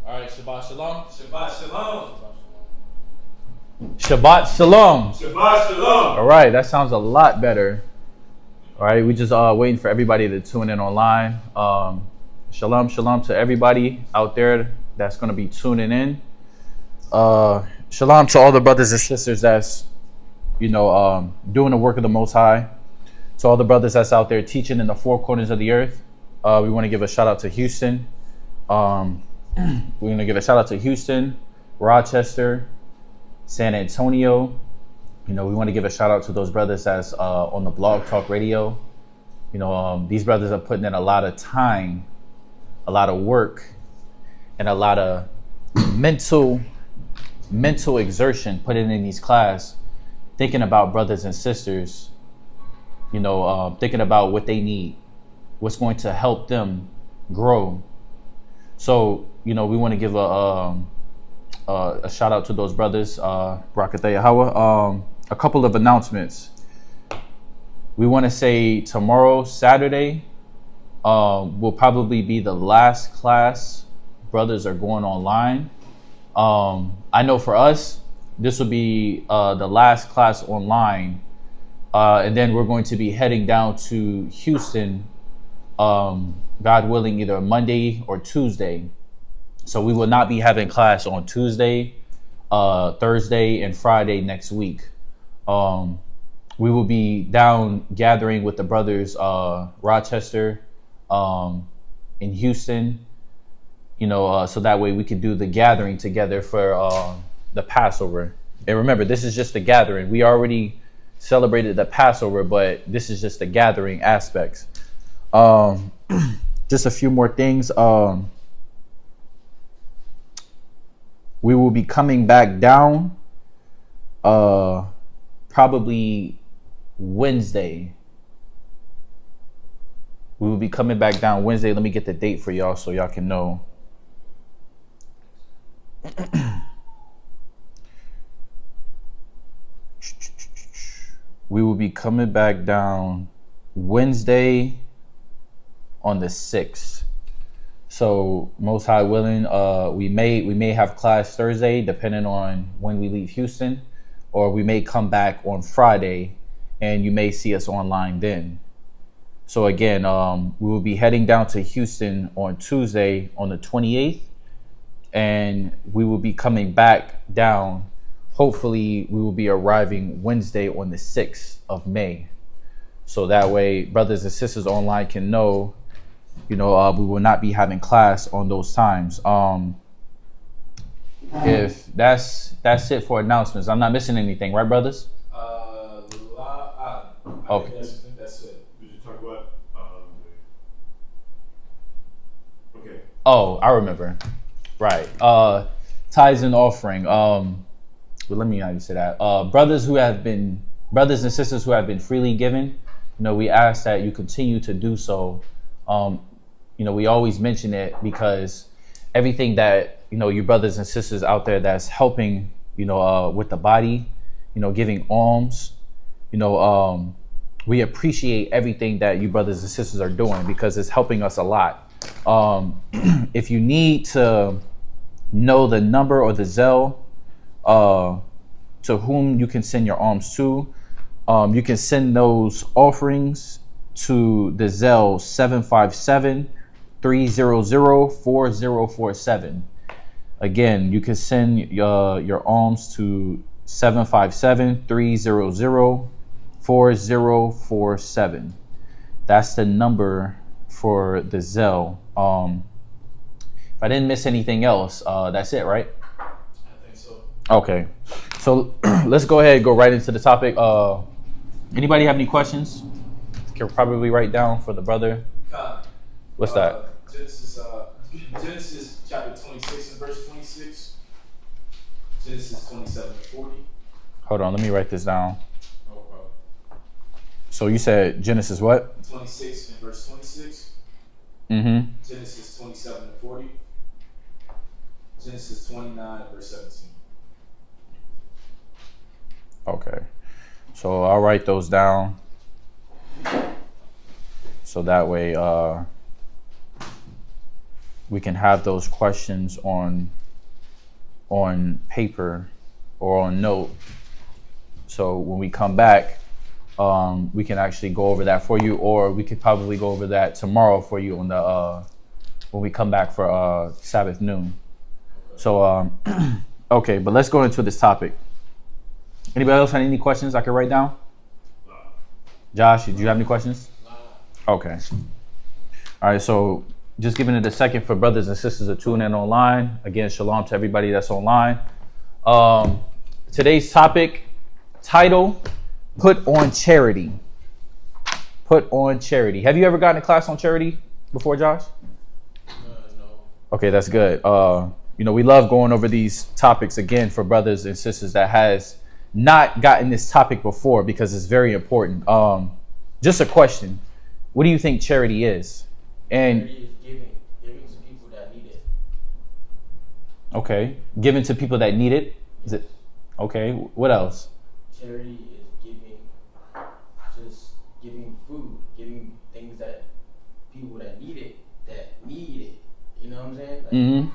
All right, Shabbat Shalom. Shabbat Shalom. Shabbat Shalom. Shabbat Shalom. All right, that sounds a lot better. All right, we just waiting for everybody to tune in online. Shalom to everybody out there that's going to be tuning in. Shalom to all the brothers and sisters that's, doing the work of the Most High. To all the brothers that's out there teaching in the four corners of the earth. We want to give a shout out to Houston. We're going to give a shout out to Houston, Rochester, San Antonio. We want to give a shout out to those brothers that's on the Blog Talk Radio. These brothers are putting in a lot of time, a lot of work, and a lot of mental exertion putting in these class, thinking about brothers and sisters, thinking about what they need, what's going to help them grow. So, we want to give a shout out to those brothers, Barakatah Yahweh. A couple of announcements. We want to say tomorrow, Saturday, will probably be the last class brothers are going online. I know for us, this will be the last class online. And then we're going to be heading down to Houston, God willing, either Monday or Tuesday. So we will not be having class on Tuesday, Thursday, and Friday next week. We will be down gathering with the brothers, Rochester, in Houston, so that way we can do the gathering together for the Passover. And remember, this is just the gathering. We already celebrated the Passover, but this is just the gathering aspects. Just a few more things. We will be coming back down probably Wednesday. We will be coming back down Wednesday. Let me get the date for y'all so y'all can know. We will be coming back down Wednesday on the 6th. So Most High willing, we may have class Thursday depending on when we leave Houston, or we may come back on Friday and you may see us online then. So again, we will be heading down to Houston on Tuesday on the 28th, and we will be coming back down. Hopefully we will be arriving Wednesday on the 6th of May. So that way brothers and sisters online can know, we will not be having class on those times. If that's it for announcements. I'm not missing anything, right, brothers? Okay. I think that's it. Did you talk about? Okay. Oh, I remember. Right. Tithes and offering. Let me not say that. Brothers and sisters who have been freely given, we ask that you continue to do so. We always mention it because everything that, you brothers and sisters out there that's helping, with the body, giving alms, we appreciate everything that you brothers and sisters are doing because it's helping us a lot. If you need to know the number or the Zelle, to whom you can send your alms to, you can send those offerings to the Zelle 757-300-4047. Again, you can send your alms to 757-300-4047. That's the number for the Zelle. If I didn't miss anything else, that's it, right? I think so. Okay, so let's go ahead and go right into the topic. Anybody have any questions? Can probably write down for the brother. What's that? Genesis chapter 26 and verse 26. Genesis 27 and 40. Hold on, let me write this down. No problem. So you said Genesis what? 26 and verse 26. Mm-hmm. Genesis 27 and 40. Genesis 29 and verse 17. Okay. So I'll write those down. so that way we can have those questions on paper or on note. So when we come back, we can actually go over that for you, or we could probably go over that tomorrow for you on the when we come back for Sabbath noon. So okay, but let's go into this topic. Anybody else have any questions I can write down? Josh, did you have any questions? Okay. All right, so just giving it a second for brothers and sisters to tune in online. Again, shalom to everybody that's online. Today's topic, title, put on charity. Put on charity. Have you ever gotten a class on charity before, Josh? No. Okay, that's good. We love going over these topics again for brothers and sisters that has not gotten this topic before, because it's very important. Just a question. What do you think charity is? And Charity is giving to people that need it. okay, giving to people that need it. Is it okay? What else? Charity is giving food, giving things that people that need it, You know what I'm saying?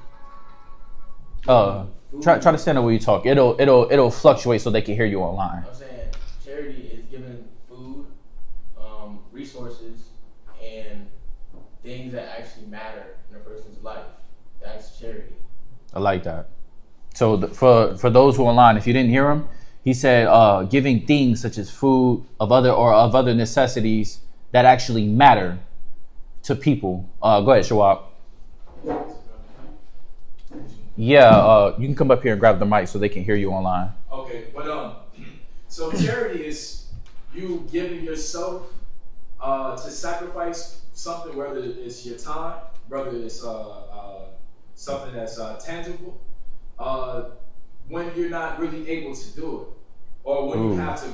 Mm-hmm. Try to stand up when you talk. It'll fluctuate so they can hear you online. I'm saying charity is giving food, resources, and things that actually matter in a person's life. That's charity. I like that. So for those who are online, if you didn't hear him, he said giving things such as food of other necessities that actually matter to people. Go ahead, Shawab. Yeah, you can come up here and grab the mic so they can hear you online. Okay, but so charity is you giving yourself to sacrifice something, whether it's your time, whether it's something that's tangible, when you're not really able to do it, or when you have to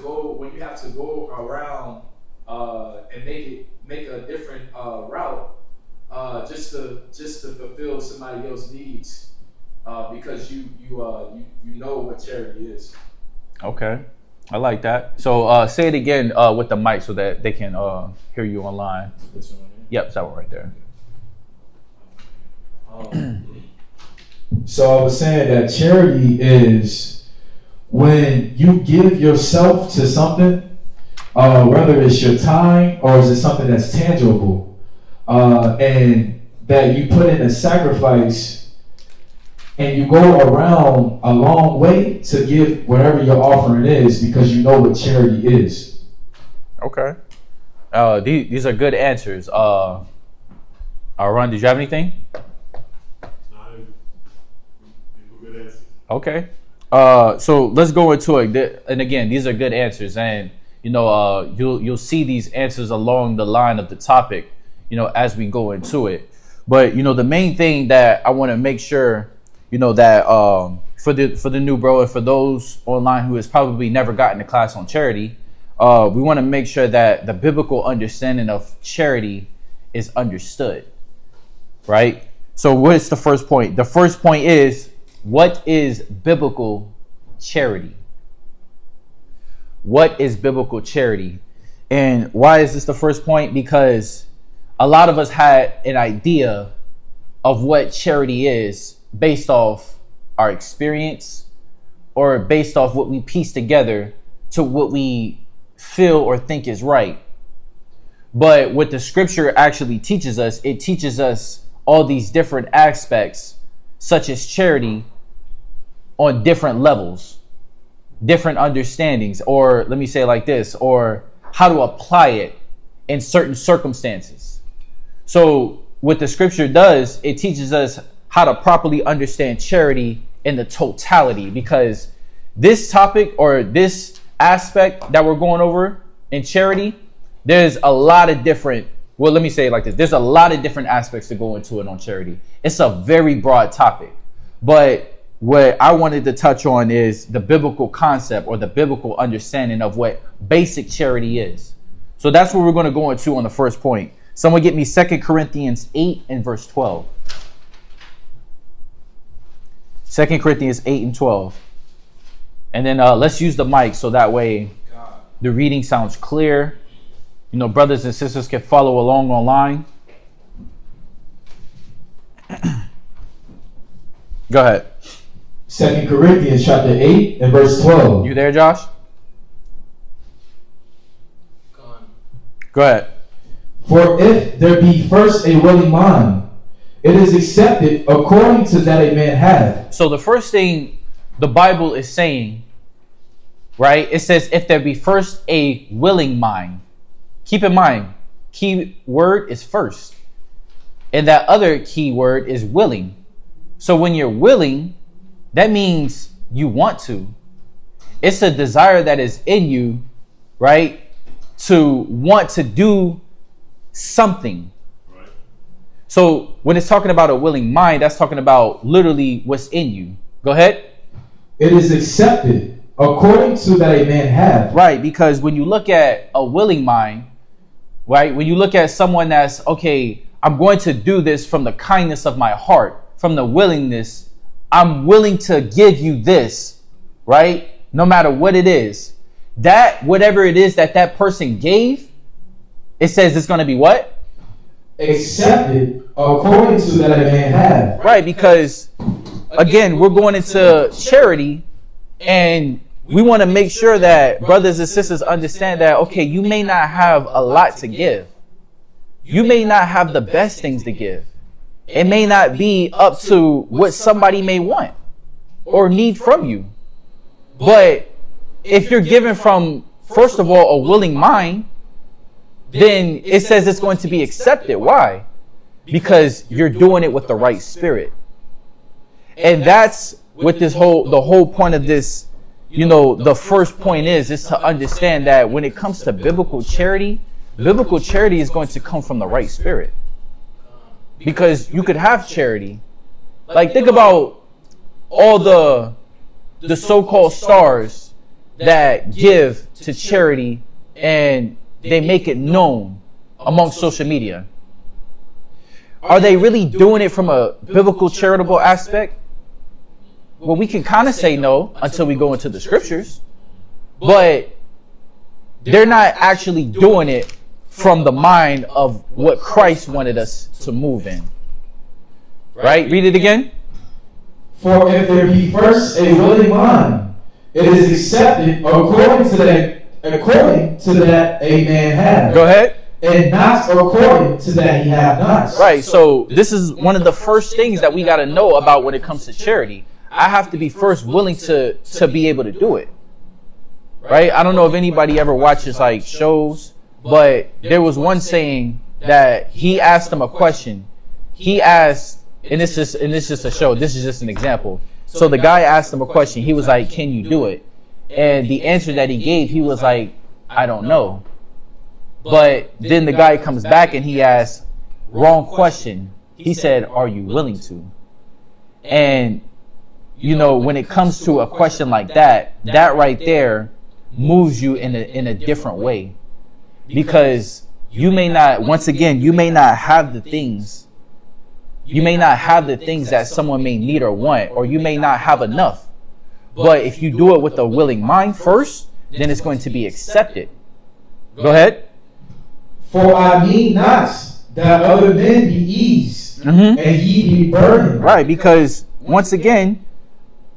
go around and make a different route just to fulfill somebody else's needs. Because you know what charity is. Okay, I like that. So say it again with the mic so that they can hear you online. This one here? Yep, that one right there. So I was saying that charity is when you give yourself to something, whether it's your time or is it something that's tangible, and that you put in a sacrifice. And you go around a long way to give whatever your offering is because you know what charity is. Okay. These are good answers. Ron, did you have anything? Good answers. Okay. So let's go into it. And again, these are good answers. And, you'll see these answers along the line of the topic, as we go into it. But, the main thing that I want to make sure that for the new bro and for those online who has probably never gotten a class on charity, we want to make sure that the biblical understanding of charity is understood, right? So what is the first point? The first point is, what is biblical charity? What is biblical charity? And why is this the first point? Because a lot of us had an idea of what charity is based off our experience or based off what we piece together to what we feel or think is right. But what the scripture actually teaches us, it teaches us all these different aspects, such as charity, on different levels, different understandings, or let me say it like this, or how to apply it in certain circumstances. So what the scripture does, it teaches us how to properly understand charity in the totality, because this topic or this aspect that we're going over in charity, there's a lot of different, well, let me say it like this. There's a lot of different aspects to go into it on charity. It's a very broad topic, but what I wanted to touch on is the biblical concept or the biblical understanding of what basic charity is. So that's what we're going to go into on the first point. Someone get me 2 Corinthians 8 and verse 12. 2 Corinthians 8 and 12. And then let's use the mic so that way the reading sounds clear brothers and sisters can follow along online. Go ahead. 2 Corinthians chapter 8 and verse 12. You there, Josh? Go ahead. For if there be first a willing mind, it is accepted according to that a man hath. So the first thing the Bible is saying, right? It says, if there be first a willing mind. Keep in mind, key word is first. And that other key word is willing. So when you're willing, that means you want to. It's a desire that is in you, right? To want to do something. Right. So when it's talking about a willing mind, that's talking about literally what's in you. Go ahead. It is accepted according to that a man hath. Right, because when you look at a willing mind, right, when you look at someone that's, okay, I'm going to do this from the kindness of my heart, from the willingness, I'm willing to give you this, right? No matter what it is. That, whatever it is that person gave, it says it's going to be what? Accepted according to that a man hath. Right, because again, we're going into charity, and we want to make sure that brothers and sisters understand that, okay, you may not have a lot to give. You may not have the best things to give. It may not be up to what somebody may want or need from you. But if you're given from, first of all, a willing mind, then it says it's going to be accepted. Why? Because you're doing it with the right spirit. And that's what the whole point of this, the first point is to understand that when it comes to biblical charity is going to come from the right spirit. Because you could have charity. Like, think about all the so-called stars that give to charity and they make it known among social media. Are they really doing it from a biblical charitable aspect? Well, we can kind of say no until we go into the scriptures, but they're not actually doing it from the mind of what Christ wanted us to move in. Right? Read it again. For if there be first a willing mind, it is accepted according to that a man hath. Go ahead. And not according to that he hath not. Right. So this is one of the first things that we got to know about when it comes to charity. I have to be first willing to be able to do it. Right? I don't know if anybody ever watches like shows, but there was one saying that he asked him a question. He asked, and this is just a show. This is just an example. So the guy asked him a question. He was like, "Can you do it?" And the answer that he gave, he was like, "I don't know." But then the guy comes back and he asks, "Wrong question." He said, "Are you willing to?" And when it comes to a question like that, that right there moves you in a different way. Because you may not, once again, you may not have the things. You may not have the things that someone may need or want, or you may not have enough. But if you do it with a willing mind first, then it's going to be accepted. Go ahead. For I mean not that other men be eased, and ye be burdened. Right, because once again,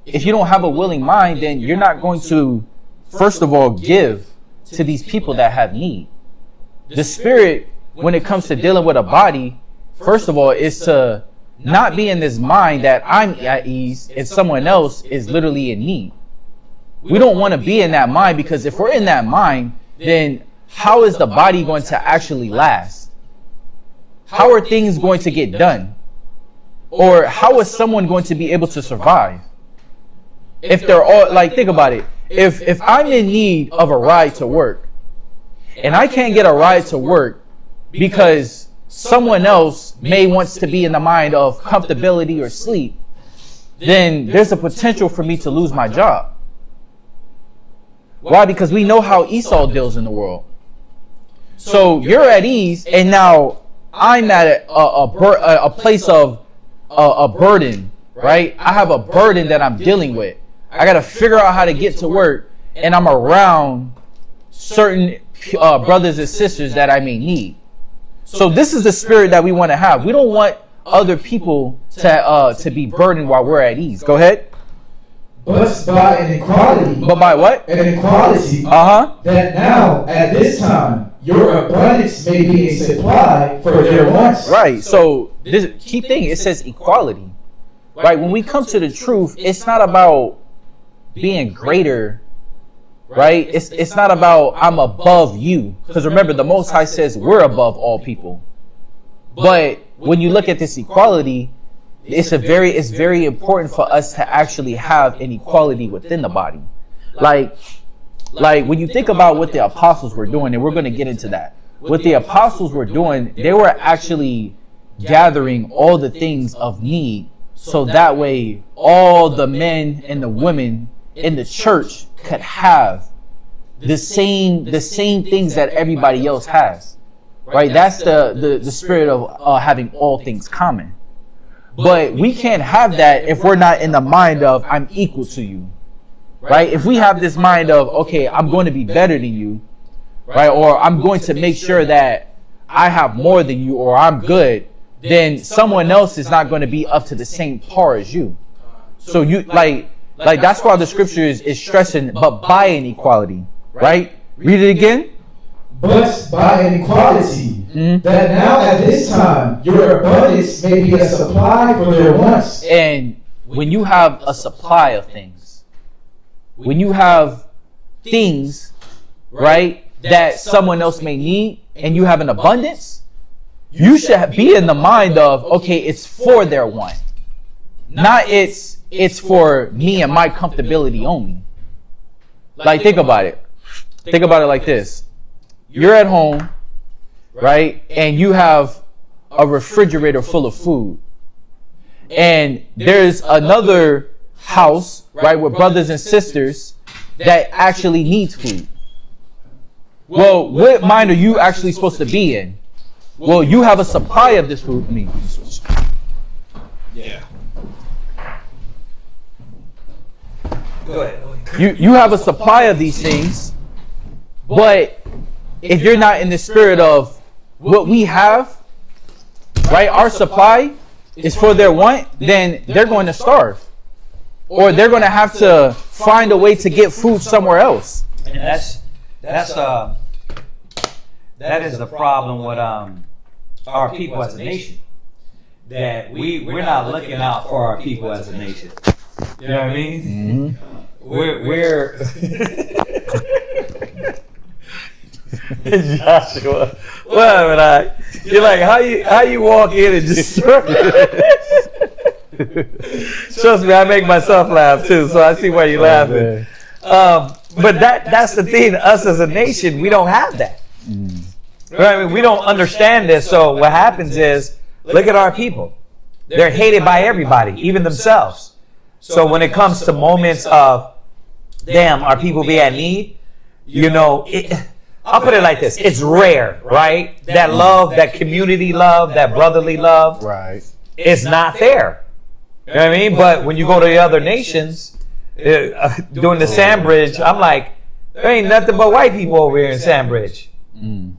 if you don't have a willing mind, then you're not going to, first of all, give to these people that have need. The spirit, when it comes to dealing with a body, first of all, is to not be in this mind that I'm at ease and someone else is literally in need. We don't want to be in that mind, because if we're in that mind, then how is the body going to actually last? How are things going to get done? Or how is someone going to be able to survive? If they're all, like, think about it. If I'm in need of a ride to work, and I can't get a ride to work because someone else may wants to be in the mind of comfortability or sleep, then there's a potential for me to lose my job. Why? Because we know how Esau deals in the world. So you're at ease, and now I'm at a place of a burden, right? I have a burden that I'm dealing with. I got to figure out how to get to work, and I'm around certain brothers and sisters that I may need. So this is the spirit that we want to have. We don't want other people to be burdened while we're at ease. Go ahead. But by an equality. But by what? An equality. That now, at this time, your abundance may be a supply for their wants. Right. So this key thing, it says equality. Right. When we come to the truth, it's not about being greater. Right. It's not about I'm above you. Because remember, the Most High says we're above all people. But when you look at this equality, it's very important for us to actually have an equality within the body. Like when you think about what the apostles were doing, and we're going to get into that. What the apostles were doing, they were actually gathering all the things of need, so that way all the men and the women in the church could have the same things that everybody else has. Right? That's the spirit of having all things common. But we can't have that if we're not in the mind of I'm equal to you. Right? If we have this mind of, okay, I'm going to be better than you, right? Or I'm going to make sure that I have more than you, or I'm good, then someone else is not going to be up to the same par as you. So you like that's why the scripture is stressing, but by an equality, right? Read it again. But by an equality, that now at this time your abundance may be a supply for their wants. And when you have a supply of things, when you have things, right, that someone else may need, and you have an abundance, you should be in the mind of, okay, it's for their want, not it's for me and my comfortability only. Like, think about it. Think about it like this. You're at home, right? And you have a refrigerator full of food. And there's another house, right, with brothers and sisters that actually needs food. Well, what mind are you actually supposed to be in? Well, you have a supply of this food. Yeah. Go ahead. You have a supply of these things, but if you're not in the spirit of what we have, right, our supply is for their want, then they're going to starve. Or they're going to have to find a way to get food somewhere else. And that is the problem with our people as a nation. That we're not looking out for our people as a nation. You know what I mean? Mm-hmm. We're Joshua, what you're like, how you walk in and just trust me, I make myself laugh too, so I see why you're laughing. But that's the thing, us as a nation, we don't have that. Right? I mean, we don't understand this. So what happens is, look at our people. They're hated by everybody, even themselves. So when it comes to moments of, damn, our people be at need, you know, I'll put it like this. It's rare, right? That love, that community love, that brotherly love, Right. it's not there. You know what I mean? But when you go to the other nations, doing the Sandbridge, I'm like, there ain't nothing but white people over here in Sandbridge.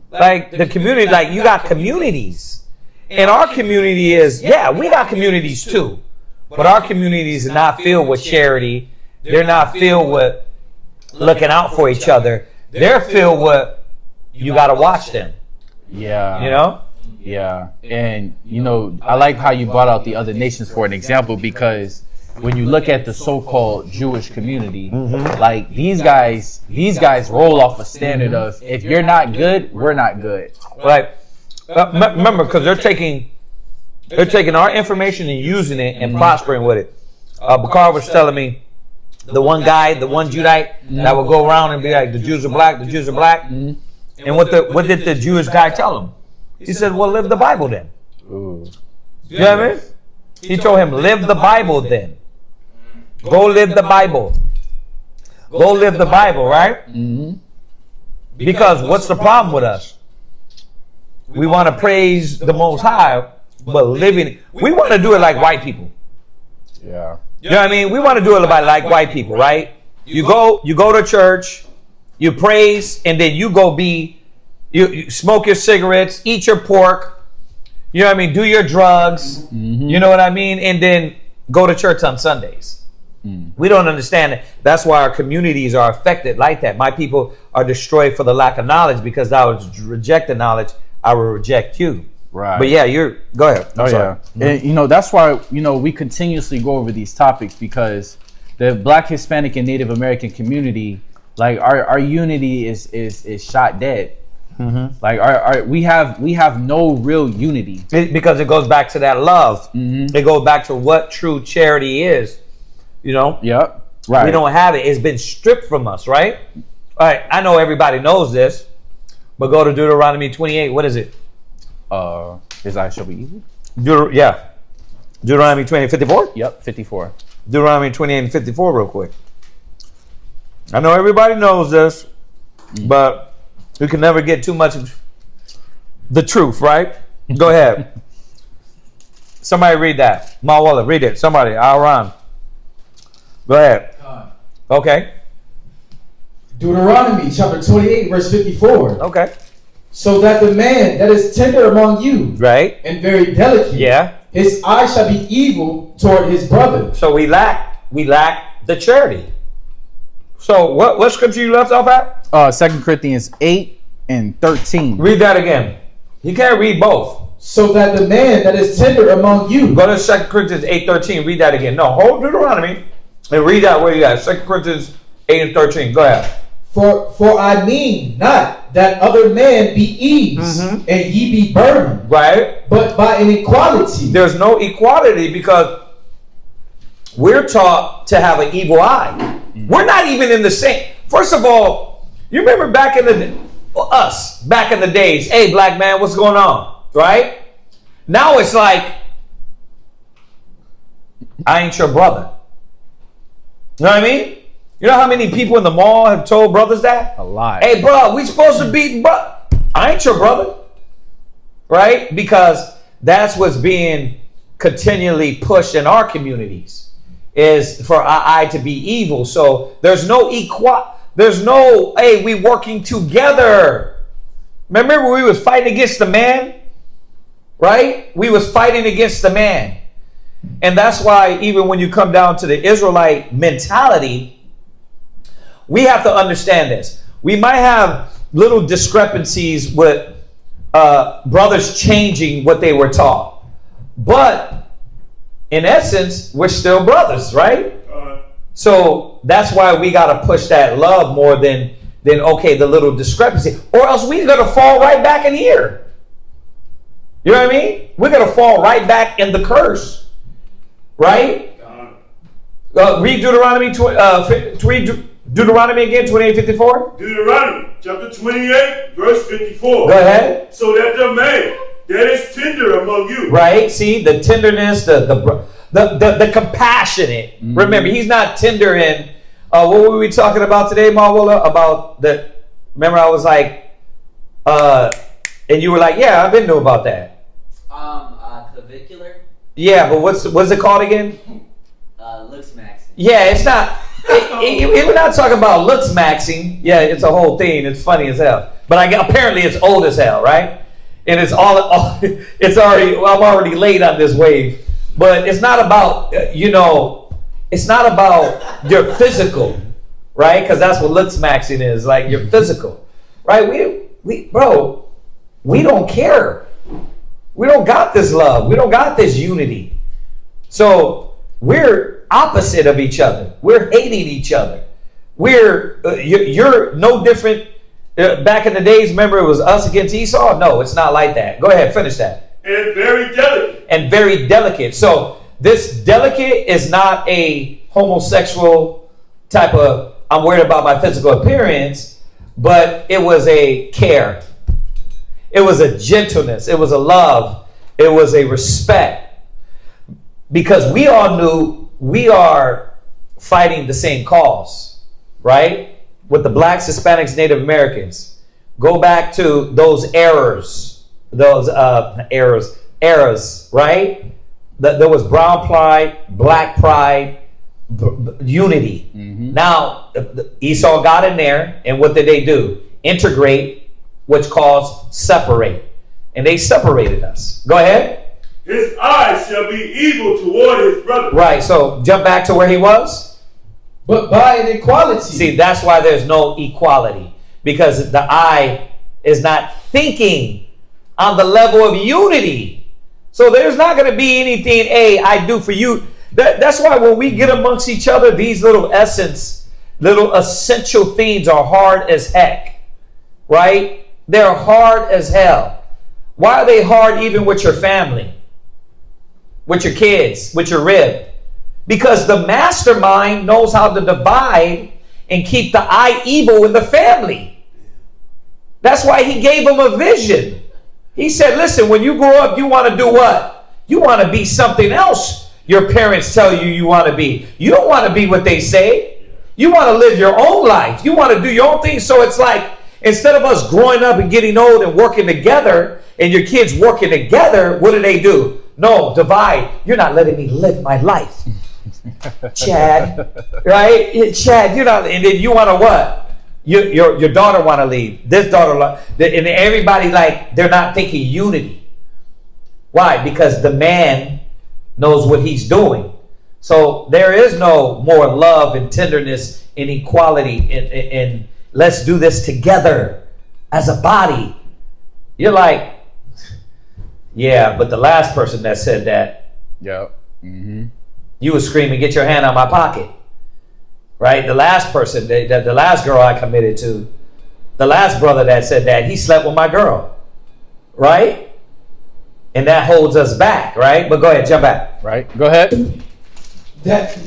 Like the community, like you got communities. And our community is, yeah, we got communities too. But our communities are not filled with charity. They're not filled with looking out for each other. They're filled with, you got to watch them. Yeah. You know? Yeah. And, you know, I like how you brought out the other nations for an example, because when you look at the so-called Jewish community, like these guys roll off a standard of, if you're not good, we're not good. Like, remember, because they're taking our information and using it and prospering with it. Bakar was telling me, the one Judite that would go around and be like, the Jews are black, the Jews are black. And what did the Jewish guy tell him? He said, well, live the Bible then. Ooh. You know what I mean? He told him, live the Bible then. Go live the Bible. Go live the Bible, right? Mm-hmm. Because what's the problem with us? We want to praise the Most High, but we want to do it like white people. Yeah. You know what I mean? We want to do it like white people, right? You go to church, you praise, and then you go you smoke your cigarettes, eat your pork, you know what I mean, do your drugs, you know what I mean, and then go to church on Sundays. We don't understand it. That's why our communities are affected like that. My people are destroyed for the lack of knowledge, because thou would reject the knowledge, I will reject you. Right. But yeah, go ahead. I'm sorry. And that's why we continuously go over these topics, because the Black, Hispanic, and Native American community, like our unity is shot dead. Like we have no real unity, because it goes back to that love. It goes back to what true charity is. Yep. Right. We don't have it. It's been stripped from us, right? All right. I know everybody knows this, but go to Deuteronomy 28. What is it? His eyes shall be evil. Deuteronomy 28, 54? Yep, 54. Deuteronomy 28 and 54 real quick. I know everybody knows this, but we can never get too much of the truth, right? Go ahead. Somebody read that. Mawala, read it. Somebody. Aaron. Go ahead. Okay. Deuteronomy chapter 28, verse 54. Okay. So that the man that is tender among you, right, and very delicate, his eye shall be evil toward his brother. So we lack the charity. So what scripture you left off at? 2 Corinthians 8 and 13. Read that again. You can't read both. So that the man that is tender among you. Go to 2 Corinthians 8:13. Read that again. No, hold Deuteronomy and read that where you at. 2 Corinthians 8 and 13. Go ahead. For I mean not that other man be eased and ye be burdened, right? But by an equality. There's no equality, because we're taught to have an evil eye. We're not even in the same. First of all, you remember back in the days, hey, black man, what's going on? Right? Now it's like, I ain't your brother. You know what I mean? You know how many people in the mall have told brothers that? A lot. Hey, bro, we supposed to be, bro. I ain't your brother. Right? Because that's what's being continually pushed in our communities, is for our eye to be evil. So there's no hey, we working together. Remember when we was fighting against the man? Right? We was fighting against the man. And that's why even when you come down to the Israelite mentality, we have to understand this. We might have little discrepancies with brothers changing what they were taught. But in essence, we're still brothers, right? So that's why we got to push that love more than okay, the little discrepancy. Or else we're going to fall right back in here. You know what I mean? We're going to fall right back in the curse. Right? Read Deuteronomy Deuteronomy again, 28:54. Deuteronomy chapter 28, verse 54. Go ahead. So that the man that is tender among you. Right. See, the tenderness, the compassionate. Remember, he's not tender in. What were we talking about today, Mawala? About the. Remember, I was like, and you were like, yeah, I've been new about that. Clavicular. Yeah, but what's it called again? Looks maxing. Yeah, it's not. We're not talking about looks maxing. Yeah, it's a whole thing. It's funny as hell. But apparently it's old as hell, right? And it's all it's already. Well, I'm already late on this wave. But it's not about it's not about your physical, right? Because that's what looks maxing is, like your physical, right? We don't care. We don't got this love. We don't got this unity. So we're opposite of each other. We're hating each other. You're no different. Back in the days, remember it was us against Esau? No, it's not like that. Go ahead, finish that. And very delicate. And very delicate. So this delicate is not a homosexual type of, I'm worried about my physical appearance, but it was a care. It was a gentleness. It was a love. It was a respect. Because we all knew we are fighting the same cause, right? With the blacks, Hispanics, Native Americans. Go back to those eras, right? There was brown pride, black pride, unity. Now, Esau got in there, and what did they do? Integrate, which caused separate. And they separated us. Go ahead. His eyes shall be evil toward his brother. Right, so jump back to where he was. But by an equality. See, that's why there's no equality. Because the eye is not thinking on the level of unity. So there's not going to be anything, hey, I do for you. That's why when we get amongst each other, these little essential things are hard as heck. Right? They're hard as hell. Why are they hard even with your family? With your kids? With your rib? Because the mastermind knows how to divide and keep the eye evil in the family. That's why he gave them a vision. He said, listen, when you grow up, you want to do what? You want to be something else your parents tell you you want to be. You don't want to be what they say. You want to live your own life. You want to do your own thing. So it's like, instead of us growing up and getting old and working together, and your kids working together, what do? No, divide. You're not letting me live my life. Chad, right? Chad, you're not, and then you want to what? Your daughter want to leave. This daughter, and everybody like, they're not thinking unity. Why? Because the man knows what he's doing. So there is no more love and tenderness and equality and let's do this together as a body. You're like, yeah, but the last person that said that, Yep. Mm-hmm. you was screaming, get your hand out my pocket. Right? The last person, the last girl I committed to, the last brother that said that, he slept with my girl. Right? And that holds us back, right? But go ahead, jump back. Right? Go ahead. That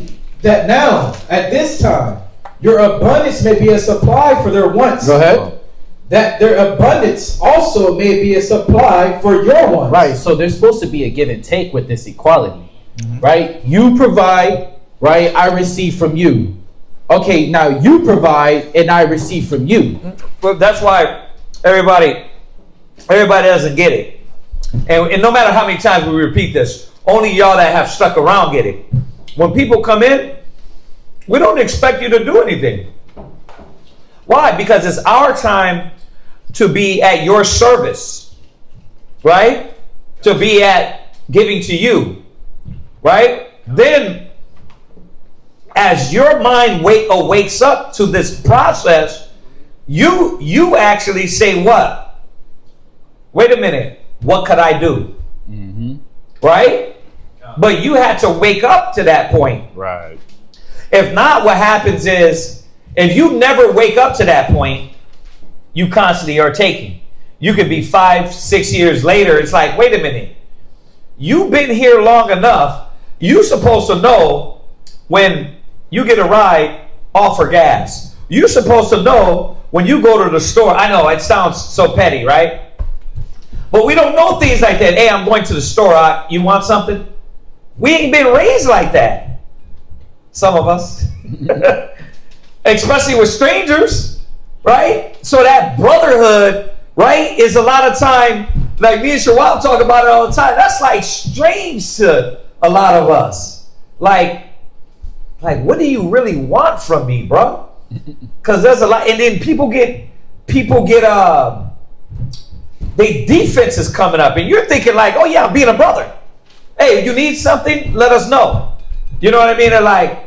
now, at this time, your abundance may be a supply for their wants. Go ahead. That their abundance also may be a supply for your wants. Right. So there's supposed to be a give and take with this equality. Right? You provide, right? I receive from you. Okay, now you provide and I receive from you. But that's why everybody doesn't get it. And no matter how many times we repeat this, only y'all that have stuck around get it. When people come in, we don't expect you to do anything. Why? Because it's our time to be at your service, right? To be at giving to you, right? Then, as your mind wakes up to this process, you actually say what? Wait a minute. What could I do? Mm-hmm. Right? But you had to wake up to that point. Right. If not, what happens is, if you never wake up to that point, you constantly are taking. You could be 5-6 years later. It's like, wait a minute. You've been here long enough. You're supposed to know when you get a ride, offer gas. You're supposed to know when you go to the store. I know it sounds so petty, right? But we don't know things like that. Hey, I'm going to the store. You want something? We ain't been raised like that. Some of us. Especially with strangers, right? So that brotherhood, right, is a lot of time, like me and Shawab talk about it all the time. That's like strange to a lot of us. Like what do you really want from me, bro? Because there's a lot, and then people get they defense is coming up, and you're thinking like, oh yeah, I'm being a brother. Hey, you need something, let us know. You know what I mean? They're like,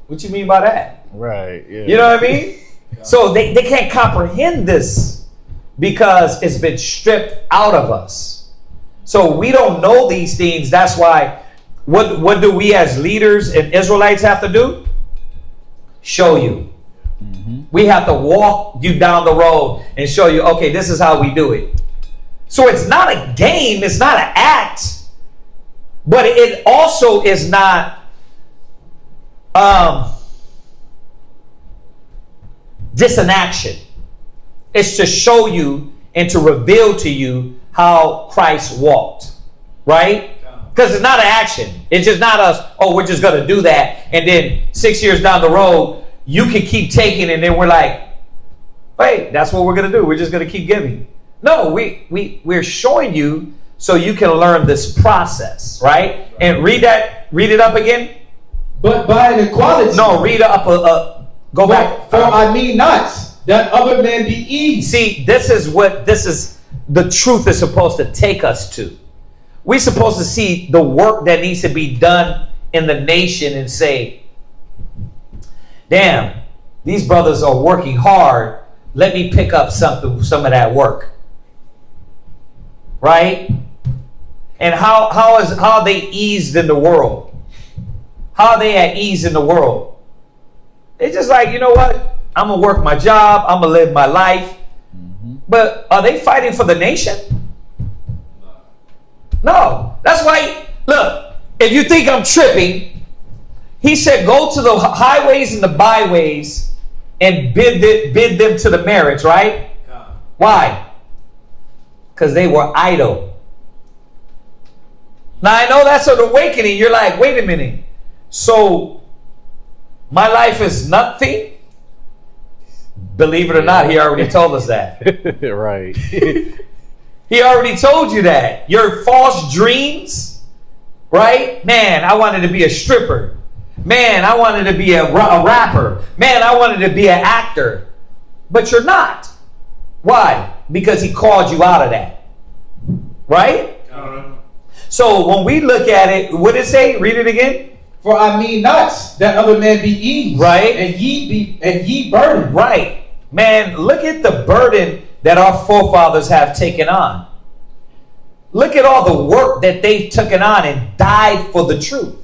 what you mean by that? Right. Yeah. You know what I mean? So they can't comprehend this because it's been stripped out of us. So we don't know these things. That's why, what do we as leaders and Israelites have to do? Show you. Mm-hmm. We have to walk you down the road and show you, okay, this is how we do it. So it's not a game, it's not an act, but it also is not just an action. It's to show you and to reveal to you how Christ walked, right? Because it's not an action. It's just not us, oh, we're just going to do that. And then 6 years down the road, you can keep taking, and then we're like, wait, that's what we're going to do. We're just going to keep giving. No, we're showing you so you can learn this process, right? And read it up again. But by an equality. No, read up. Go back. For I mean not that other men be eased. See, this is the truth is supposed to take us to. We're supposed to see the work that needs to be done in the nation and say, damn, these brothers are working hard. Let me pick up some of that work. Right? And how are they eased in the world? How are they at ease in the world? They're just like, you know what? I'm going to work my job. I'm going to live my life. But are they fighting for the nation? No. That's why, look, if you think I'm tripping, he said go to the highways and the byways and bid them to the marriage, right? Why? Because they were idle. Now I know that's an awakening. You're like, wait a minute. So my life is nothing? Believe it or not, he already told us that. Right. He already told you that. Your false dreams, right? Man, I wanted to be a stripper. Man, I wanted to be a rapper. Man, I wanted to be an actor. But you're not. Why? Because he called you out of that. Right? So when we look at it, what did it say? Read it again. For I mean not that other men be eased. Right. And ye burdened. Right. Man, look at the burden that our forefathers have taken on. Look at all the work that they've taken on and died for the truth.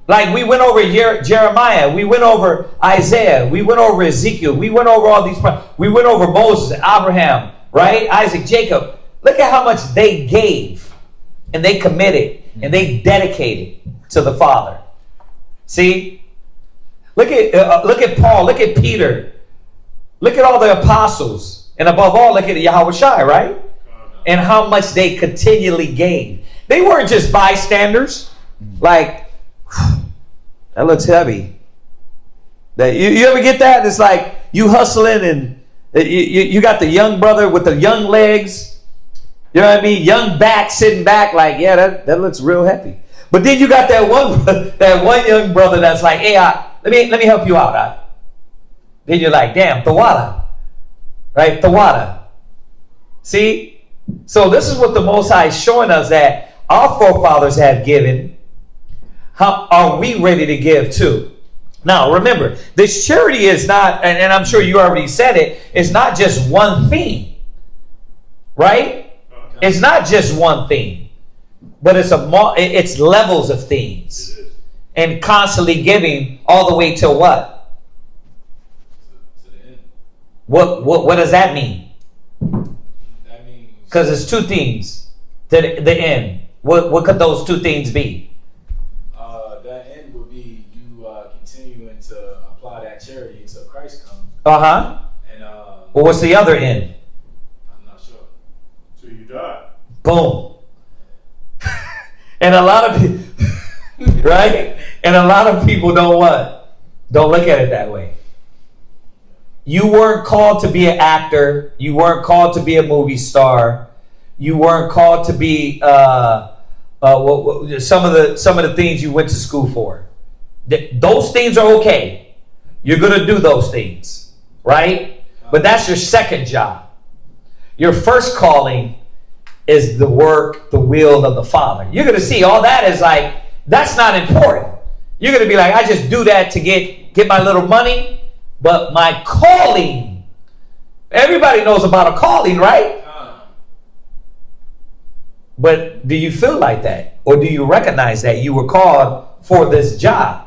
Like we went over Jeremiah, we went over Isaiah, we went over Ezekiel, we went over all these, we went over Moses, Abraham, right? Isaac, Jacob. Look at how much they gave and they committed and they dedicated to the Father. See? Look at Paul, look at Peter. Look at all the apostles. And above all, look at Yahweh Shai, right? And how much they continually gave. They weren't just bystanders. Like, that looks heavy. That you ever get that? It's like you hustling and you got the young brother with the young legs. You know what I mean? Young back, sitting back like, yeah, that looks real heavy. But then you got that one young brother that's like, hey, let me help you out. Then you're like, damn, Tawada. Right? Tawada. See? So this is what the Most High is showing us, that our forefathers have given. How are we ready to give too? Now, remember, this charity is not, and I'm sure you already said it, it's not just one thing. Right? Okay. It's not just one thing. But it's levels of things. And constantly giving all the way to what? What does that mean? That means, because it's two things to the end. What could those two things be? That end would be you continuing to apply that charity until Christ comes. And well, what's the other end? I'm not sure. Till you die. Boom. And a lot of people, right? And a lot of people don't look at it that way. You weren't called to be an actor. You weren't called to be a movie star. You weren't called to be some of the things you went to school for. Those things are okay. You're gonna do those things, right? But that's your second job. Your first calling is the work, the will of the Father. You're gonna see all that is like, that's not important. You're gonna be like, I just do that to get my little money. But my calling, everybody knows about a calling, right? But do you feel like that? Or do you recognize that you were called for this job?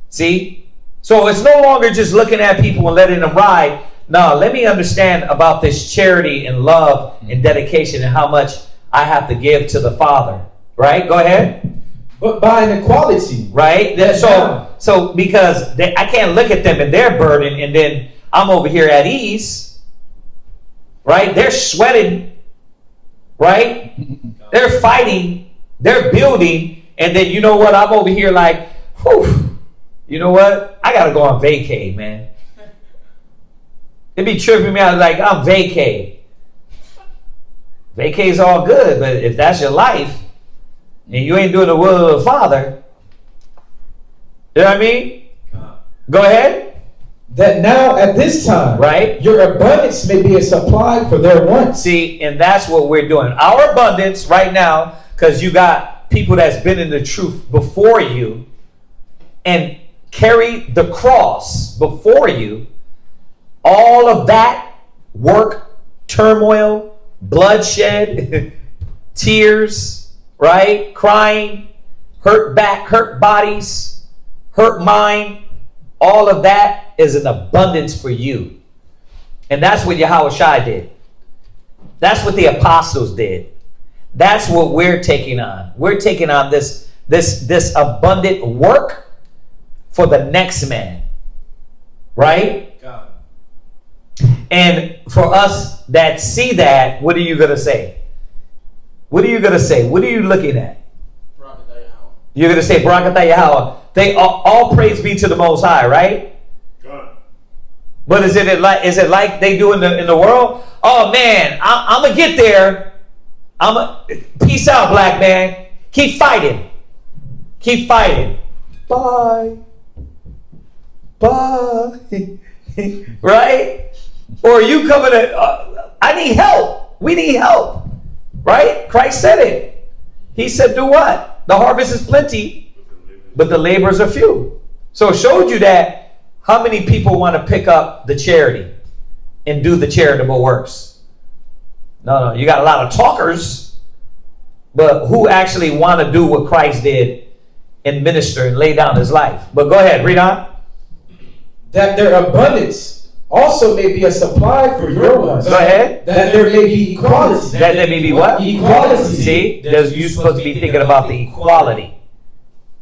See? So it's no longer just looking at people and letting them ride. No, let me understand about this charity and love and dedication and how much I have to give to the Father. Right? Go ahead. But by an equality. Right? So because I can't look at them and their burden and then I'm over here at ease. Right? They're sweating. Right? They're fighting. They're building. And then you know what? I'm over here like, whew, you know what? I got to go on vacay, man. It'd be tripping me out like, I'm vacay. Vacay's all good, but if that's your life and you ain't doing the will of the Father, You know what I mean? Go ahead. That now at this time, Right. your abundance may be a supply for their wants. See, and that's what we're doing. Our abundance right now, because you got people that's been in the truth before you and carried the cross before you. All of that work, turmoil, bloodshed, tears, right? Crying, hurt back, hurt bodies, hurt mind. All of that is an abundance for you. And that's what Yahushua did. That's what the apostles did. That's what we're taking on. We're taking on this abundant work for the next man. Right? God. And for us that see that, what are you going to say? What are you going to say? What are you looking at? You're going to say, Barakatah Yahweh. They all praise be to the Most High, right? God. But is it like they do in the world? Oh man, I'm gonna get there. Peace out, black man. Keep fighting. Keep fighting. Bye. Bye. Right? Or you coming to? I need help. We need help. Right? Christ said it. He said, "Do what? The harvest is plenty, but the laborers are few." So it showed you that. How many people want to pick up the charity and do the charitable works? No, you got a lot of talkers, but who actually want to do what Christ did and minister and lay down his life? But go ahead, read on. That their abundance also may be a supply for your wants. Go ahead. That there may be equality. That there may be what? Equality. See, you're supposed to be thinking about the equality.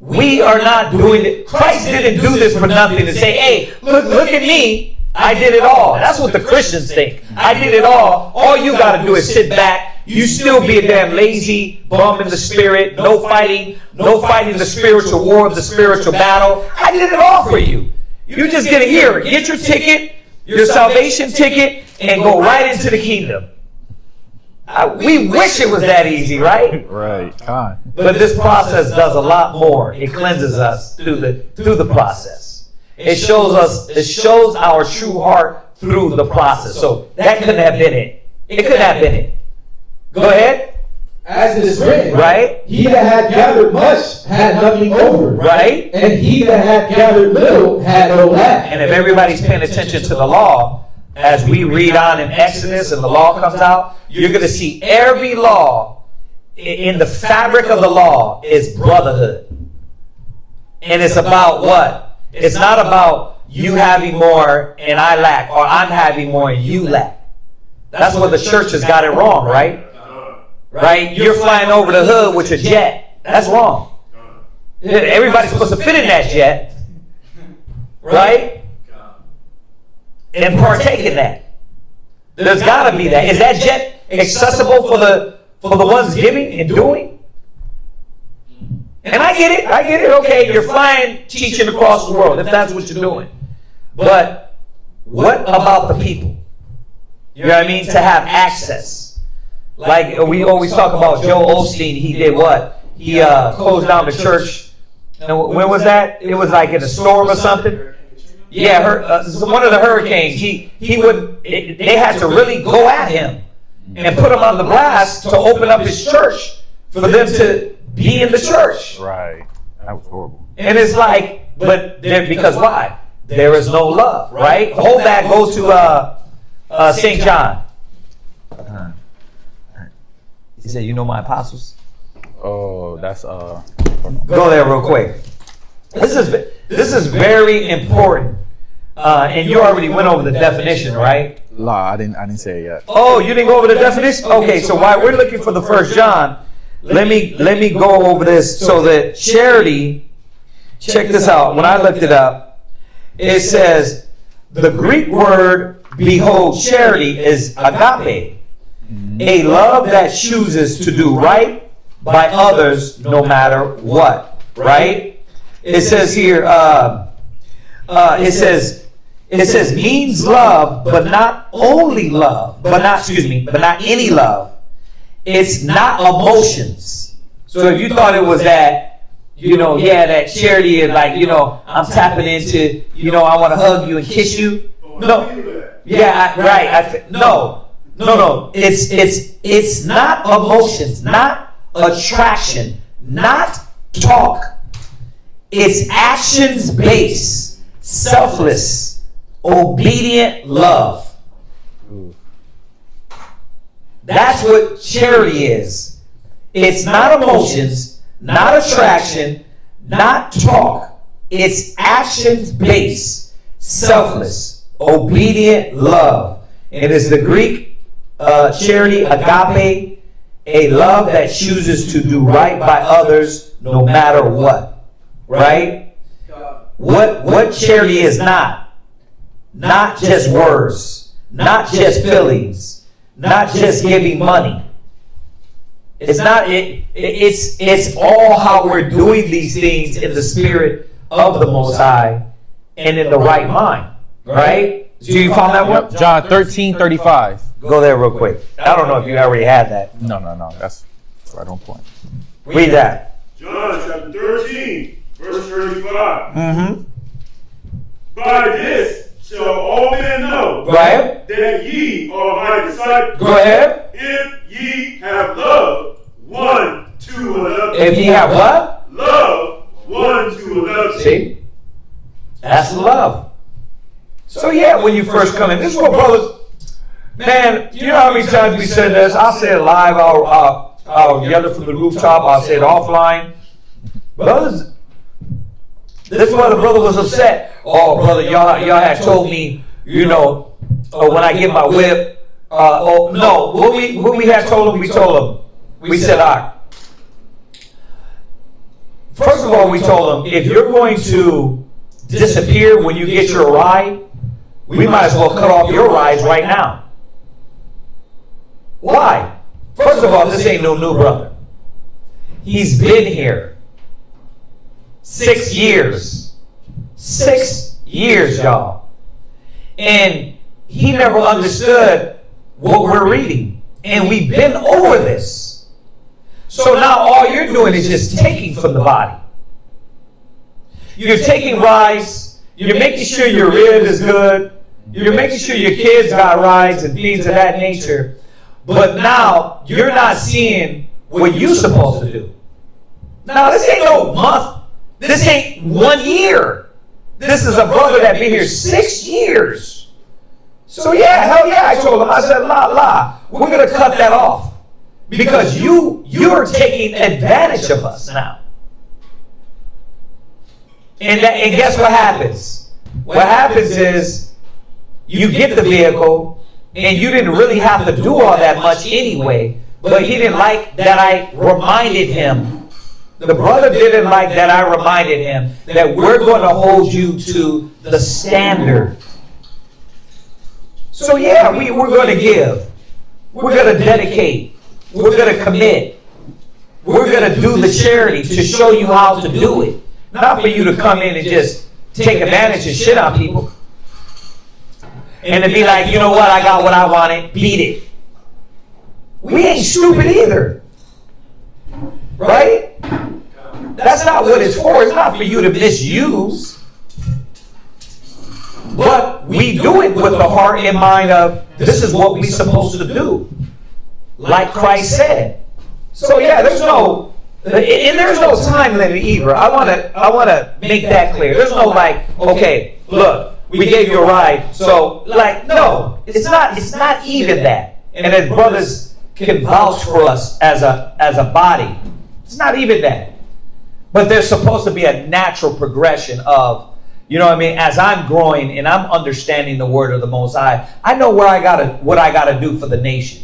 We are not doing it. Christ didn't do this for nothing to say, hey, look at me. I did it all. That's what the Christians think. I did it all. All you got to do is sit back. You still be a damn lazy bum in the spirit. No fighting the spiritual war, the spiritual battle. I did it all for you. You just get here. Get your ticket, your salvation ticket, and go right into the kingdom. We wish it was that easy, right? Right. God. But this process does a lot more. It cleanses us through the process. It shows our true heart through the process. So that couldn't have been it. It could have been it. Go ahead. As it is written, Right? He that had gathered much had nothing over. Right? And he that had gathered little had no lack. And if everybody's paying attention to the law, as we read on in Exodus and the law comes out, you're going to see every law in the fabric of the law is brotherhood. And it's about what? It's not about you having more and I lack, or I'm having more and you lack. That's where the church has got it wrong, right? Right? You're flying over the hood with your jet. That's wrong. Everybody's supposed to fit in that jet. Right? And partake in that. There's got to be that. Is that jet accessible for the ones giving and doing? And I get it. Okay, you're flying, teaching across the world, if that's what you're doing. But what about the people? You know what I mean? To have access. Like we always talk about Joe Osteen. He did what? He closed down the church. And when was that? It was like in a storm or something. Yeah, one of the hurricanes. They had to really go at him and put him on the blast to open up his church for them to be in the church. Right. That was horrible. And it's like, because why? There is no love, right? Hold that. Go to St. John. He said, "You know my apostles." Oh, that's Go there real quick. This is very important. And you already went over the definition, right? La, I didn't say it yet. Oh, you didn't go over the definition? Okay, so while we're looking for the 1 John, let me go over this. So that charity, check this out. When I looked it up, it says the Greek word behold charity is agape, a love that chooses to do right by others no matter what, right? It says here, it says means love, but not only love, but not any love. It's not emotions. So if you thought it was that yeah, that charity is like, I'm tapping into, I want to hug you and kiss you. No, yeah, right. No. It's not emotions, not attraction, not talk. It's actions based, selfless, obedient love. That's what charity is. It's not emotions, not attraction, not talk. It's actions based, selfless, obedient love. And it's the Greek charity, agape, a love that chooses to do right by others no matter what. Right? What charity is not just words, not just feelings, not just giving money. It's not it's all how we're doing these things in the spirit of the Most High and in the right mind. Right? Do you follow that one? John 13:35. Go there real quick. I don't know if you already had that. No. That's right on point. Read that. John chapter 13, verse 35. Mm-hmm. By this shall all men know Right? that ye are my disciples. Go ahead. If ye have love one to another. If you have what? Love one to another. See? That's love. So yeah, when you first come in, this is what brothers, man, you know how many times we said this? I'll say it live, I'll yell it from the rooftop, I'll say it offline. Brothers, this is why the brother was upset. Oh, brother, y'all had told me, when I get my whip, no, what we had told him, we told him. We said, all right. First of all, we told him, if you're going to disappear when you get your ride, we might as well cut off your rides right now. Why? First of all, this ain't no new brother. He's been here 6 years. 6 years, y'all. And he never understood what we're reading. And we've been over this. So now all you're doing is just taking from the body. You're taking rides. You're making sure your rib is good. You're making sure your kids got rides and things of that nature. But now you're not seeing what you're supposed to do. Now this ain't no month. This ain't 1 year. This is a brother that been here 6 years. So yeah, hell yeah, I told him. I said, la, we're going to cut that off. Because you're taking advantage of us now. And guess what happens? What happens is you get the vehicle and you didn't really have to do all that much anyway, but he didn't like that I reminded him. The brother didn't like that I reminded him that we're going to hold you to the standard. So yeah, we're going to give. We're going to dedicate. We're going to commit. We're going to do the charity to show you how to do it. Not for you to come in and just take advantage and shit on people. And to be like, you know what, I got what I wanted, beat it. We ain't stupid either. Right? That's not what it's for. It's not for you to misuse. But we do it with the heart and mind of, this is what we're supposed to do. Like Christ said. So yeah, there's no time limit either. I want to make that clear. There's no like, okay, look, we gave you a ride. So like, no, it's not even that. And as brothers can vouch for us as a body, it's not even that. But there's supposed to be a natural progression of, as I'm growing and I'm understanding the word of the Most High, I know what I gotta do for the nation.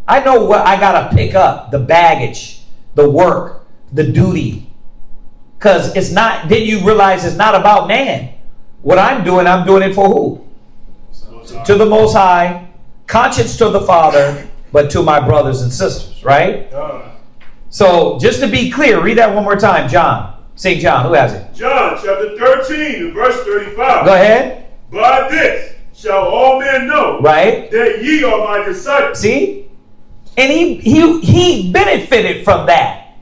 I know what I gotta pick up, the baggage, the work, the duty. Because then you realize it's not about man. What I'm doing it for who? To the Most High, conscience to the Father, but to my brothers and sisters, right? So just to be clear, read that one more time, John. St. John, who has it? John chapter 13, verse 35. Go ahead. By this shall all men know, right, that ye are my disciples. See? And he benefited from that.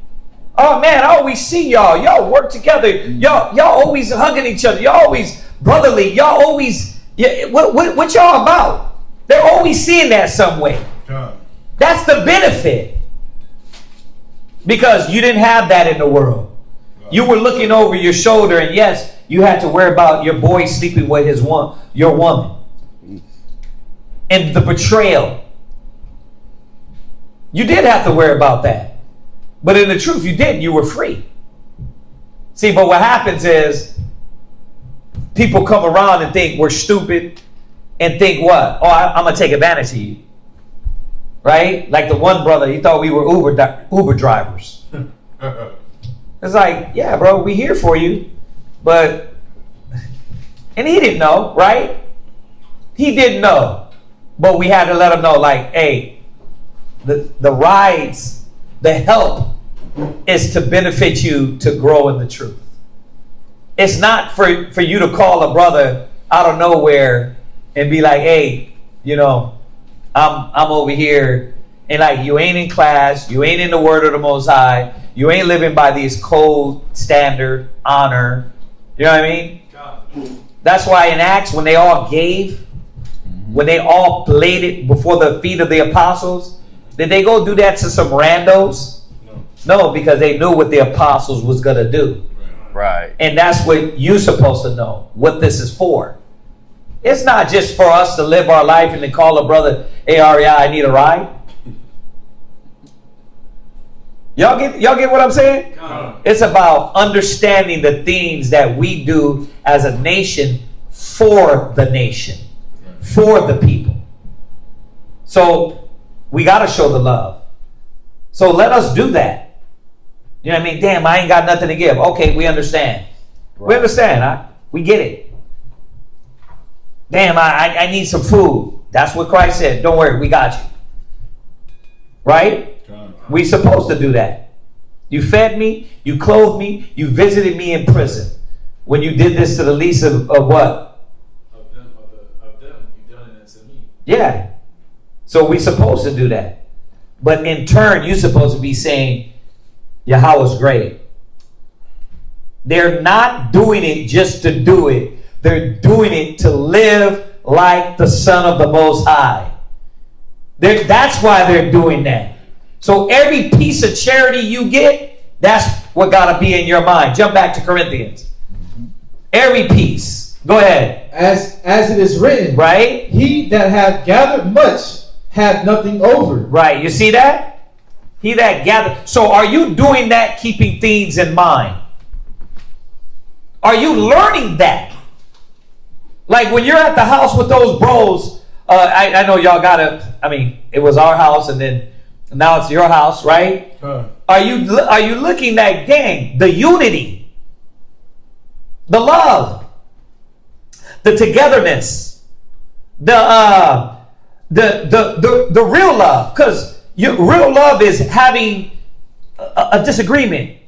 Oh man, I always see y'all. Y'all work together. Y'all always hugging each other. Y'all always brotherly. Y'all always, what y'all about? They're always seeing that some way. That's the benefit. Because you didn't have that in the world. You were looking over your shoulder, and yes, you had to worry about your boy sleeping with your woman. And the betrayal. You did have to worry about that. But in the truth, you didn't. You were free. See, but what happens is people come around and think we're stupid and think what? Oh, I'm going to take advantage of you. Right? Like the one brother, he thought we were Uber drivers. It's like, yeah, bro, we here for you. But, and he didn't know, right? He didn't know. But we had to let him know, like, hey, the rides, the help is to benefit you to grow in the truth. It's not for you to call a brother out of nowhere and be like, hey, you know, I'm over here, and like you ain't in class, you ain't in the word of the Most High, you ain't living by these code, standard, honor. You know what I mean? That's why in Acts, when they all gave, when they all laid it before the feet of the apostles, did they go do that to some randos? No, because they knew what the apostles was going to do. Right. And that's what you're supposed to know, what this is for. It's not just for us to live our life and then call a brother, hey, REI, I need a ride. Y'all get what I'm saying? It's about understanding the things that we do as a nation for the nation, for the people. So we got to show the love. So let us do that. You know what I mean? Damn, I ain't got nothing to give. Okay, we understand. Right. We understand. We get it. Damn, I need some food. That's what Christ said. Don't worry, we got you. Right? We supposed to do that. You fed me, you clothed me, you visited me in prison. When you did this to the least of what? Of them, you done it to me. Yeah. So we supposed to do that. But in turn, you're supposed to be saying, Yahweh's great. They're not doing it just to do it. They're doing it to live like the Son of the Most High. That's why they're doing that. So every piece of charity you get, that's what got to be in your mind. Jump back to Corinthians. Every piece. Go ahead. As it is written, right? He that hath gathered much hath nothing over. Right. You see that? He that gathered. So are you doing that, keeping things in mind? Are you learning that? Like when you're at the house with those bros, I know y'all it was our house and then now it's your house, right? Are you looking at, gang, the unity, the love, the togetherness, the real love? Because real love is having a disagreement.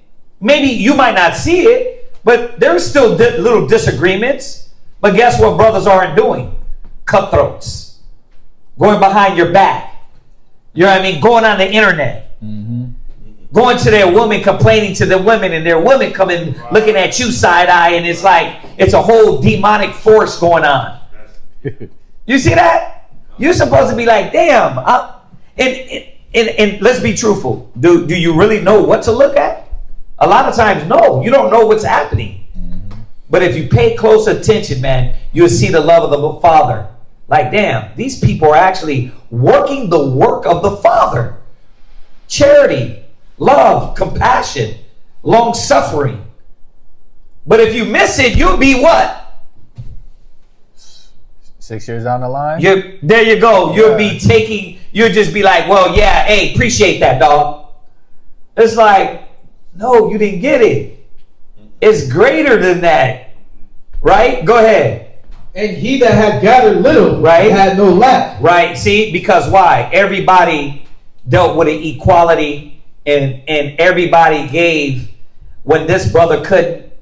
Maybe you might not see it, but there's still little disagreements. But guess what brothers aren't doing? Cutthroats. Going behind your back. You know what I mean? Going on the internet. Mm-hmm. Going to their woman, complaining to the women, and their women coming looking at you side eye, and it's like it's a whole demonic force going on. You see that? You're supposed to be like, damn. And let's be truthful. Do you really know what to look at? A lot of times, no. You don't know what's happening. But if you pay close attention, man, you'll see the love of the Father. Like, damn, these people are actually working the work of the Father. Charity, love, compassion, long-suffering. But if you miss it, you'll be what? 6 years down the line? There you go. You'll just be like, well, yeah, hey, appreciate that, dog. It's like, no, you didn't get it. It's greater than that. Right? Go ahead. And he that had gathered little, right, had no lack. Right. See, because why? Everybody dealt with an equality, and everybody gave when this brother couldn't,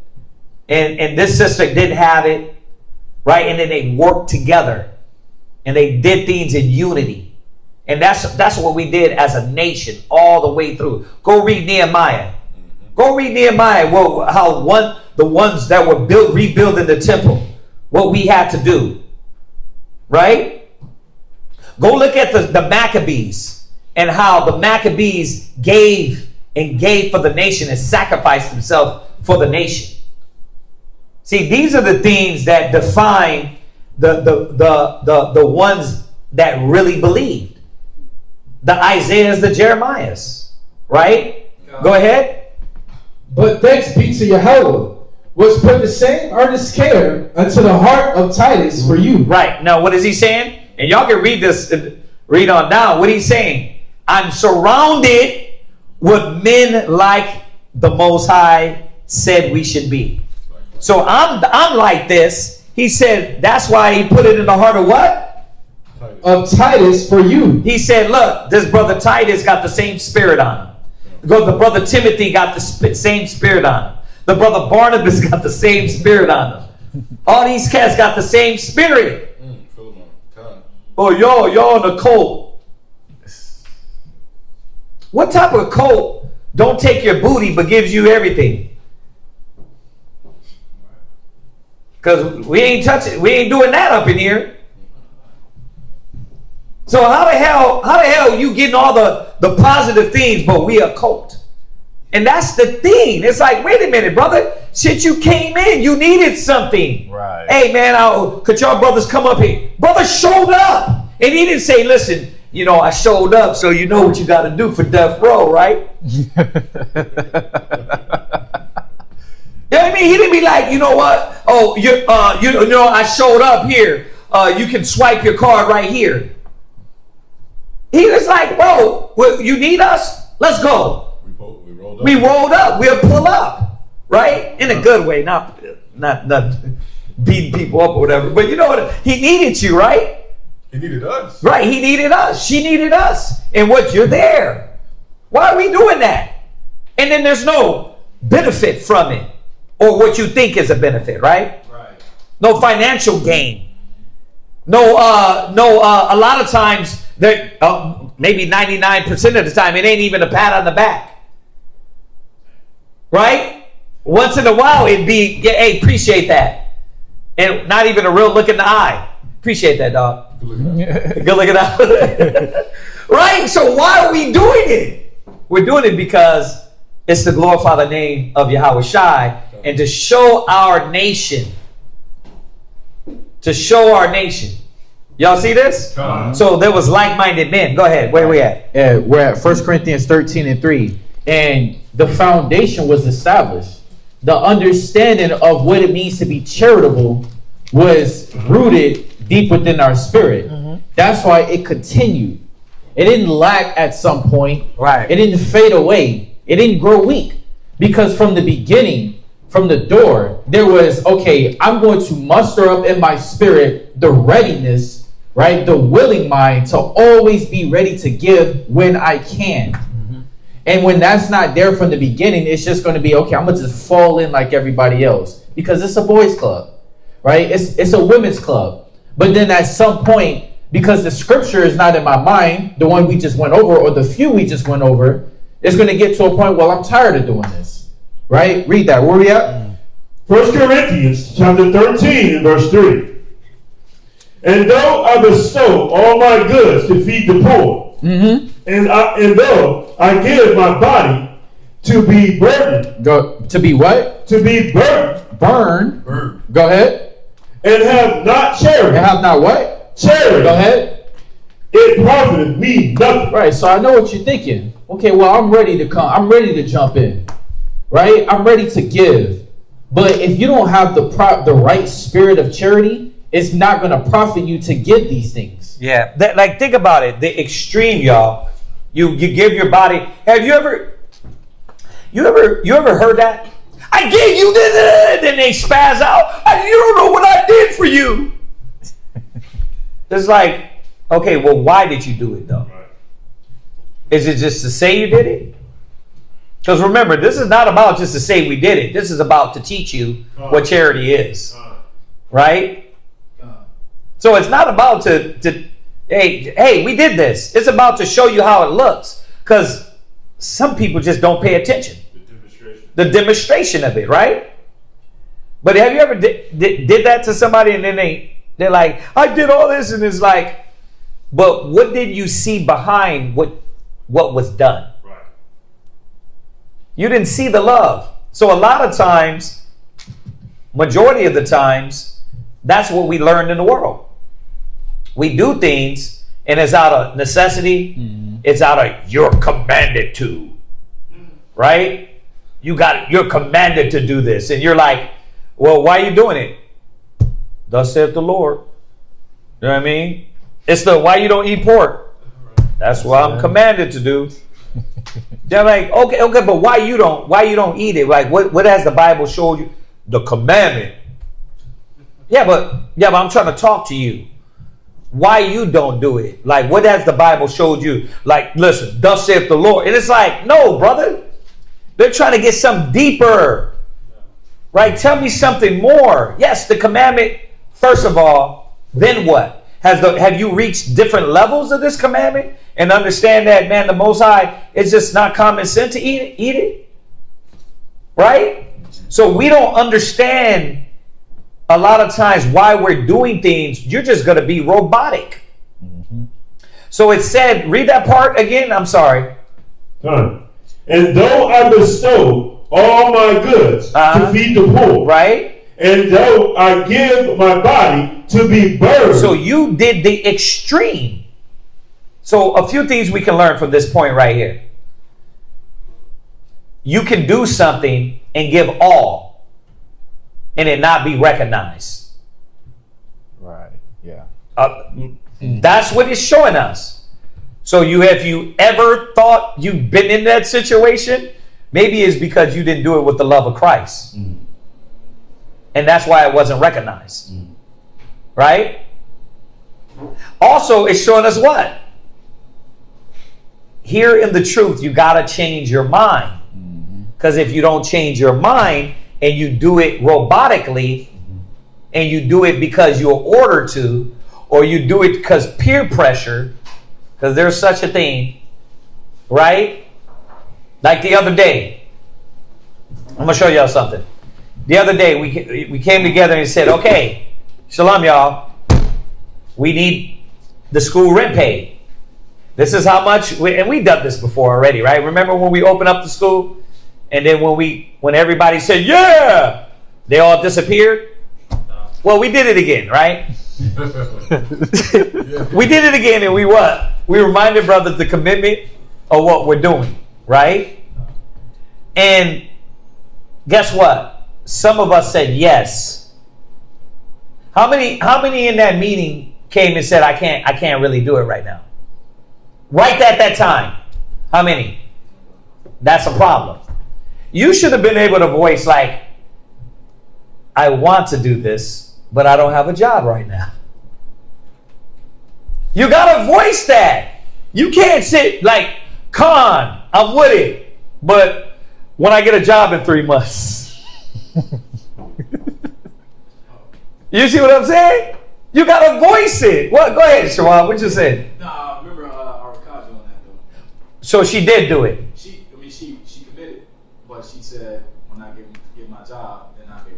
and this sister didn't have it, right? And then they worked together, and they did things in unity, and that's what we did as a nation all the way through. Go read Nehemiah. Go read Nehemiah. Well, how the ones that were rebuilding the temple, what we had to do, right? Go look at the Maccabees and how the Maccabees gave for the nation and sacrificed themselves for the nation. See, these are the things that define the ones that really believed. The Isaiahs, the Jeremiahs, right? Go ahead. But thanks be to Yahweh, which put the same earnest care unto the heart of Titus for you. Right. Now, what is he saying? And y'all can read this, read on down. What he's saying? I'm surrounded with men like the Most High said we should be. So I'm like this. He said that's why he put it in the heart of what? Of Titus for you. He said, look, this brother Titus got the same spirit on him. The brother Timothy got the same spirit on him. The brother Barnabas got the same spirit on him. All these cats got the same spirit. Oh, y'all in a cult. What type of cult don't take your booty but gives you everything? Because we ain't touching, we ain't doing that up in here. So how the hell you getting all the positive things, but we a cult? And that's the thing. It's like, wait a minute, brother. Shit, you came in, you needed something. Right. Hey, man, could y'all brothers come up here? Brother showed up. And he didn't say, listen, you know, I showed up, so you know what you got to do for death row, right? You know what I mean? He didn't be like, you know what? Oh, you know, I showed up here. You can swipe your card right here. He was like, bro, you need us? Let's go. We rolled up. We'll pull up, right? In a good way, not beating people up or whatever. But you know what? He needed you, right? He needed us. Right, he needed us. She needed us. And what? You're there. Why are we doing that? And then there's no benefit from it. Or what you think is a benefit, right? Right. No financial gain. No, a lot of times, maybe 99% of the time, it ain't even a pat on the back. Right? Once in a while, it'd be, yeah, hey, appreciate that. And not even a real look in the eye. Appreciate that, dog. Good looking out. Right? So why are we doing it? We're doing it because it's to glorify the name of Yahweh Shai and to show our nation. To show our nation. Y'all see this? So there was like-minded men. Go ahead. Where we at? Yeah, we're at 1 Corinthians 13:3. And the foundation was established. The understanding of what it means to be charitable was rooted deep within our spirit. That's why it continued. It didn't lack at some point. Right. It didn't fade away. It didn't grow weak. Because from the beginning, from the door, there was, okay, I'm going to muster up in my spirit the readiness, right? The willing mind to always be ready to give when I can. And when that's not there from the beginning, it's just going to be, okay, I'm going to just fall in like everybody else. Because it's a boys' club, right? It's a women's club. But then at some point, because the scripture is not in my mind, the one we just went over, or the few we just went over, it's going to get to a point, well, I'm tired of doing this. Right? Read that. Where we at? 1 Corinthians chapter 13 and verse 3. And though I bestow all my goods to feed the poor, and though I give my body to be burdened. To be what? To be burdened. Burn. Go ahead. And have not charity. And have not what? Charity. Go ahead. It profiteth me nothing. Right, so I know what you're thinking. Okay, well, I'm ready to come. I'm ready to jump in. Right? I'm ready to give. But if you don't have the right spirit of charity, it's not going to profit you to give these things. Yeah, like think about it. The extreme, y'all. You give your body. Have you ever heard that? I gave you this, then they spaz out. You don't know what I did for you. It's like, okay, well, why did you do it though? Is it just to say you did it? Because remember, this is not about just to say we did it. This is about to teach you what charity is, right? So it's not about to hey, we did this. It's about to show you how it looks. Because some people just don't pay attention. The demonstration. the demonstration of it, right? But have you ever did that to somebody and then they're like, I did all this, and it's like, but what did you see behind what was done? Right. You didn't see the love. So a lot of times, majority of the times, that's what we learned in the world. We do things and it's out of necessity. Mm-hmm. It's out of you're commanded to, right? You're commanded to do this. And you're like, well, why are you doing it? Thus saith the Lord. You know what I mean? It's the why you don't eat pork. That's what I'm commanded to do. They're like, okay, but why you don't eat it? Like, what has the Bible showed you? The commandment. Yeah, but I'm trying to talk to you. Why you don't do it? Like, what has the Bible showed you? Like, listen, thus saith the Lord. And it's like, no, brother. They're trying to get something deeper. Right? Tell me something more. Yes, the commandment, first of all, then what? Have you reached different levels of this commandment and understand that, man, the Most High, it's just not common sense to eat it? Right? So we don't understand a lot of times why we're doing things. You're just going to be robotic. Mm-hmm. So it said, read that part again. I'm sorry. And though I bestow all my goods to feed the poor. Right. And though I give my body to be burned. So you did the extreme. So a few things we can learn from this point right here. You can do something and give all and it not be recognized. Right. Yeah. That's what it's showing us. So have you ever thought you've been in that situation? Maybe it's because you didn't do it with the love of Christ. Mm. And that's why it wasn't recognized. Mm. Right? Also, it's showing us what? Here in the truth, you got to change your mind. Because if you don't change your mind and you do it robotically, and you do it because you're ordered to, or you do it because peer pressure, because there's such a thing, right? Like the other day, I'm going to show y'all something. The other day, we came together and said, okay, shalom, y'all. We need the school rent paid. This is how much, and we done this before already, right? Remember when we opened up the school? And then when everybody said, yeah, they all disappeared? Well, we did it again, right? We did it again, and we what? We reminded brothers the commitment of what we're doing, right? And guess what? Some of us said yes. How many in that meeting came and said, I can't really do it right now? Right at that time. How many? That's a problem. You should have been able to voice like, I want to do this, but I don't have a job right now. You got to voice that. You can't sit like, Con, I'm with it, but when I get a job in 3 months. You see what I'm saying? You got to voice it. What? Go ahead, Shawab. What you said? No, I remember our college on that though. So she did do it. She committed, but she said when I get my job, then I'll be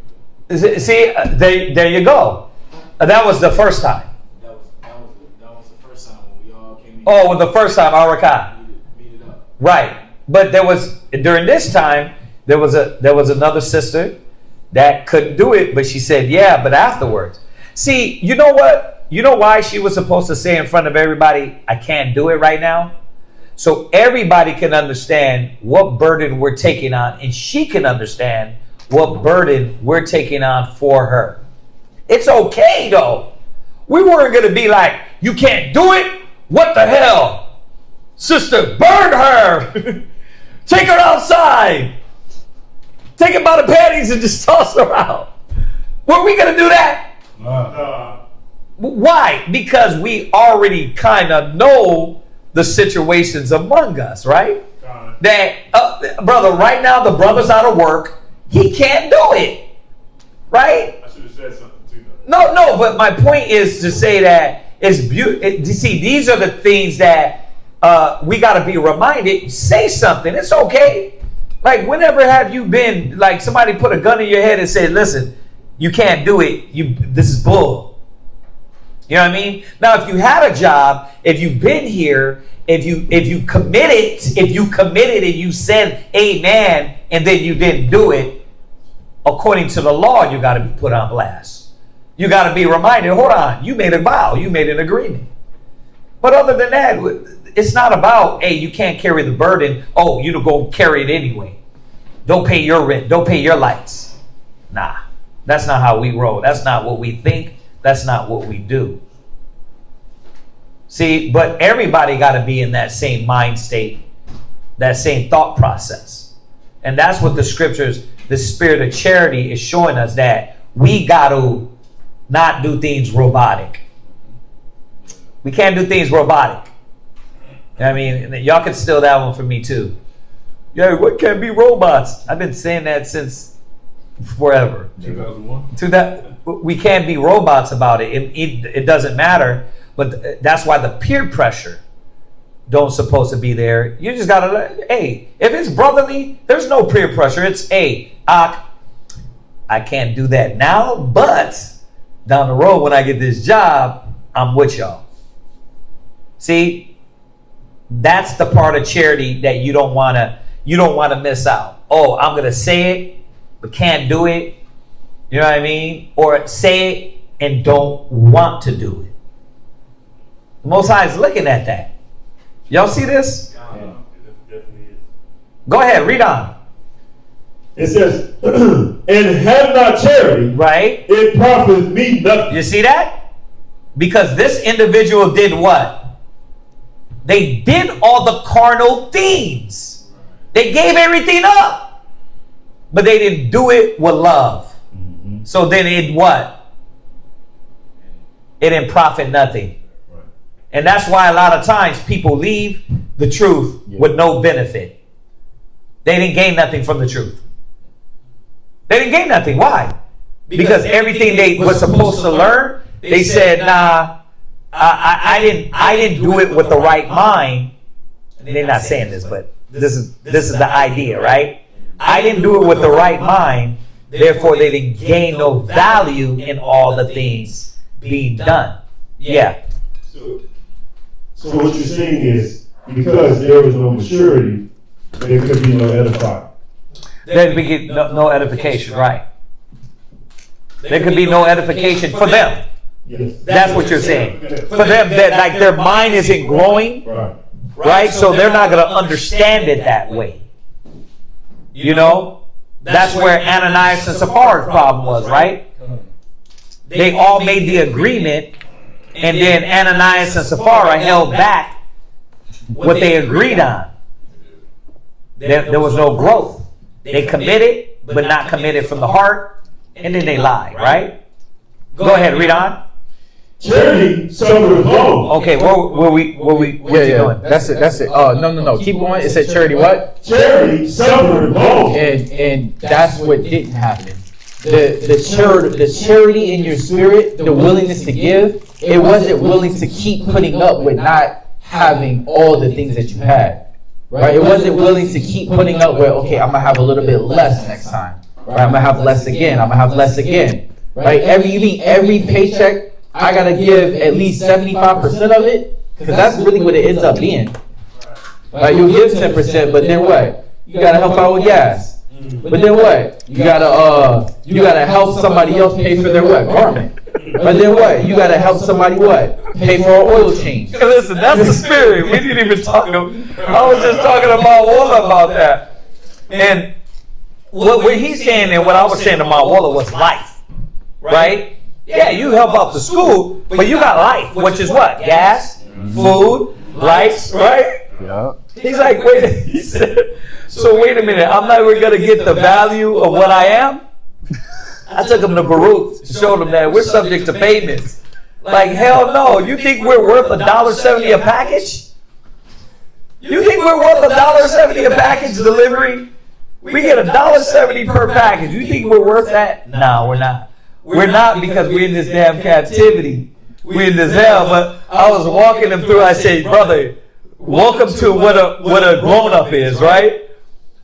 able to. See, there you go. That was the first time. That was the first time when we all came in. Oh, well, the first time, Arakah. Meet it up. Right, but during this time there was another sister that couldn't do it, but she said yeah. But afterwards, see, you know what? You know why she was supposed to say in front of everybody, I can't do it right now? So everybody can understand what burden we're taking on, and she can understand what burden we're taking on for her. It's okay though. We weren't going to be like, you can't do it? What the hell? Sister, burn her. Take her outside. Take her by the panties and just toss her out. Were we going to do that? Why? Because we already kind of know the situations among us, right? That, brother, right now the brother's out of work. He can't do it, right? I should have said something too, though. No, but my point is to say that it's beautiful. You see, these are the things that we got to be reminded. Say something. It's okay, Like, whenever have you been, like, somebody put a gun in your head and said, listen, you can't do it. This is bull. You know what I mean? Now, if you had a job, if you've been here, if you committed and you said amen, and then you didn't do it, according to the law, you got to be put on blast. You got to be reminded, hold on, you made a vow, you made an agreement. But other than that, it's not about, hey, you can't carry the burden. Oh, you go carry it anyway. Don't pay your rent. Don't pay your lights. Nah, that's not how we roll. That's not what we think. That's not what we do. See, but everybody got to be in that same mind state, that same thought process. And that's what the scriptures, the spirit of charity is showing us, that we got to not do things robotic. We can't do things robotic. I mean, y'all can steal that one from me too. Yeah, what can't be robots? I've been saying that since forever. 2001. We can't be robots about it. It doesn't matter. But that's why the peer pressure don't supposed to be there. You just gotta, hey, if it's brotherly, there's no peer pressure. It's, hey, I can't do that now, but down the road when I get this job, I'm with y'all. See, that's the part of charity that you don't wanna miss out. Oh, I'm gonna say it, but can't do it. You know what I mean? Or say it and don't want to do it. The Most High is looking at that. Y'all see this? Yeah, it definitely is. Go ahead, read on. It says, and have not charity, Right? it profiteth me nothing. You see that? Because this individual did what? They did all the carnal things. They gave everything up. But they didn't do it with love. Mm-hmm. So then it what? It didn't profit nothing. Right. And that's why a lot of times people leave the truth with no benefit. They didn't gain nothing from the truth. They didn't gain nothing. Why? Because everything they were supposed to learn, they said, nah, I didn't do it with the right mind. And they're not saying this, but this is the idea, right? I didn't do it with the right mind, therefore they didn't gain no value in all the things being done. Yeah. So what you're saying is, because there was no maturity, there could be no edifying. There could be no edification, right? There could be no edification for them. Yes. That's what you're saying. For them, that like their mind isn't growing, Right. right? So they're not going to understand it that way. You know, that's where Ananias and Sapphira's problem was, right? They all made the agreement, and then Ananias and Sapphira held back what they agreed on. There was no growth. They committed, but not committed from the heart, and then they lied, right? Go ahead, read on. Charity suffereth long. Okay, what you doing? That's it. No. Keep going. It said charity what? Charity suffereth long. And that's what didn't happen. The charity in your spirit, the willingness to give, it wasn't willing to keep putting up with not having all the things that you had. Right? It wasn't willing to keep putting up with, okay, I'm gonna have a little bit less next time. Right? I'm gonna have less again. I'm gonna have less again. Right? Every paycheck, I gotta give at least 75% of it, because that's really what it ends up being. Right? You'll give 10%, but then what? You gotta help out with gas. But then what? You gotta help somebody else pay for their what? Garment. But then what? You gotta help somebody what? Pay for an oil change. Listen, that's the spirit. We didn't even talk. I was just talking about Walla about that. And what he's saying and what I was saying to my Walla was life, right? Yeah, you help out the school, but you got life, which is what? Gas, food, lights, right? Yeah. He's like, wait. He said, so wait a minute. I'm not even gonna get the value of what I am. I took him to Baruch, showed him that we're subject to payments. Like, hell no. You think we're worth $1.70 a package? You think we're worth $1.70 a package delivery? We get $1.70 per package. You think we're worth that? No, we're not. We're not, because we're in this damn captivity. We're in this hell. But I was walking him through. I said, brother, welcome to what a grown-up is, right?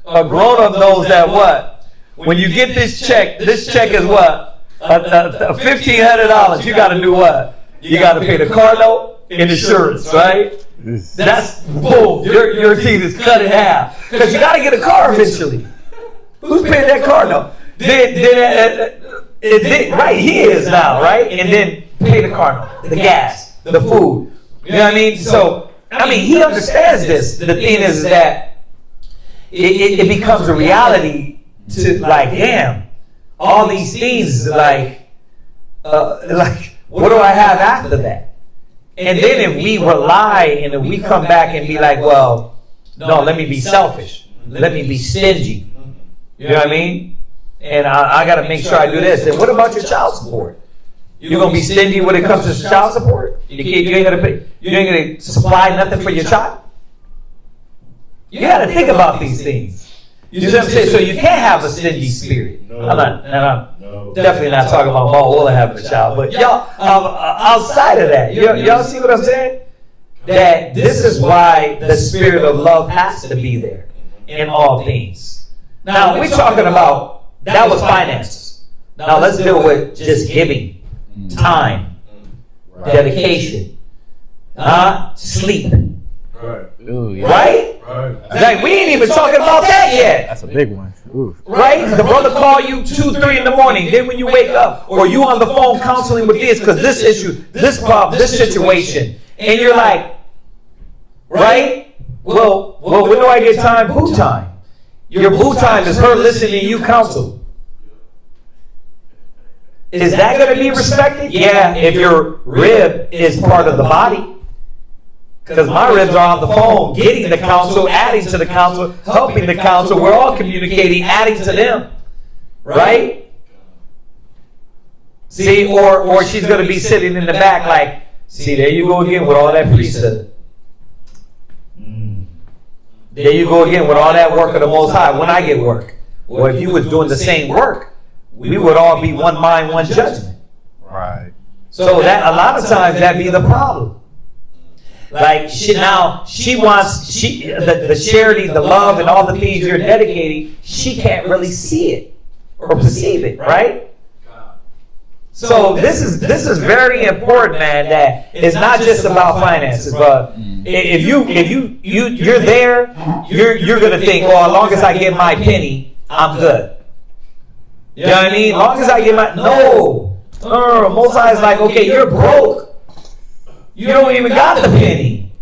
A grown-up knows that what? When you get this check is what? $1,500. You got to do what? You got to pay the car note and insurance, right? That's boom. Your teeth is cut in half because you got to get a car eventually. Who's paying that car note? Right, he is now, right? And then pay the car note, the gas, the food. You know what I mean? So, I mean, he understands this. The thing is that it becomes a reality to like, damn, all these things, like, what do I have after that? And then if we rely and if we come back and be like, well, no, let me be selfish. Let me be stingy. You know what I mean? And I got to make sure I do this. And what about your child support? You're going to be stingy when it comes to child support? You ain't going to pay. You ain't going to supply nothing for your child? You got to think about these things. You see what I'm saying? So you can't have a stingy spirit. I'm definitely not talking about Mola having a child, but y'all, outside of that, y'all see what I'm saying? That this is why the spirit of love has to be there in all things. Now, we're talking about, that was finances. Now, let's deal with just giving, time, dedication, sleep. Right? Like, we ain't even talking about that yet. That's a big one. Ooh. Right? The brother call you 2, 3 in the morning. Then when you wake up, or you on the phone counseling with this, because this issue, this problem, this situation, and you're like, right? Well, when do I get time? Boo time. Your boo time is her listening to you counsel. Is that going to be respected? Yeah, if your rib is part of the body. Because my ribs are on the phone, getting the counsel, adding to the counsel, helping the counsel. We're all communicating, adding to them. Right? See, or she's going to be sitting in the back like, see, there you go again with all that priesthood. There you go again with all that work of the Most High. When I get work. Well, if you was doing the same work, we would all be one mind, one judgment. Right. So that a lot of times that be the problem. Like she wants the charity, the love, and all the things you're dedicating. She can't really see it or perceive it, right? So this is very important, man. That it's not just about finances, but if you're there, you're gonna think, well, as long as I get my penny, I'm good. You know what I mean? As long as I get my no. Most High is like, okay, you're broke. You don't even got the penny.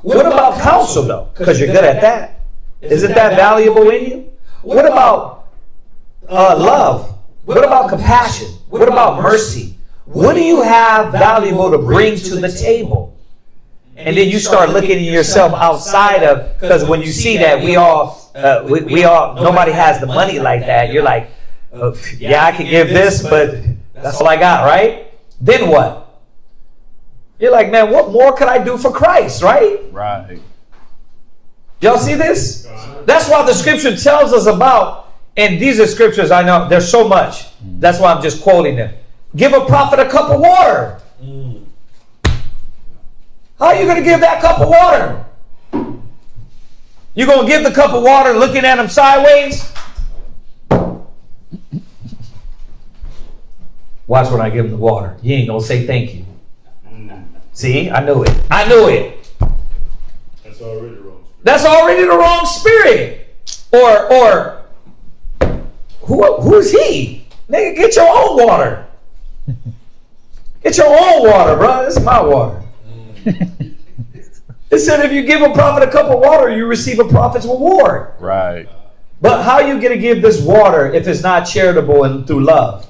What about counsel, though? Because you're good at that. Isn't that valuable in you? What about love? What about compassion? What about mercy? What do you have valuable to bring to the table? And then you start looking at yourself outside of, because when you see that we all, nobody has the money like that. You're like, yeah, I can give this, but that's all I got, right? Then what? You're like, man, what more could I do for Christ, right? Right. Y'all see this? That's why the scripture tells us about, and these are scriptures I know, there's so much. That's why I'm just quoting them. Give a prophet a cup of water. How are you going to give that cup of water? You going to give the cup of water looking at him sideways? Watch when I give him the water. You ain't going to say thank you. See, I knew it. That's already wrong. That's already the wrong spirit. Or who's he? Nigga, get your own water. Get your own water, bro. This is my water. It said if you give a prophet a cup of water, you receive a prophet's reward. Right. But how are you going to give this water if it's not charitable and through love?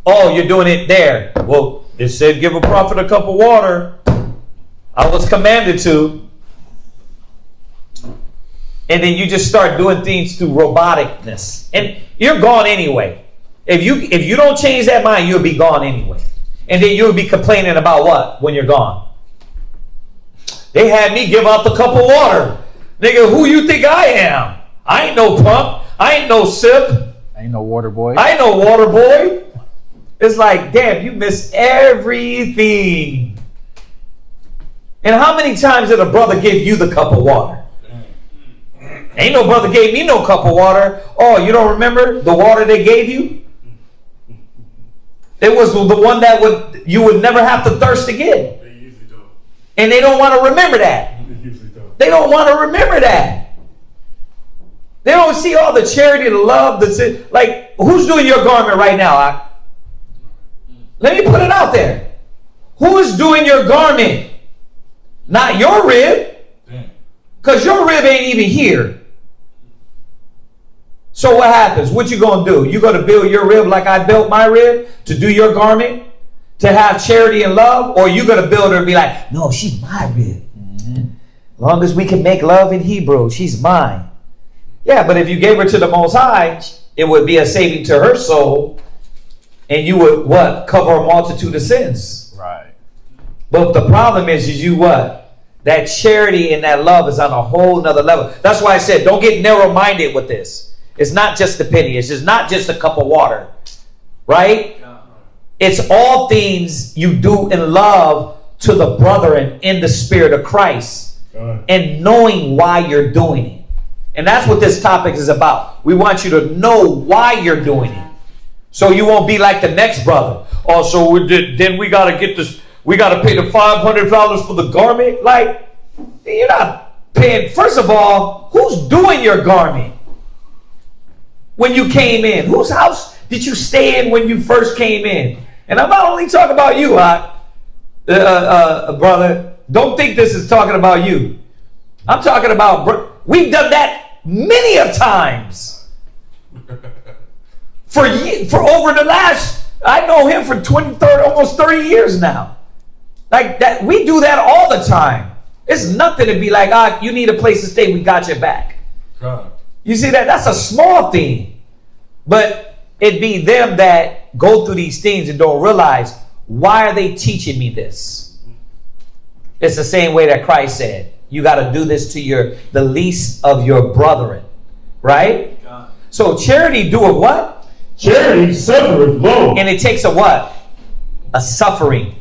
Oh, you're doing it there. Well, it said give a prophet a cup of water. I was commanded to. And then you just start doing things through roboticness. And you're gone anyway. If you don't change that mind, you'll be gone anyway. And then you'll be complaining about what when you're gone? They had me give out the cup of water. Nigga, who you think I am? I ain't no pump. I ain't no sip. I ain't no water boy. I ain't no water boy. It's like, damn, you miss everything. And how many times did a brother give you the cup of water? Ain't no brother gave me no cup of water. Oh, you don't remember the water they gave you? It was the one that you would never have to thirst again. They usually don't. And they don't want to remember that. They usually don't. They don't want to remember that. They don't see all the charity, the love, like, who's doing your garment right now? Let me put it out there. Who is doing your garment? Not your rib. Because your rib ain't even here. So what happens? What you going to do? You going to build your rib like I built my rib to do your garment? To have charity and love? Or you going to build her and be like, no, she's my rib. As long as we can make love in Hebrew, she's mine. Yeah, but if you gave her to the Most High, it would be a saving to her soul. And you would, what? Cover a multitude of sins. Right. But the problem is you what? That charity and that love is on a whole nother level. That's why I said, don't get narrow-minded with this. It's not just a penny. It's just not just a cup of water. Right? It's all things you do in love to the brethren in the spirit of Christ. And knowing why you're doing it. And that's what this topic is about. We want you to know why you're doing it. So you won't be like the next brother. Oh, so then we got to get this. We got to pay the $500 for the garment. Like, you're not paying. First of all, who's doing your garment? When you came in, whose house did you stay in when you first came in? And I'm not only talking about you, brother. Don't think this is talking about you. I'm talking about, we've done that many of times. For over the last, I know him for 30, almost 30 years now. Like that, we do that all the time. It's nothing to be like, you need a place to stay, we got your back. You see that? That's a small thing. But it be them that go through these things and don't realize, why are they teaching me this? It's the same way that Christ said, you got to do this to the least of your brethren. Right? So charity doeth what? Charity suffereth long. And it takes a what? A suffering.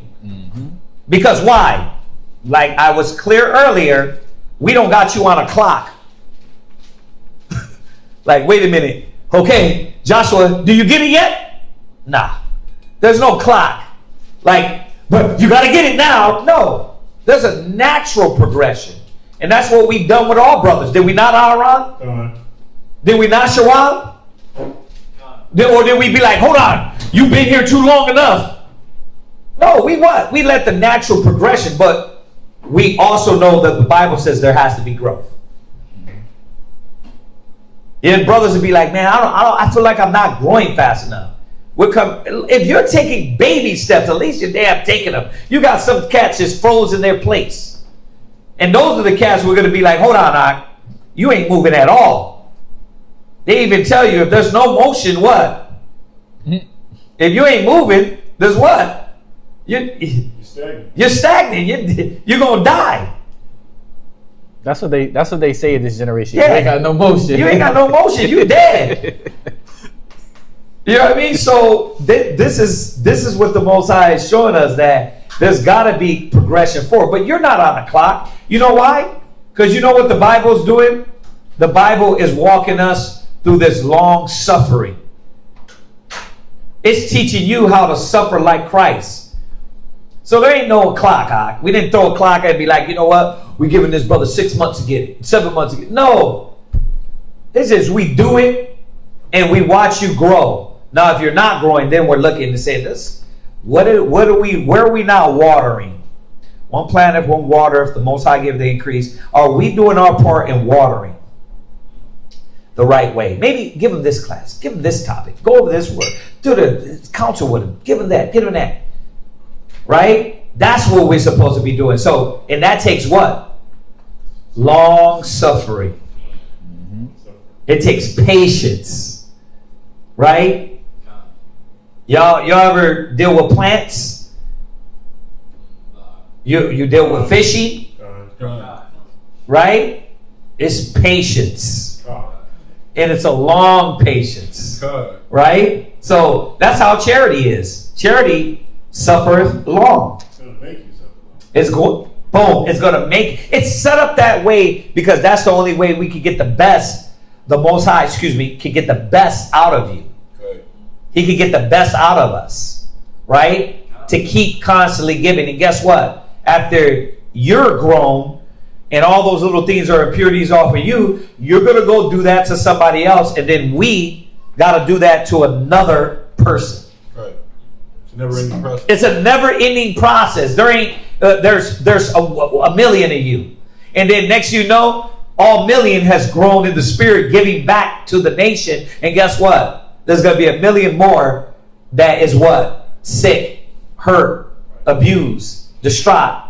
Because why? Like I was clear earlier, we don't got you on a clock. Like, wait a minute. Okay, Joshua, do you get it yet? Nah. There's no clock. Like, but you got to get it now. No. There's a natural progression. And that's what we've done with all brothers. Did we not, Aaron? Did we not, Shawam? Or did we be like, hold on, you've been here too long enough? No, we what? We let the natural progression, but we also know that the Bible says there has to be growth. And brothers would be like, man, I feel like I'm not growing fast enough. If you're taking baby steps, at least you're damn taking them. You got some cats just froze in their place. And those are the cats who are going to be like, hold on, you ain't moving at all. They even tell you if there's no motion, what? If you ain't moving, there's what? You're stagnant. You're stagnant. You're going to die. That's what they say in this generation. Yeah. You ain't got no motion. You ain't got no motion. You dead. You know what I mean? So this is what the Most High is showing us, that there's got to be progression forward. But you're not on a clock. You know why? Because you know what the Bible's doing? The Bible is walking us through this long suffering. It's teaching you how to suffer like Christ. So there ain't no clock. We didn't throw a clock and be like, you know what? We're giving this brother 6 months to get it, 7 months to get it. No. This is, we do it and we watch you grow. Now, if you're not growing, then we're looking to say this. Where are we now watering? One plant, one water, if the Most High give the increase. Are we doing our part in watering the right way? Maybe give them this class, give them this topic, go over this word, do the counsel with them, give them that. Right? That's what we're supposed to be doing. So, and that takes what? Long suffering. It takes patience. Right? Y'all ever deal with plants? You deal with fishing? Right? It's patience. And it's a long patience. Right? So that's how charity is. Charity suffereth long. It's going to make you suffer long. It's good. Boom. It's going to make, it's set up that way because that's the only way we can get the best, the Most High, can get the best out of you. Okay. He can get the best out of us, right? To keep constantly giving. And guess what? After you're grown and all those little things are impurities off of you, you're going to go do that to somebody else. And then we got to do that to another person. Right. It's a never-ending process. It's a never-ending process. There's a million of you. And then next you know, all million has grown in the spirit, giving back to the nation. And guess what? There's going to be a million more that is what? Sick, hurt, abused, distraught,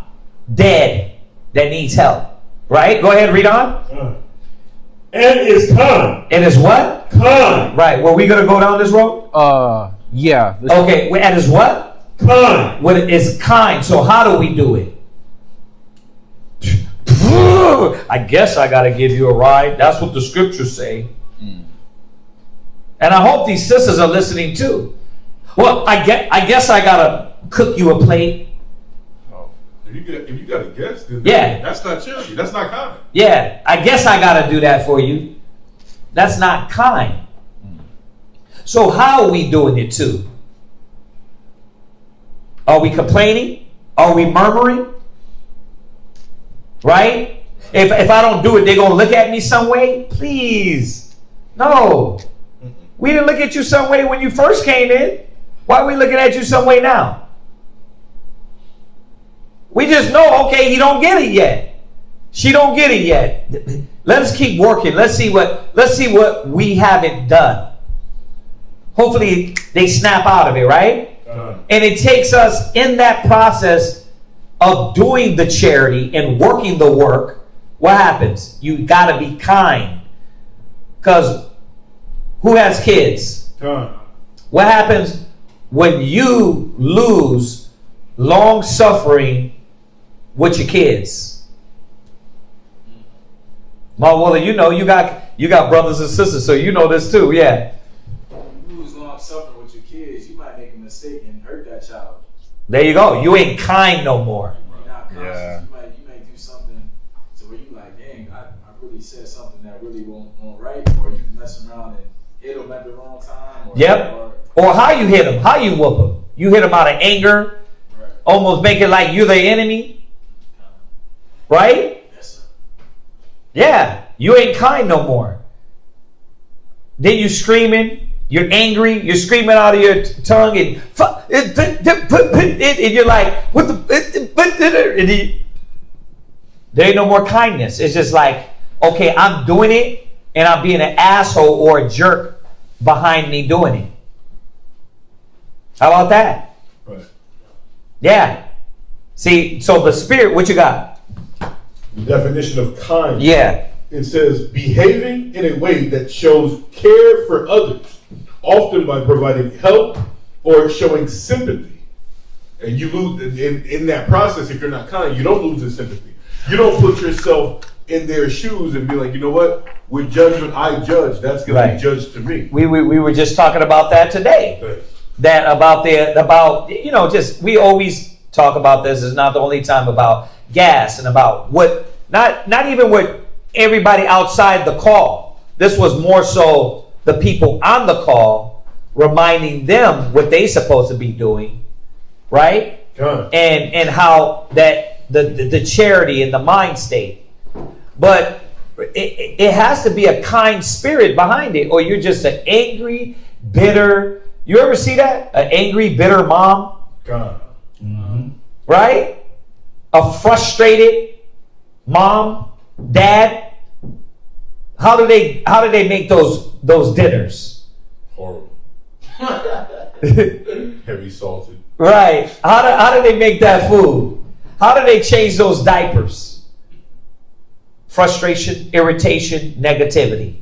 dead, that needs help. Right? Go ahead, read on. And is kind. And is what? Kind. Right. Were we going to go down this road? Yeah. Okay. And is what? Kind. What is kind. So how do we do it? I guess I got to give you a ride. That's what the scriptures say. And I hope these sisters are listening too. Well, I guess I got to cook you a plate. If you got a guess, then Yeah. that's not charity. That's not kind. Yeah, I guess I got to do that for you. That's not kind. So how are we doing it too? Are we complaining? Are we murmuring? Right? If I don't do it, they're going to look at me some way? Please. No. We didn't look at you some way when you first came in. Why are we looking at you some way now? We just know, okay, he don't get it yet. She don't get it yet. Let us keep working. Let's see what we haven't done. Hopefully they snap out of it, right? And it takes us in that process of doing the charity and working the work. What happens? You got to be kind. Because who has kids? Kind. What happens when you lose long suffering with your kids? Well, you know, you got brothers and sisters, so you know this too. Yeah. You lose long suffering with your kids, you might make a mistake and hurt that child. There you go. You ain't kind no more. You're not conscious. Yeah. You might do something to where you like, dang, I really said something that really won't right, or you mess around and hit them at the wrong time. Or how you hit them, how you whoop them. You hit them out of anger, Right. almost make it like you're the enemy, right? Yes, sir. Yeah, you ain't kind no more. Then you screaming, you're angry, you're screaming out of your tongue, and you're like, what the? There ain't no more kindness. It's just like, okay, I'm doing it, and I'm being an asshole or a jerk behind me doing it. How about that? Right. Yeah. See, so the spirit, what you got? The definition of kind. Yeah. It says behaving in a way that shows care for others, often by providing help or showing sympathy. And you lose in that process. If you're not kind, you don't lose the sympathy. You don't put yourself in their shoes and be like, you know what? With judgment I judge, that's going to be judged to me. We were just talking about that today. Right. That about you know, just we always talk about this. It's not the only time about gas and about what not even what everybody outside the call. This was more so the people on the call, reminding them what they supposed to be doing, right? And how that the charity and the mind state. But it has to be a kind spirit behind it, or you're just an angry, bitter. You ever see that? An angry, bitter mom? Mm-hmm. Right? A frustrated mom, dad. How do they make those dinners? Horrible. Heavy salted. Right. How do they make that food? How do they change those diapers? Frustration, irritation, negativity.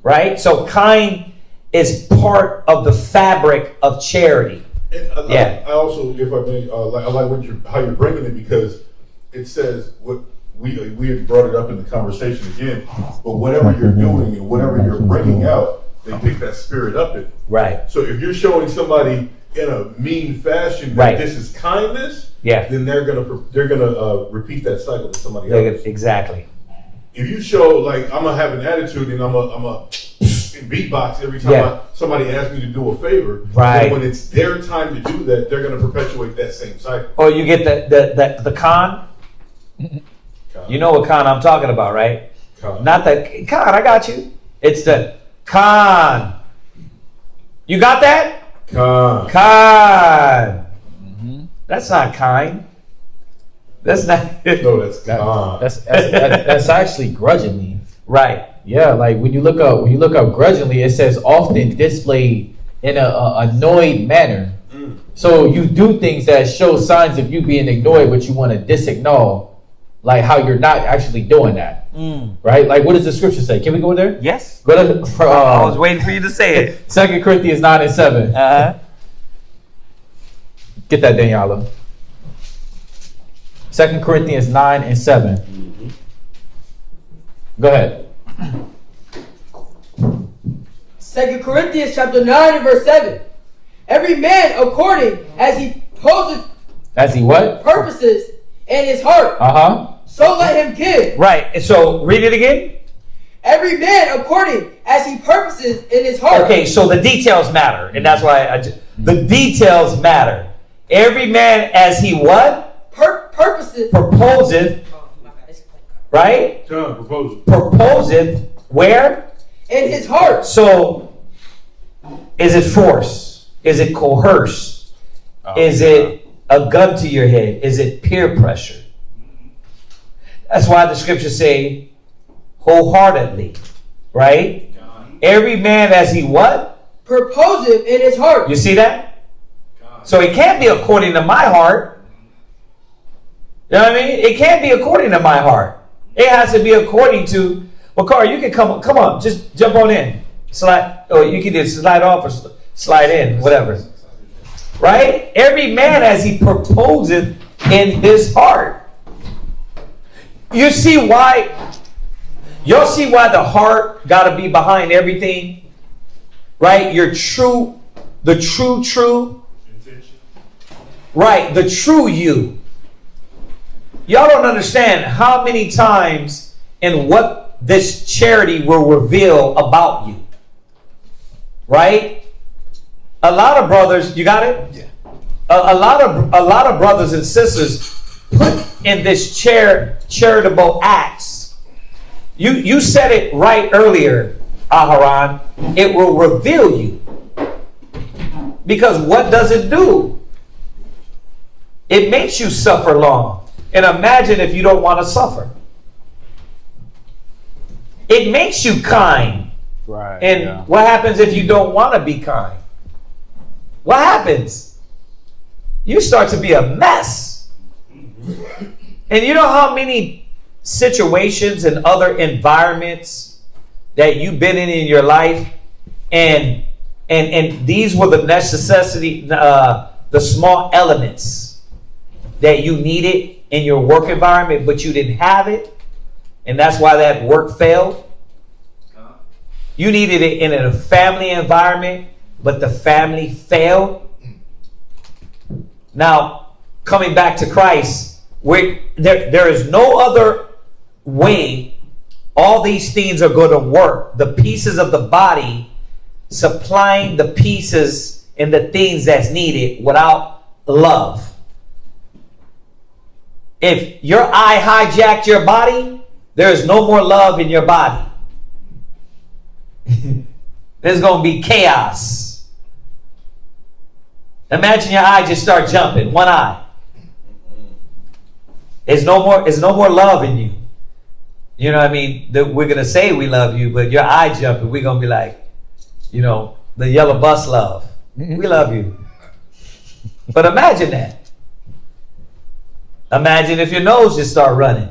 Right? So kind is part of the fabric of charity. And I also, if I may, I like how you're bringing it, because it says what we had brought it up in the conversation again. But whatever you're doing and whatever you're bringing out, they pick that spirit up in. Right. So if you're showing somebody in a mean fashion that this is kindness, Yeah. then they're gonna repeat that cycle to somebody else. Exactly. If you show like I'm gonna have an attitude and I'm a beatbox every time somebody asks me to do a favor, right? Then when it's their time to do that, they're gonna perpetuate that same cycle. Or you get the con. You know what con I'm talking about, right? Con. Not the con. I got you. It's the con. You got that? Con. That's not kind. That's not. No, that's con. That's actually grudgingly. Right. Yeah, like when you look up grudgingly, it says often displayed in a annoyed manner. So you do things that show signs of you being annoyed, but you want to disannul, like how you're not actually doing that, right? Like what does the scripture say? Can we go there? Yes. Go to. I was waiting for you to say it. 2 Corinthians 9:7. Get that, Daniela. 2 Corinthians 9:7. Go ahead. 2 Corinthians chapter 9 and verse 7. Every man according as he poseth. As he what? Purposes in his heart. So let him give. Right. So read it again. Every man according as he purposes in his heart. Okay, so the details matter, and that's why the details matter. Every man as he what? Purposes. Proposeth. Right? Proposeth where? In his heart. So, is it force? Is it coerce? Is it a gun to your head? Is it peer pressure? That's why the scriptures say wholeheartedly, right? Every man as he what? Proposeth in his heart. You see that? So it can't be according to my heart. You know what I mean? It can't be according to my heart. It has to be according to. Well, Carl, you can come on, just jump on in, slide, or you can just slide off or slide in, whatever. Right? Every man as he proposeth in his heart. You see why? Y'all see why the heart got to be behind everything, right? The true, right? The true you. Y'all don't understand how many times and what this charity will reveal about you. Right? A lot of brothers, you got it? Yeah. A lot of brothers and sisters put in this charitable acts. You said it right earlier, Aharon. It will reveal you. Because what does it do? It makes you suffer long. And imagine if you don't want to suffer. It makes you kind. Right. And what happens if you don't want to be kind? What happens? You start to be a mess. And you know how many situations and other environments that you've been in your life, and these were the necessity, the small elements that you needed in your work environment, but you didn't have it, and that's why that work failed. You needed it in a family environment, but the family failed. Now, coming back to Christ, there is no other way all these things are going to work. The pieces of the body supplying the pieces and the things that's needed without love. If your eye hijacked your body, there is no more love in your body. There's going to be chaos. Imagine your eye just start jumping, one eye. There's no more love in you. You know what I mean? We're going to say we love you, but your eye jumping, we're going to be like, the yellow bus love. We love you. But imagine that. Imagine if your nose just start running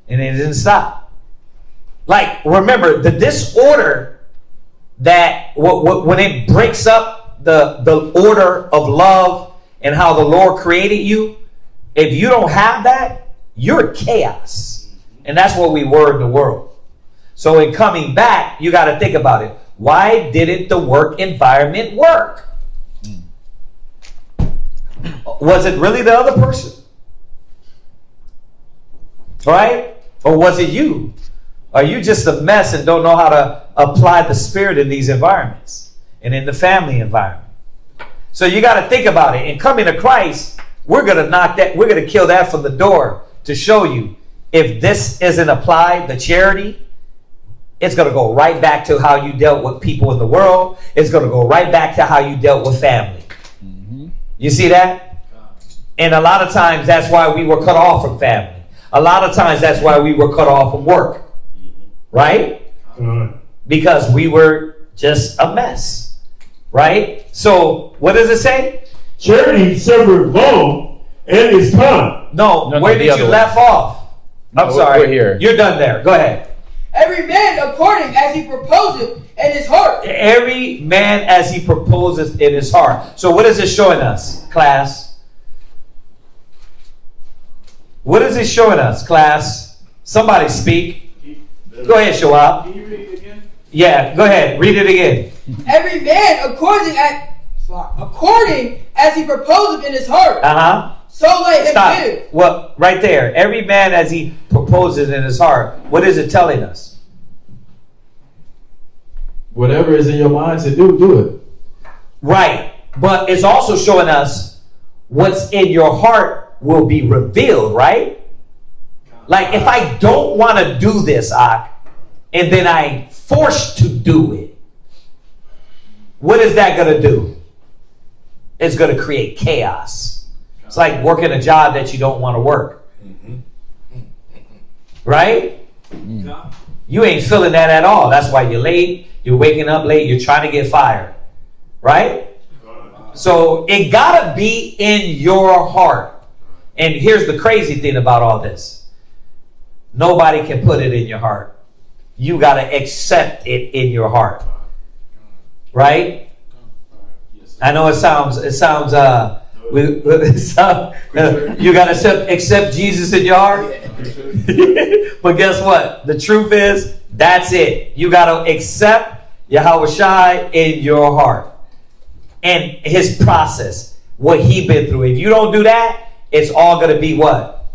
and it didn't stop. Like, remember, the disorder that when it breaks up the order of love and how the Lord created you, if you don't have that, you're chaos. And that's what we were in the world. So in coming back, you got to think about it. Why didn't the work environment work? Was it really the other person? Right? Or was it you? Are you just a mess and don't know how to apply the Spirit in these environments and in the family environment? So you got to think about it. In coming to Christ, we're going to knock that, we're going to kill that from the door to show you if this isn't applied, the charity, it's going to go right back to how you dealt with people in the world. It's going to go right back to how you dealt with family. You see that? And a lot of times that's why we were cut off from family. A lot of times that's why we were cut off from work. Right? Because we were just a mess. Right? So what does it say? Charity suffered long and is time. No, where did you left off? I'm sorry. We're here. You're done there. Go ahead. Every man according as he proposeth in his heart. Every man as he proposeth in his heart. So what is it showing us, class? What is it showing us, class? Somebody speak. Go ahead, Shawab. Can you read it again? Yeah, go ahead. Read it again. Every man according as he proposeth in his heart. So let him Stop. give. Well, right there. Every man as he proposes in his heart. What is it telling us? Whatever is in your mind to do, do it. Right. But it's also showing us what's in your heart will be revealed, right? Like if I don't want to do this, and then I forced to do it, what is that going to do? It's going to create chaos. It's like working a job that you don't want to work. Right? You ain't feeling that at all. That's why you're late. You're waking up late. You're trying to get fired. Right? So it got to be in your heart. And here's the crazy thing about all this. Nobody can put it in your heart. You got to accept it in your heart. Right? I know it sounds you got to accept Jesus in your heart. But guess what? The truth is, that's it. You got to accept Yahweh Shai in your heart. And his process, what he been through. If you don't do that, it's all going to be what?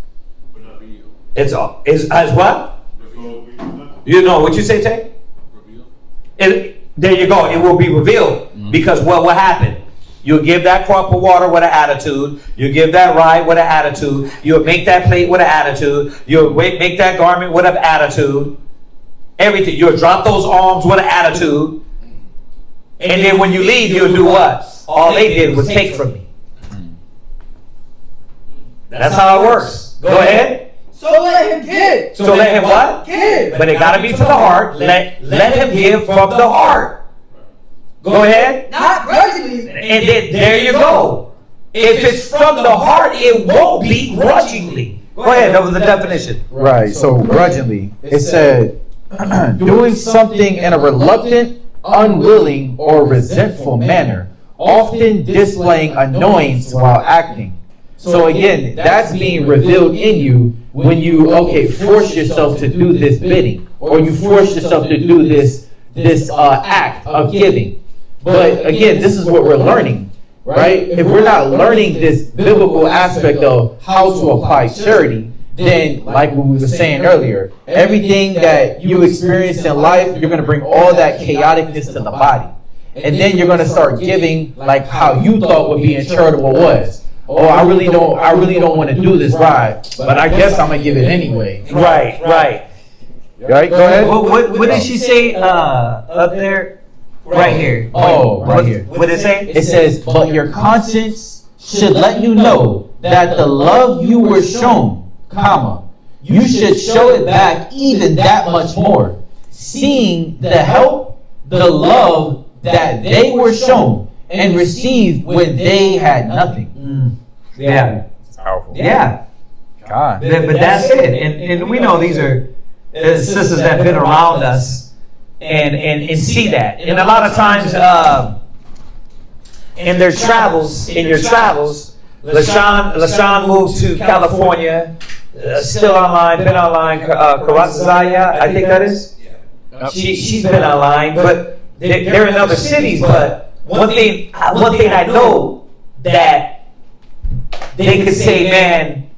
It's all. As what? You know what you say, Tay? There you go. It will be revealed. Because what will happen? You'll give that crop of water with an attitude. You'll give that rye with an attitude. You'll make that plate with an attitude. You'll make that garment with an attitude. Everything. You'll drop those arms with an attitude. And then when you leave, you'll do what? All they did was take from me. That's how it works. Go ahead. So let him give. So let him what? Give. But it got to be from the heart. Let him give from the heart. Go ahead. Not grudgingly. And then there you go. If it's from the heart, it won't be grudgingly. Go ahead. That was the definition. Right. So grudgingly, it said doing something in a reluctant, unwilling, or resentful manner, often displaying annoyance while acting. So again, that's being revealed in you when you force yourself to do this bidding, or you force yourself to do this act of giving. But again, this is what we're learning, right? If we're not learning this biblical aspect of how to apply charity, then like we were saying earlier, everything that you experience in life, you're going to bring all that chaoticness to the body. And then you're going to start giving like how you thought what being charitable was. Oh, I really don't want to do this ride, but I guess I'm going to give it anyway. Right. Right, go ahead. What did she say up there? Right here. Oh, right here. What did it say? It says, but your conscience should let you know that the love you were shown, you should show it back even that much more, seeing the help, the love that they were shown and received when they had nothing. Yeah. It's powerful. Yeah. God. But that's it. And we know these are sisters that have been around us and see that. And a lot of times in your travels, LaShawn moved to California, still online, been online, Karazaya, I think that is. She's been online, but they're in other cities. But one thing I know that they could say, man,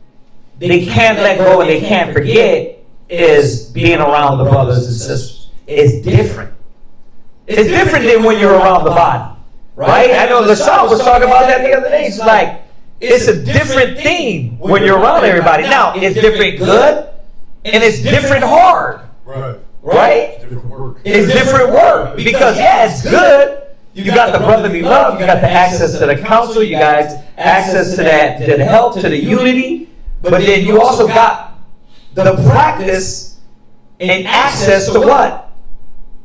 they can't let go and they can't forget is being around the brothers and sisters. It's different. It's different than when you're around the body, right? I know LaShawn was talking about that the other day. It's like, it's a different thing when you're around everybody. Now, it's different good and it's different hard, right? It's different work because, yeah, it's good. You got the brotherly love. You got the access to the counsel. You got access to that, to the help, to the unity. But then you also got the practice and access to what?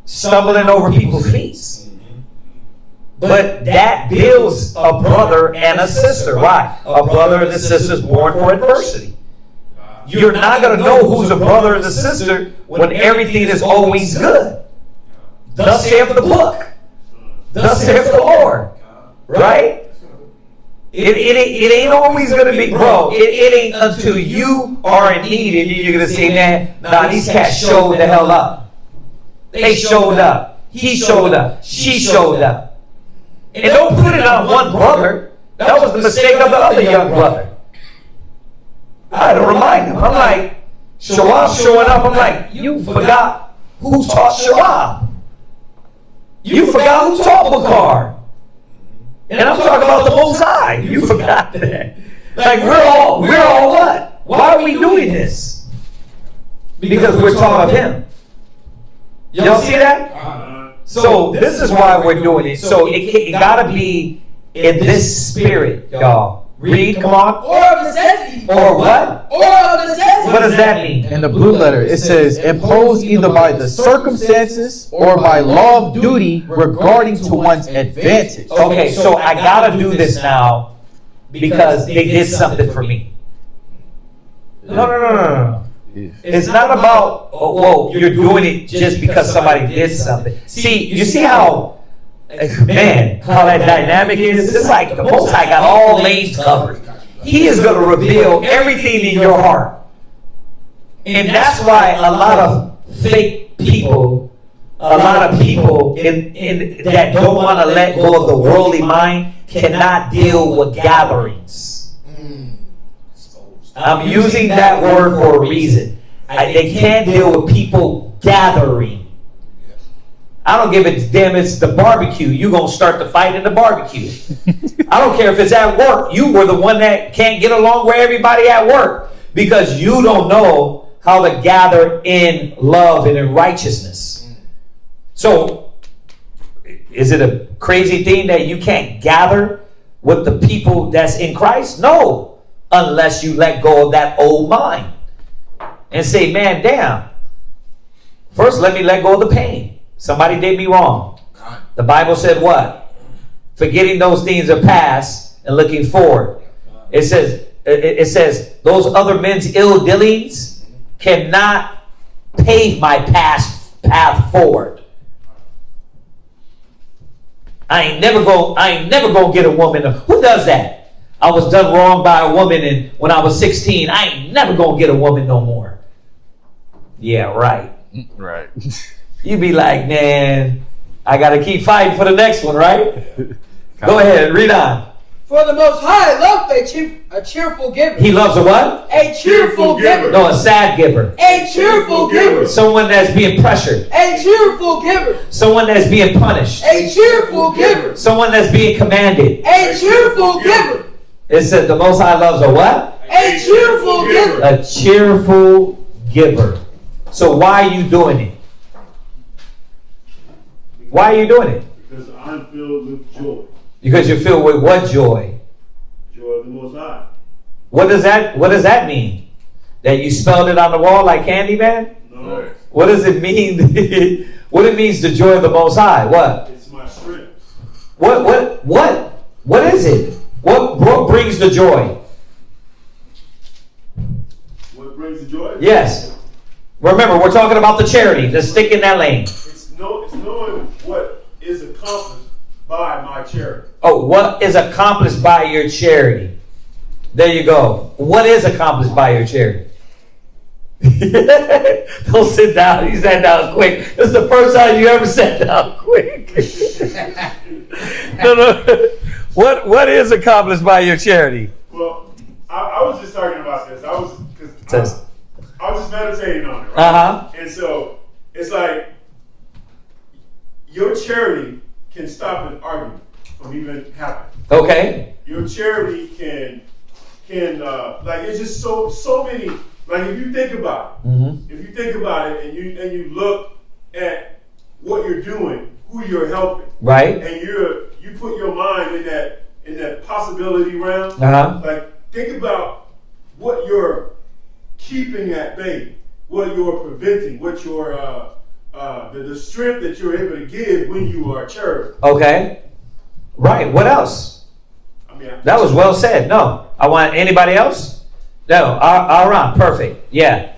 Stumbling over people's feet. But that builds a brother and a sister. Why? A brother and a sister is born for adversity. You're not going to know who's a brother and a sister when everything is always good. Thus saith the book. Thus saith the Lord. Right? It ain't always going to be, bro. It ain't until you are in need and you're going to say, man, nah, these cats showed the hell up. They showed up. He showed up. She showed up. And don't put it on one brother. That was the mistake of the other young brother. I had to remind him. I'm like, Shawab showing up. I'm like, you forgot who taught Shawab. You forgot who taught Bakar. And I'm talking about the Most High. You forgot that. Like, we're all what? Why are we doing this? Because we're taught of him. Y'all see that? So this is why we're doing it. So it gotta be in this spirit, y'all. Read, come on. Or of necessity. Or what? Or of necessity. What does that mean? In the blue letter, it says, imposed either by the circumstances or by law of duty regarding to one's advantage. Okay, so I gotta do this now because they did something for me. No. It's not about, oh, whoa, you're doing it just because somebody did something. See, you see how, man, how that dynamic is? It's like the Most High got all lanes covered. He is going to reveal everything in your heart. And that's why a lot of fake people, a lot of people in that don't want to let go of the worldly mind cannot deal with gatherings. I'm using that word for a reason. They can't deal with people gathering. I don't give a damn it's the barbecue. You're going to start the fight in the barbecue. I don't care if it's at work. You were the one that can't get along with everybody at work because you don't know how to gather in love and in righteousness. So, is it a crazy thing that you can't gather with the people that's in Christ? No. Unless you let go of that old mind and say, man, damn. First, let me let go of the pain. Somebody did me wrong. The Bible said what? Forgetting those things are past and looking forward. It says those other men's ill dealings cannot pave my path forward. I ain't never gonna get a woman. Who does that? I was done wrong by a woman and when I was 16. I ain't never gonna get a woman no more. Yeah, right. Right. You be like, man, I gotta keep fighting for the next one, right? Go ahead, read on. For the Most High loves a cheerful giver. He loves a what? A cheerful giver. No, a sad giver. A cheerful giver. Someone that's being pressured. A cheerful giver. Someone that's being punished. A cheerful giver. Someone that's being commanded. A cheerful giver. It said the Most High loves a what? A cheerful giver. A cheerful giver. So why are you doing it? Why are you doing it? Because I'm filled with joy. Because you're filled with what joy? Joy of the Most High. What does that mean? That you spelled it on the wall like Candyman? No. What does it mean? What it means the joy of the Most High? What? It's my strength. What is it? What brings the joy? What brings the joy? Yes. Remember, we're talking about the charity. Just stick in that lane. It's knowing what is accomplished by my charity. Oh, what is accomplished by your charity? There you go. What is accomplished by your charity? Don't sit down. You sat down quick. This is the first time you ever sat down quick. No. What is accomplished by your charity? Well, I was just talking about this. I was Test. I was just meditating on it, right? Uh-huh. And so it's like your charity can stop an argument from even happening. Okay. Your charity can like it's just so many. Like if you think about it, Mm-hmm. if you think about it, and you look at what you're doing, who you're helping, Right. and you put your mind in that possibility realm. Uh-huh. Like think about what you're keeping at bay, what you're preventing, what your the strength that you're able to give when you are charitable. Okay. Right. What else? I mean, That was well said. No. I want anybody else? No. Aaron. Perfect. Yeah.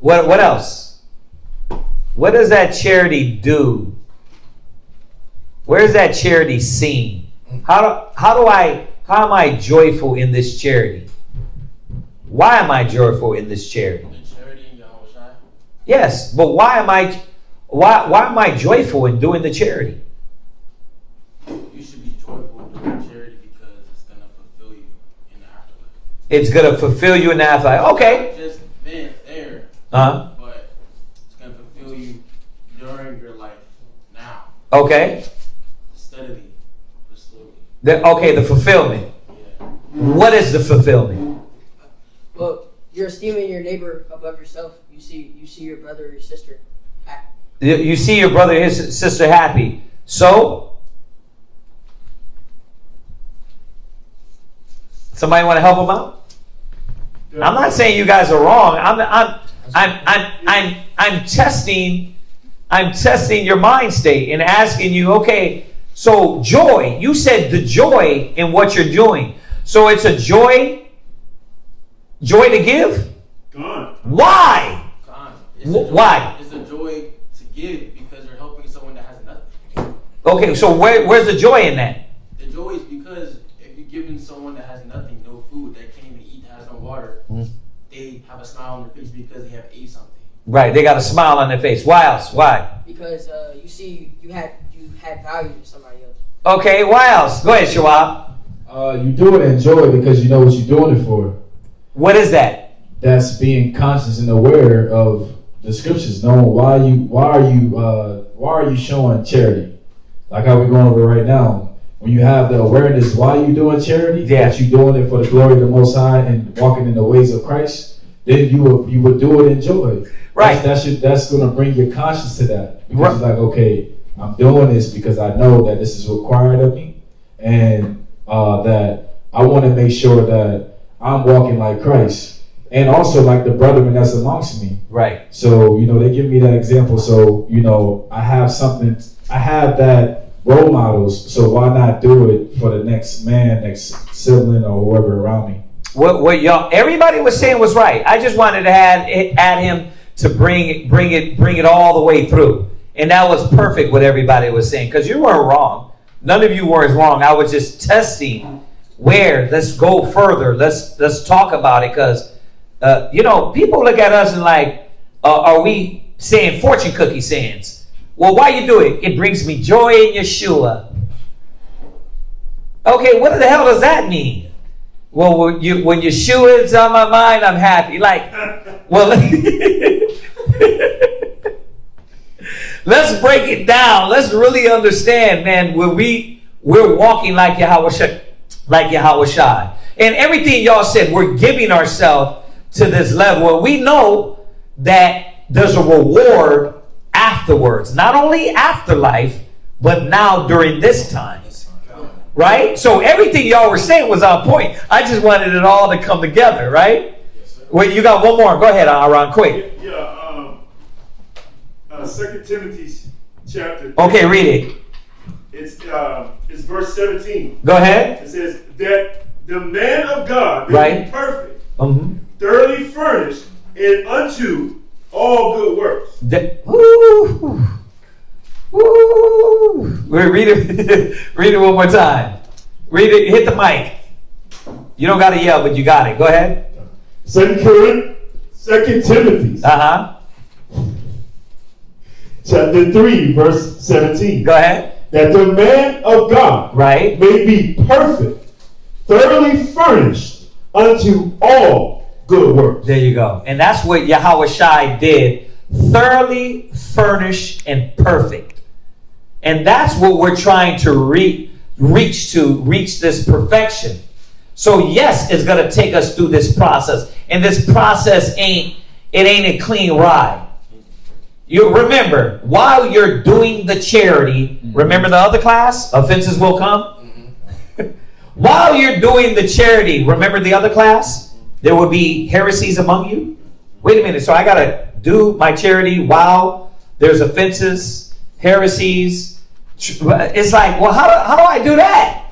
What else? What does that charity do? Where is that charity seen? How am I joyful in this charity? Why am I joyful in this charity? The charity in Yahushua. Yes, but why am I joyful in doing the charity? You should be joyful in doing charity because it's gonna fulfill you in the afterlife. It's gonna fulfill you in the afterlife. Okay. Not just then, there, Uh-huh. but it's gonna fulfill you during your life now. Okay. Steadily, but slowly. The fulfillment. Yeah. What is the fulfillment? Well, you're esteeming your neighbor above yourself. You see your brother or your sister happy. You see your brother and his sister happy. So, somebody want to help them out? I'm not saying you guys are wrong. I'm testing your mind state and asking you, okay, so joy, you said the joy in what you're doing. So it's a joy to give? gone. Why? Why? It's a joy to give because you're helping someone that has nothing. Okay, so where's the joy in that? The joy is because if you're giving someone that has nothing, no food, that can't even eat, has no water, they have a smile on their face because they have ate something. Right, they got a smile on their face. Why else? Why? Because you had value to somebody else. Okay, why else? Go ahead, Shawab. You do it in joy because you know what you're doing it for. What is that? That's being conscious and aware of the scriptures, knowing why are you showing charity? Like how we're going over right now. When you have the awareness why you doing charity, that you doing it for the glory of the Most High and walking in the ways of Christ, then you would do it in joy. Right. That's going to bring your conscience to that. Because it's like, okay, I'm doing this because I know that this is required of me, and that I want to make sure that I'm walking like Christ, and also like the brethren that's amongst me. Right. So they give me that example. So I have that role models. So why not do it for the next man, next sibling, or whoever around me? What y'all? Everybody was saying was right. I just wanted to add him to bring it all the way through. And that was perfect what everybody was saying, because you weren't wrong. None of you were wrong. I was just testing where. Let's go further. Let's talk about it, because people look at us and like, are we saying fortune cookie sayings? Well, why you do it? It brings me joy in Yeshua. Okay, what the hell does that mean? Well, when Yeshua is on my mind, I'm happy. Like, well, let's break it down. Let's really understand, man. When we're walking like Yahushua, and everything y'all said, we're giving ourselves to this level, and we know that there's a reward afterwards, not only afterlife, but now during this time. Right? So everything y'all were saying was on point. I just wanted it all to come together, right? Yes, sir. Wait, you got one more. Go ahead, Aaron, quick. Yeah. 2 Timothy chapter 3. Okay, read it. It's verse 17. Go ahead. It says that the man of God may be perfect, thoroughly furnished, and unto all good works. Woo! Read it. Read it one more time. Read it. Hit the mic. You don't got to yell, but you got it. Go ahead. 2 Timothy. Chapter 3, verse 17. Go ahead. That the man of God may be perfect, thoroughly furnished unto all good works. There you go. And that's what Yahweh Shai did. Thoroughly furnished and perfect. And that's what we're trying to reach this perfection. So yes, it's going to take us through this process. And this process ain't a clean ride. You remember, while you're doing the charity, remember the other class, offenses will come? While you're doing the charity, remember the other class? There will be heresies among you. Wait a minute, so I got to do my charity while there's offenses, heresies. It's like, well, how do I do that?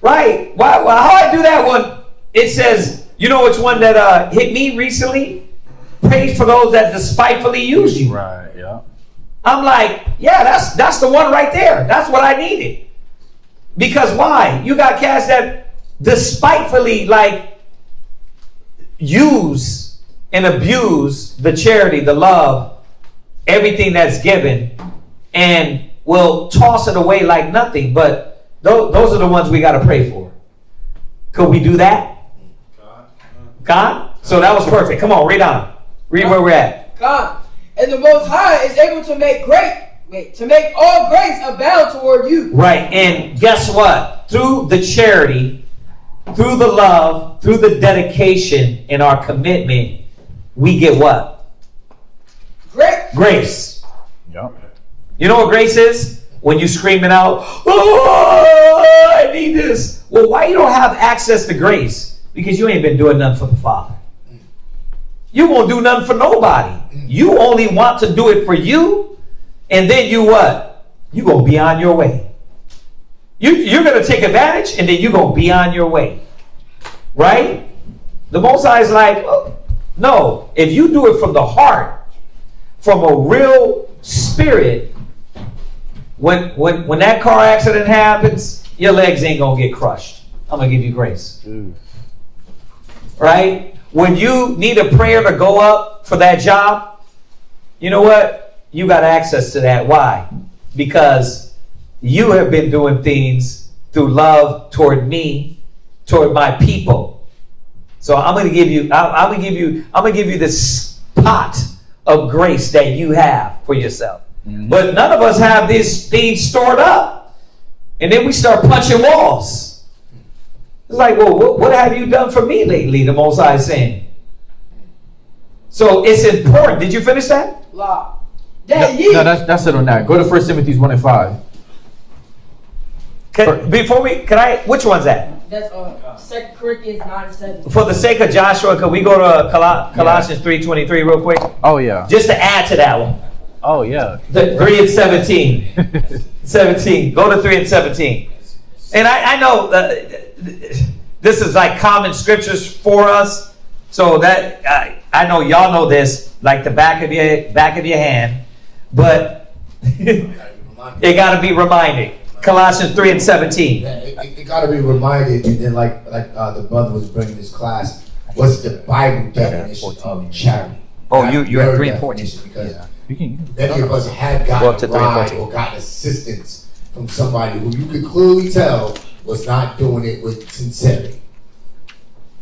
Right? How do I do that one? It says, you know which one that hit me recently? Pray for those that despitefully use you. Right, yeah. I'm like, yeah, that's the one right there. That's what I needed. Because why? You got cats that despitefully use and abuse the charity, the love, everything that's given, and will toss it away like nothing. But those are the ones we got to pray for. Could we do that? God? So that was perfect. Come on, read on. Read where we're at. God. And the Most High is able to make all grace abound toward you. Right. And guess what? Through the charity, through the love, through the dedication and our commitment, we get what? Grace. Yep. You know what grace is? When you screaming out, oh, I need this. Well, why you don't have access to grace? Because you ain't been doing nothing for the Father. You won't do nothing for nobody. You only want to do it for you. And then you what? You going to be on your way. You're going to take advantage and then you're going to be on your way. Right? The Most High is like, oh, no. If you do it from the heart, from a real spirit, when that car accident happens, your legs ain't going to get crushed. I'm going to give you grace. Right? When you need a prayer to go up for that job, you know what? You got access to that. Why? Because you have been doing things through love toward me, toward my people. So I'm going to give you, I'm going to give you this pot of grace that you have for yourself. Mm-hmm. But none of us have these things stored up. And then we start punching walls. It's like, well, what have you done for me lately? The Most High is saying. So it's important. Did you finish that? Law. No, that's it on that. Go to 1 Timothy 1:5. Which one's that? That's 2 Corinthians 9:7. For the sake of Joshua, could we go to Colossians 3:23 real quick? Oh, yeah. Just to add to that one. Oh, yeah. 3:17. 17. Go to 3:17. And I know this is like common scriptures for us, so that I know y'all know this like the back of your hand, but it got to be reminded. Colossians 3:17. It got to be reminded, and then like the brother was bringing this class, what's the Bible definition of charity? Oh, you're at 3:14 because many of us had gotten a ride or gotten assistance from somebody who you could clearly tell was not doing it with sincerity.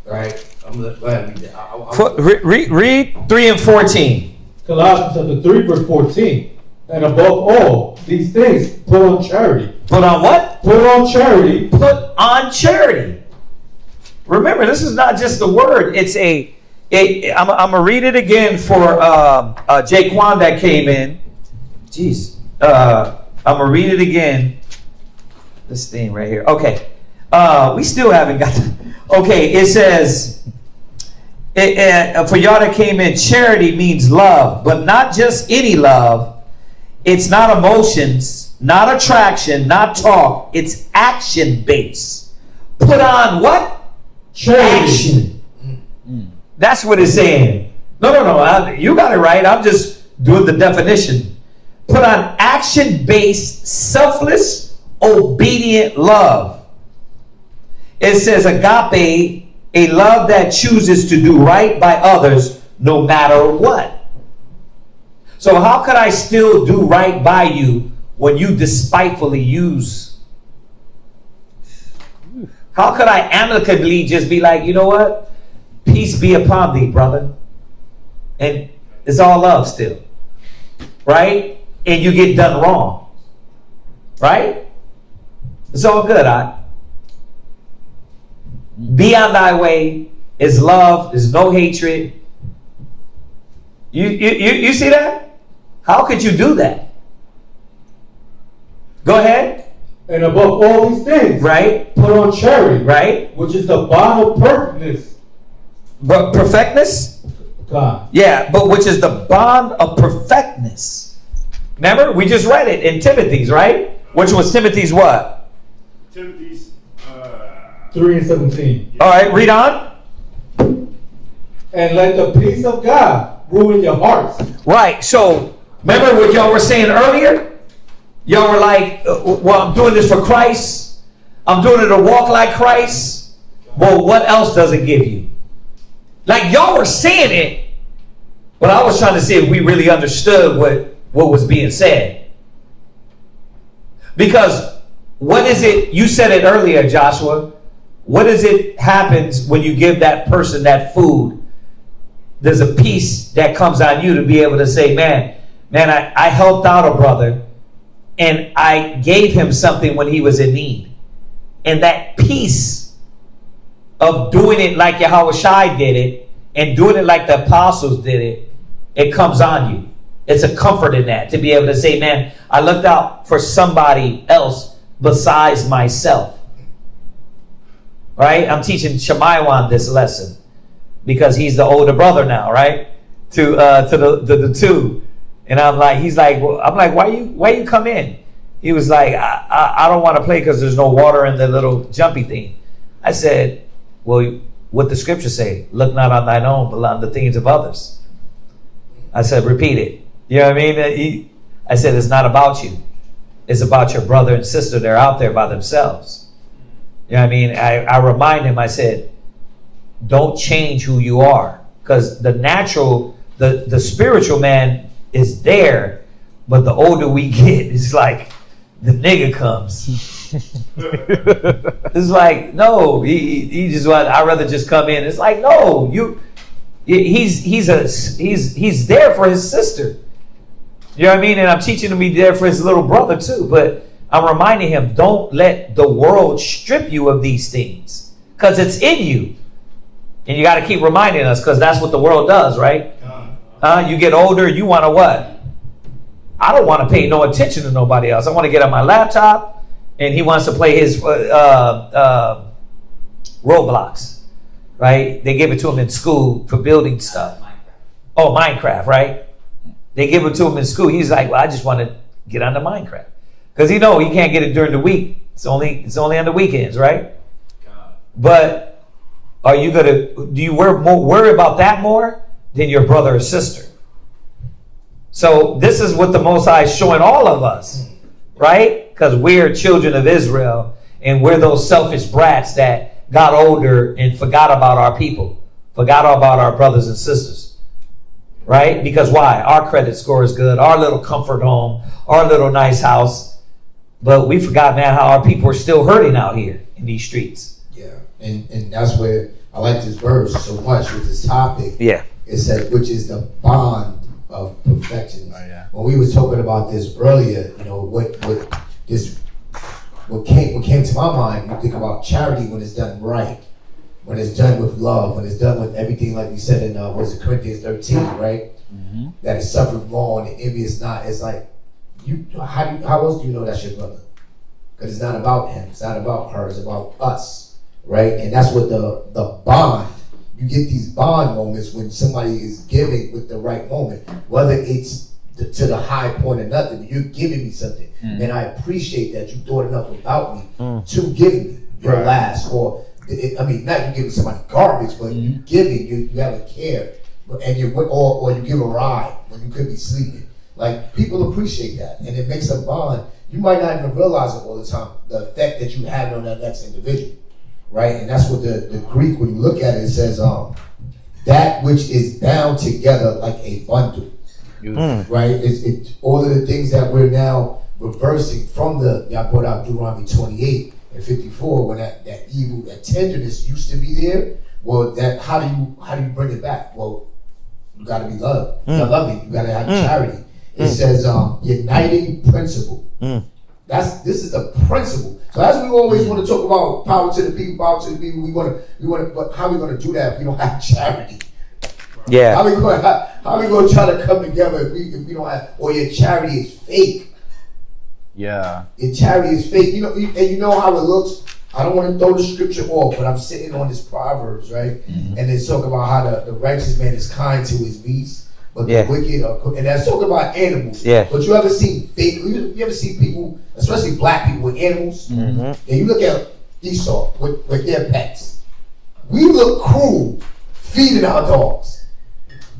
Right? I'm going to read 3 and 14. Colossians chapter 3, verse 14. And above all these things, put on charity. Put on what? Put on charity. Put on charity. Remember, this is not just the word. It's I'm going to read it again for Jaquan that came in. Jeez. I'm going to read it again. This thing right here. Okay. We still haven't got to. Okay, it says, for y'all that came in, charity means love, but not just any love. It's not emotions, not attraction, not talk. It's action based. Put on what? Charity. Action. That's what it's saying. No. You got it right. I'm just doing the definition. Put on action based, selfless, obedient love. It says agape, a love that chooses to do right by others no matter what. So how could I still do right by you when you despitefully use? How could I amicably just be like, you know what? peace be upon thee, brother. And it's all love still. Right? And you get done wrong. Right? It's all good. Be on thy way is love. There's no hatred. You see that? How could you do that? Go ahead. And above all these things, right? Put on charity, right? Which is the bond of perfectness. But perfectness? God. Yeah, but which is the bond of perfectness. Remember, we just read it in Timothy's, right? Which was Timothy's what? Timothy's 3:17. All right, read on. And let the peace of God rule in your hearts. Right. So remember what y'all were saying earlier? Y'all were like, well, I'm doing this for Christ. I'm doing it to walk like Christ. Well, what else does it give you? Like y'all were saying it, but I was trying to see if we really understood what was being said. Because what is it, you said it earlier, Joshua, what is it happens when you give that person that food? There's a peace that comes on you to be able to say, man, I helped out a brother and I gave him something when he was in need. And that peace of doing it like Yahushua did it and doing it like the apostles did it, it comes on you. It's a comfort in that to be able to say, man, I looked out for somebody else besides myself. Right? I'm teaching Shemaiwan this lesson because he's the older brother now, right? To the two. And I'm like, he's like, well, I'm like, why you come in? He was like, I don't want to play because there's no water in the little jumpy thing. I said, well, what the scriptures say, look not on thine own, but on the things of others. I said, repeat it. You know what I mean? I said, it's not about you. It's about your brother and sister. They're out there by themselves. You know what I mean? I remind him, I said, don't change who you are. Because the natural, the spiritual man is there, but the older we get, it's like the nigga comes. It's like, no, he just want, I'd rather just come in. It's like, no, he's there for his sister. You know what I mean? And I'm teaching him to be there for his little brother too. But I'm reminding him, don't let the world strip you of these things. Because it's in you. And you got to keep reminding us, because that's what the world does, right? You get older, you want to what? I don't want to pay no attention to nobody else. I want to get on my laptop, and he wants to play his Roblox, right? They give it to him in school for building stuff. Oh, Minecraft, right? They give it to him in school. He's like, well, I just want to get onto Minecraft. Because he can't get it during the week. It's only on the weekends, right? But are you do you worry about that more than your brother or sister? So this is what the Most High is showing all of us, right? Because we're children of Israel, and we're those selfish brats that got older and forgot about our people, forgot about our brothers and sisters, right? Because why? Our credit score is good, our little comfort home, our little nice house, but we forgot, man, how our people are still hurting out here in these streets. Yeah, and that's where I like this verse so much with this topic. Yeah. It said, which is the bond of perfection. Oh, yeah. When we was talking about this earlier, what came to my mind, you think about charity when it's done right, when it's done with love, when it's done with everything, like we said in Corinthians 13, right? Mm-hmm. That it suffered long and envy is not. It's like, how else do you know that's your brother? Because it's not about him, it's not about her, it's about us, right? And that's what the bond. You get these bond moments when somebody is giving with the right moment, whether it's to the high point or nothing. You're giving me something, and I appreciate that you thought enough about me to give me your last, or not you giving somebody garbage, but you giving, you have a care, and or you give a ride when you could be sleeping. Like, people appreciate that, and it makes a bond. You might not even realize it all the time, the effect that you have on that next individual. Right, and that's what the Greek, when you look at it, says that which is bound together like a bundle. Right, it's all of the things that we're now reversing from y'all brought out Deuteronomy 28 and 54, when that evil, that tenderness used to be there, Well, how do you bring it back? Well, you got to be loved. You got to love it. You got to have charity. It says uniting principle. This is the principle. So as we always want to talk about power to the people, we want to. But how are we going to do that if we don't have charity? Yeah. How are we going to try to come together if we don't have? Or your charity is fake. Yeah. Your charity is fake. You know how it looks. I don't want to throw the scripture off, but I'm sitting on this Proverbs, right? And it's talking about how the righteous man is kind to his beast, but the wicked are, and that's talking about animals. Yeah. But you ever see you ever see people, especially black people with animals, and you look at Esau with their pets. We look cruel feeding our dogs,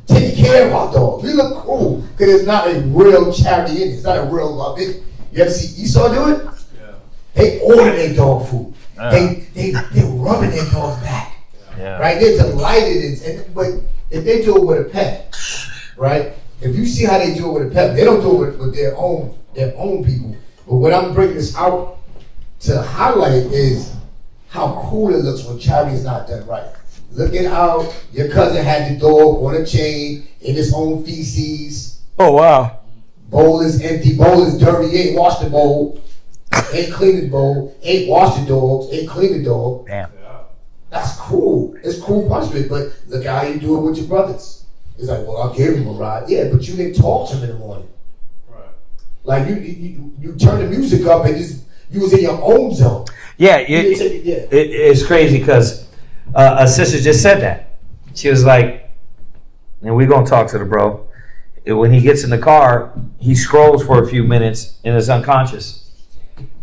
taking care of our dogs. We look cruel because there's not a real charity in it. It's not a real love in it. You ever see Esau do it? Yeah. They order their dog food. They're rubbing their dog's back. Yeah. Right? They're delighted in, but if they do it with a pet, right? If you see how they do it with a pet, they don't do it with their own people. But what I'm bringing this out to highlight is how cool it looks when charity is not done right. Look at how your cousin had the dog on a chain in his own feces. Oh wow. Bowl is empty, bowl is dirty, he ain't washed the bowl. Ain't clean the bowl, ain't wash the dog, ain't clean the dog. Damn. That's cool. It's cool punishment, but look how you do it with your brothers. It's like, well, I gave him a ride. Yeah, but you didn't talk to him in the morning. Right. Like you turned the music up and you was in your own zone. Yeah, it's crazy because a sister just said that. She was like, and we're gonna talk to the bro. When he gets in the car, he scrolls for a few minutes and is unconscious.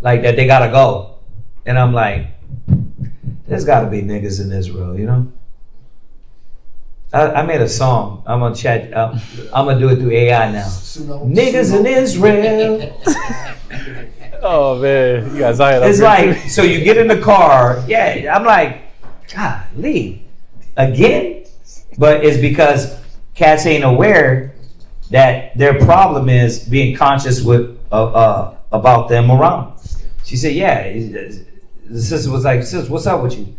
Like that they gotta go. And I'm like, there's gotta be niggas in Israel, you know? I made a song. I'm gonna chat. I'm gonna do it through AI now. Niggas in Israel. Oh man, you guys are. It's like, so you get in the car. Yeah, I'm like, golly, again? But it's because cats ain't aware that their problem is being conscious with about them around. She said, yeah. The sister was like, sis, what's up with you?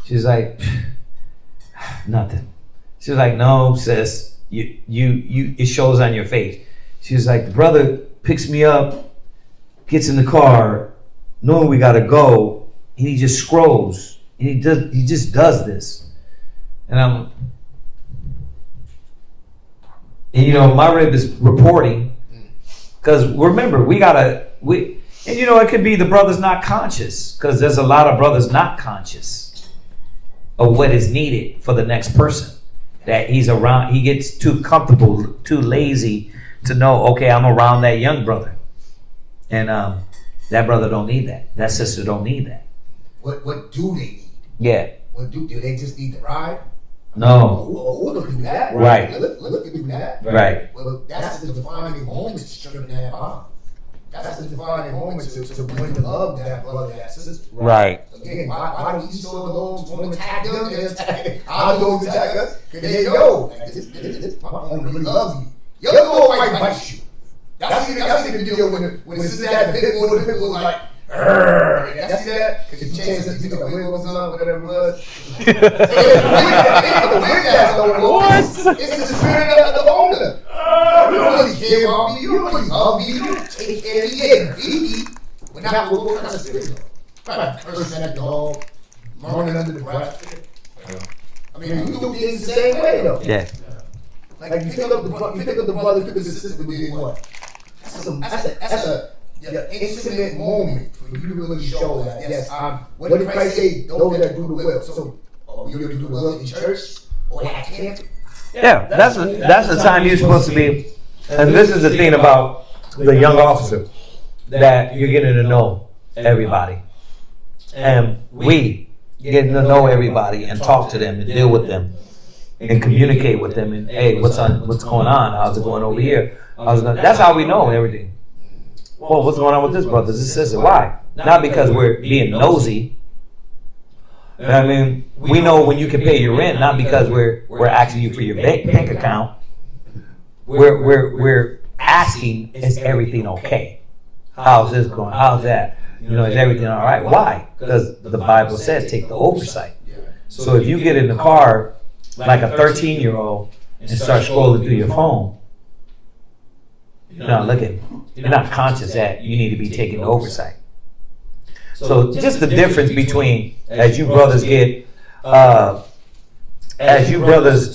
She's like, nothing. She was like, no, sis, you it shows on your face. She was like, the brother picks me up, gets in the car, knowing we gotta go, and he just scrolls. And he just does this. And you know, my rib is reporting, because remember, and you know, it could be the brother's not conscious, because there's a lot of brothers not conscious of what is needed for the next person. That he's around, he gets too comfortable, too lazy to know, okay, I'm around that young brother. And that brother don't need that. That sister don't need that. What do they need? Yeah. What do they just need the ride? No. Look can do that. Right. Look can do that. Right. Well, that's the defining moment to strip that bond. That's the defining moment to win the love of that brother, that sister. Right. Again, why do these dogs want to attack them? Our dogs attack us because they know this my owner really loves you. Your dog might bite you. Y'all see the video when the sister had the pit bull, the pit bull was like, y'all see that? Because he changed it to the wheel or something, whatever it was. What? It's the spirit of the owner. You don't really care about me. You don't really love me. You don't take care of me. Yeah, feed me. But not what kind of spirit. Right, cursing at the dog, moaning under the breath. I mean, you do things the same way though. Yeah. Like you pick up the brother, pick up the sister, did what? That's a intimate moment for you to really show that. Yes, what did Christ say? Those that do the will. So, you do the will in church or at camp? Yeah, that's the time you're supposed to be. And this is the thing about the young officer, that you're getting to know everybody. And we getting to know everybody and talk to them and deal with them and communicate with them and, hey, what's going on? How's it going over here? That's how we know everything. Well, what's going on with this brother, this sister? Why? Not because we're being nosy. I mean, we know when you can pay your rent, not because we're asking you for your bank account. We're asking, is everything okay? How's this going? How's that? You know, is everything all right? Why? Because the Bible says take the oversight. So if you get in the car like a 13-year-old and start scrolling through your phone, you're not conscious that you need to be taking oversight. So just the difference between as you brothers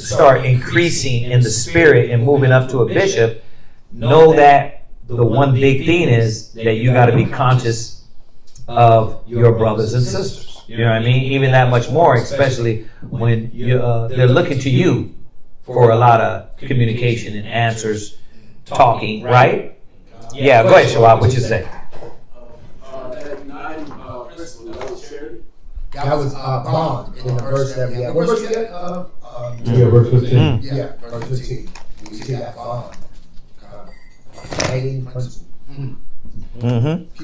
start increasing in the spirit and moving up to a bishop, know that the one big thing is that you got to be conscious of your brothers and sisters. You know what I mean? Even that much more, especially when they're looking to you for a lot of communication and answers, talking, right? Yeah, go ahead, Shawab, what you say? That was bond in the verse that we had. What verse we had? Verse 15. Yeah, verse 15. We see that bond. Guiding principle. And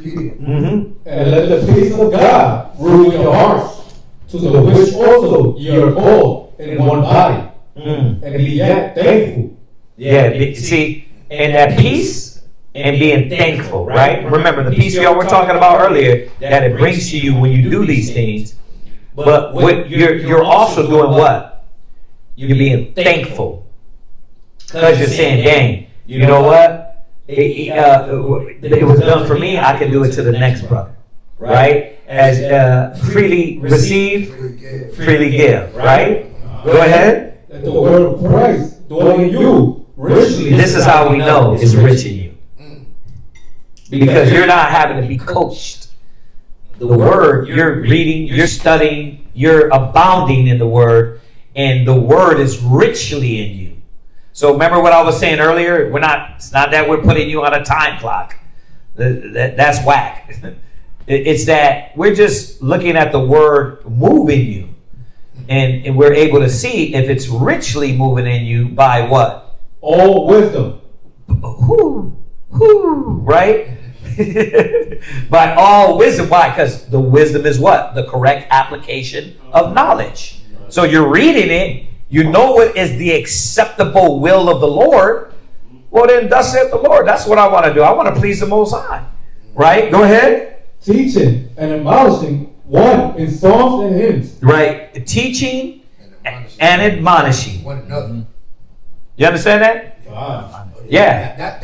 let the peace of God rule in your hearts, to the which also ye are called in one body, and be yet thankful. Yeah, see, and that peace and being thankful, right? Remember the peace y'all were talking about earlier that it brings to you when you do these things. But what you're also doing what? You're being thankful because you're saying, "Dang, you know what? It was done for me. I can do it to the next brother, right? As freely receive, freely give, right? Go ahead. Let the word of Christ dwell in you richly. This is how we know it's rich in you, because you're not having to be coached. The word, you're reading, you're studying, you're abounding in the word, and the word is richly in you. So remember what I was saying earlier? It's not that we're putting you on a time clock. That's whack. It's that we're just looking at the word moving you. And we're able to see if it's richly moving in you by what? All wisdom. Right? By all wisdom. Why? Because the wisdom is what? The correct application of knowledge. So you're reading it, you know what is the acceptable will of the Lord. Well then, thus saith the Lord. That's what I want to do. I want to please the Most High. Right? Go ahead. Teaching and admonishing one in songs and hymns. Right. Teaching and admonishing. One another. You understand that? Wow. Yeah.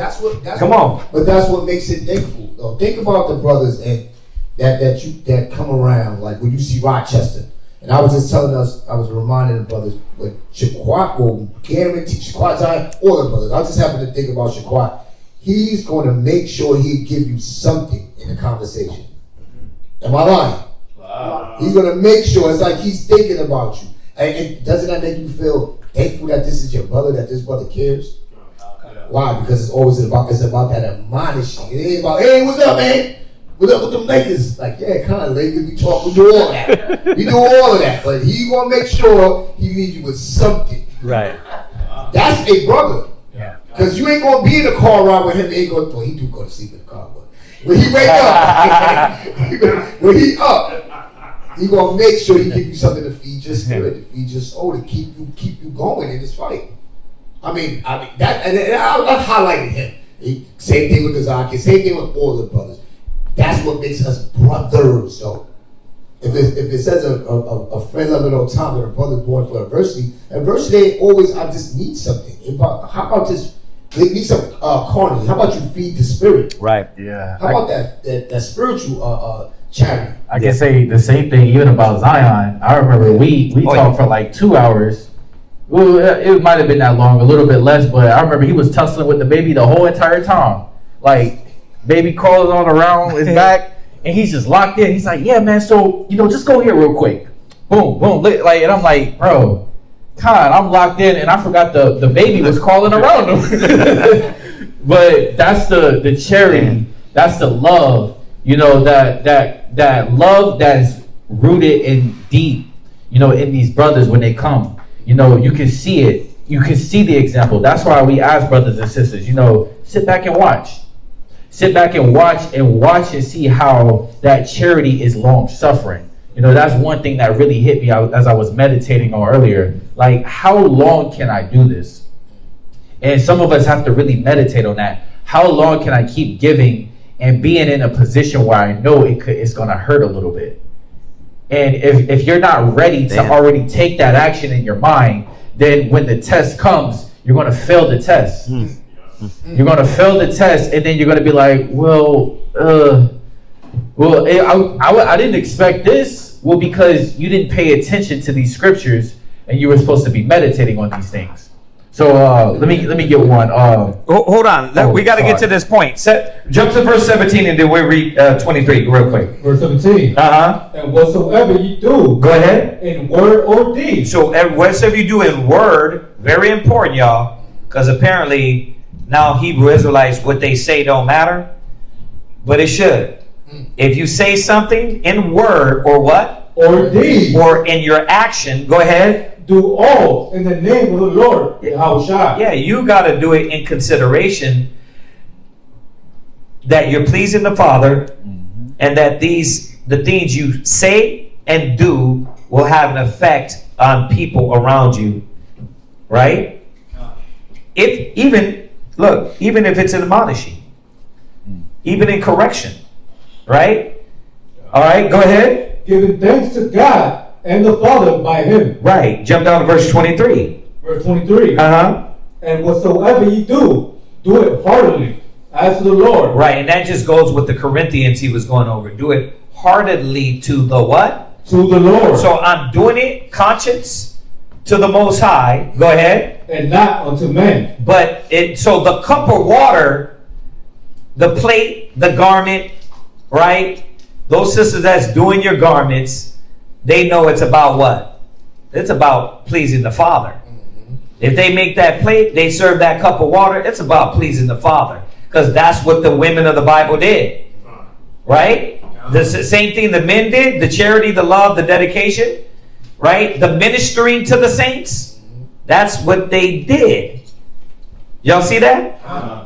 Come on. But that's what makes it thankful. Though. Think about the brothers and that come around, like when you see Rochester. And I was just telling us, I was reminding the brothers, with Shaquat, or guarantee Shaquat, all the brothers. I just happened to think about Shaquat. He's going to make sure he'll give you something in the conversation. Am I lying? Wow. He's going to make sure, it's like he's thinking about you. And doesn't that make you feel thankful that this is your brother, that this brother cares? Why? Because it's always about that admonishing. It ain't about, hey, what's up, man? What's up with them Lakers? Like, yeah, kind of Lakers. We talk, we do all that. We do all of that. But he gonna make sure he leaves you with something. Right. That's a brother. Yeah. Because you ain't gonna be in a car ride with him. Well, he do go to sleep in the car, but when he wake up, when he up, he gonna make sure he give you something to feed your spirit, to feed your soul, to keep you going in this fight. I mean that, and I highlighted him. Same thing with Kazaki. Same thing with all the brothers. That's what makes us brothers, though. If it says a friend of an old time and a brother born for adversity ain't always, I just need something. How about just, they need some carnage. How about you feed the spirit? Right. Yeah. How about that spiritual charity? I can say the same thing even about Zion. I remember we talked for like 2 hours. Well, it might have been that long, a little bit less, but I remember he was tussling with the baby the whole entire time. Like, baby crawls on around his back, and he's just locked in. He's like, yeah, man, so, just go here real quick. Boom, boom. Like, and I'm like, bro, God, I'm locked in, and I forgot the baby was crawling around him. But that's the charity. That's the love, that love that's rooted in deep, in these brothers when they come. You can see it. You can see the example. That's why we ask brothers and sisters, sit back and watch. Sit back and watch and see how that charity is long suffering. That's one thing that really hit me as I was meditating on earlier. Like, how long can I do this? And some of us have to really meditate on that. How long can I keep giving and being in a position where I know it's going to hurt a little bit? And if you're not ready to already take that action in your mind, then when the test comes, you're going to fail the test. You're going to fail the test, and then you're going to be like, I didn't expect this. Well, because you didn't pay attention to these scriptures, and you were supposed to be meditating on these things. So let me get one. Hold on. We got to get to this point. Jump to verse 17 and then we'll read 23 real quick. Verse 17. And whatsoever you do. Go ahead. In word or deed. So whatsoever you do in word, very important, y'all, because apparently now Hebrew Israelites, what they say don't matter, but it should. If you say something in word or what? Or deed. Or in your action, go ahead. Do all in the name of the Lord. Yeah, you got to do it in consideration that you're pleasing the Father, and that the things you say and do will have an effect on people around you, right? Even if it's an admonishing, even in correction, right? All right, go ahead. Giving thanks to God and the Father by him. Right. Jump down to verse 23. Verse 23. And whatsoever ye do it heartily, as to the Lord. Right, and that just goes with the Corinthians he was going over. Do it heartedly to the what? To the Lord. So I'm doing it conscience to the Most High. Go ahead. And not unto men. But so the cup of water, the plate, the garment, right? Those sisters that's doing your garments, they know it's about what? It's about pleasing the Father. If they make that plate, they serve that cup of water, it's about pleasing the Father. Because that's what the women of the Bible did. Right? The same thing the men did, the charity, the love, the dedication. Right? The ministering to the saints. That's what they did. Y'all see that?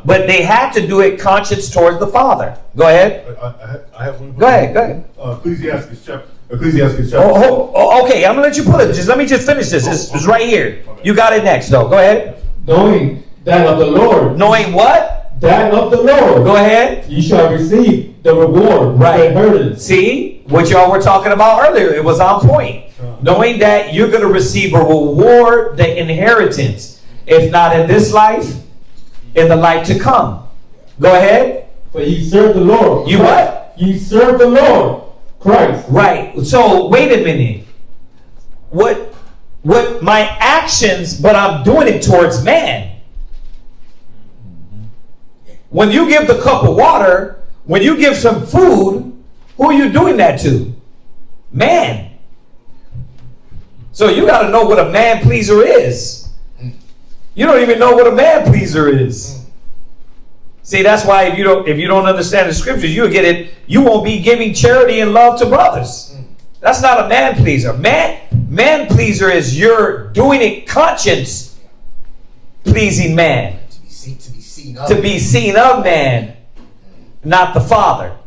But they had to do it conscious towards the Father. Go ahead. I have one. Go ahead. Ecclesiastes chapter. Okay, I'm gonna let you pull it. Let me finish this. It's right here. You got it next, though. Go ahead. Knowing that of the Lord. Knowing what? That of the Lord. Go ahead. You shall receive the reward. Right. See what y'all were talking about earlier. It was on point. Knowing that you're gonna receive a reward, the inheritance, if not in this life, in the life to come. Go ahead. For ye serve the Lord. You what? Ye serve the Lord. Christ. Right. So wait a minute. What my actions, but I'm doing it towards man. When you give the cup of water, when you give some food, who are you doing that to? Man. So you got to know what a man pleaser is. You don't even know what a man pleaser is. See, that's why if you don't understand the scriptures, you'll get it. You won't be giving charity and love to brothers. That's not a man pleaser. Man pleaser is you're doing it conscience pleasing man. To be seen of man, not the Father.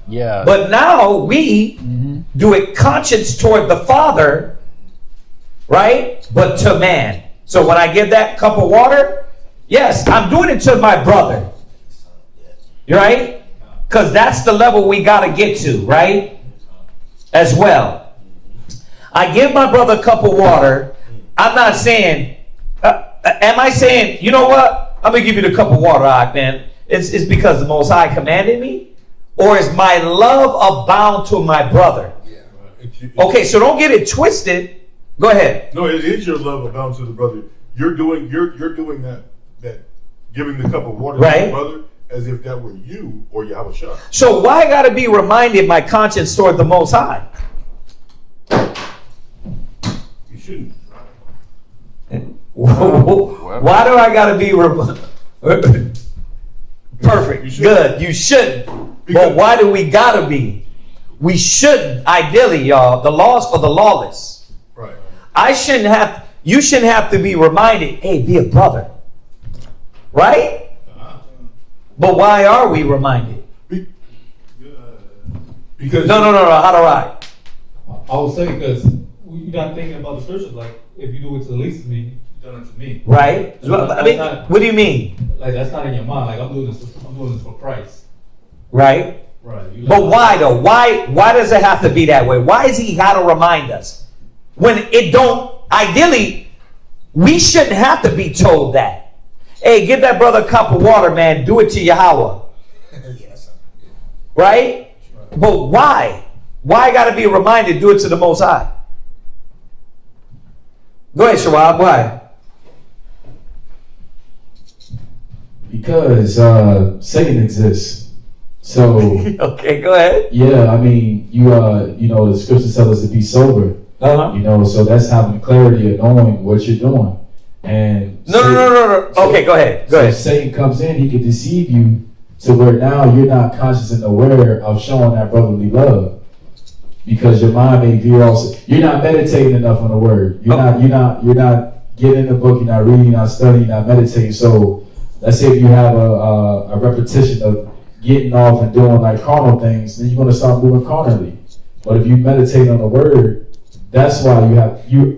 Yeah. But now we do it conscience toward the Father, right? But to man. So when I give that cup of water, yes, I'm doing it to my brother. Right? Because that's the level we got to get to, right? As well. I give my brother a cup of water. I'm not saying, am I saying, you know what? I'm going to give you the cup of water, man. It's because the Most High commanded me? Or is my love abound to my brother? Okay, so don't get it twisted. Go ahead. No, it is your love abound to the brother. You're doing that giving the cup of water to your brother as if that were you or Yahweh. So why I got to be reminded my conscience toward the Most High? You shouldn't. Why do I got to be perfect? Good. You shouldn't. But why do we got to be? We shouldn't. Ideally, y'all, the law is for the lawless. Right. You shouldn't have to be reminded, hey, be a brother. Right? But why are we reminded? Because no. How do I? I would say because you're not thinking about the scriptures. Like, if you do it to the least of me, you've done it to me. Right? I mean, what do you mean? Like, that's not in your mind. Like, I'm doing this for Christ. Right? Right. But why though? Why does it have to be that way? Why is he got to remind us when it don't? Ideally, we shouldn't have to be told that. Hey, give that brother a cup of water, man. Do it to Yahweh. Yes. Right? But why? Why got to be reminded? Do it to the Most High. Go ahead, Shawab. Why? Because Satan exists. So Okay, go ahead. yeah, I mean, you know, the scriptures tell us to be sober. Uh-huh. You know, so that's having clarity of knowing what you're doing. And No. Okay, go ahead. Go so ahead. Satan comes in, he can deceive you to where now you're not conscious and aware of showing that brotherly love, because your mind may veer off. You're not meditating enough on the word. You're not getting in the book. You're not reading. You're not studying. You're not meditating. So let's say if you have a repetition of getting off and doing like carnal things, then you're going to start moving carnally. But if you meditate on the word, that's why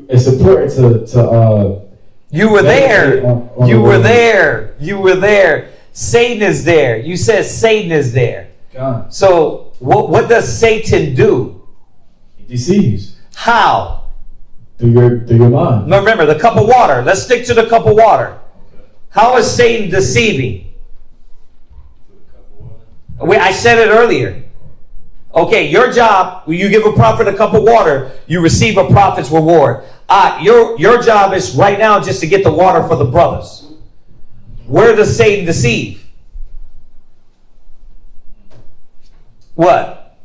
it's important to You were there. on You the were word. there. You were there. Satan is there. You said Satan is there. God, So what does Satan do? he deceives How? through your mind. Now remember, the cup of water. Let's stick to the cup of water. How is Satan deceiving? I said it earlier. Okay, your job, when you give a prophet a cup of water, you receive a prophet's reward. Your job is right now just to get the water for the brothers. Where does Satan deceive? What?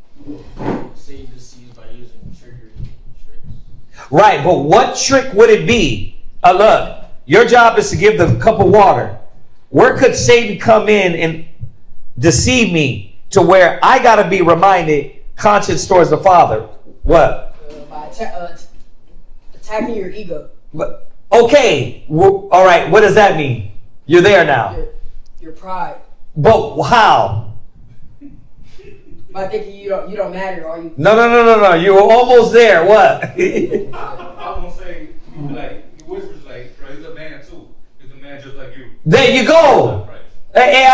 Satan deceives by using trickery and tricks. Right, but what trick would it be? Look, your job is to give the cup of water. Where could Satan come in and deceive me to where I got to be reminded, conscience towards the Father? What? By attacking your ego. But, okay, all right, what does that mean? You're there now. Your pride. But how? By thinking you don't matter, are you? No. You were almost there. What? I was gonna say, like, he whispers like, bro, he's a man too. He's a man just like you. There you go. Hey,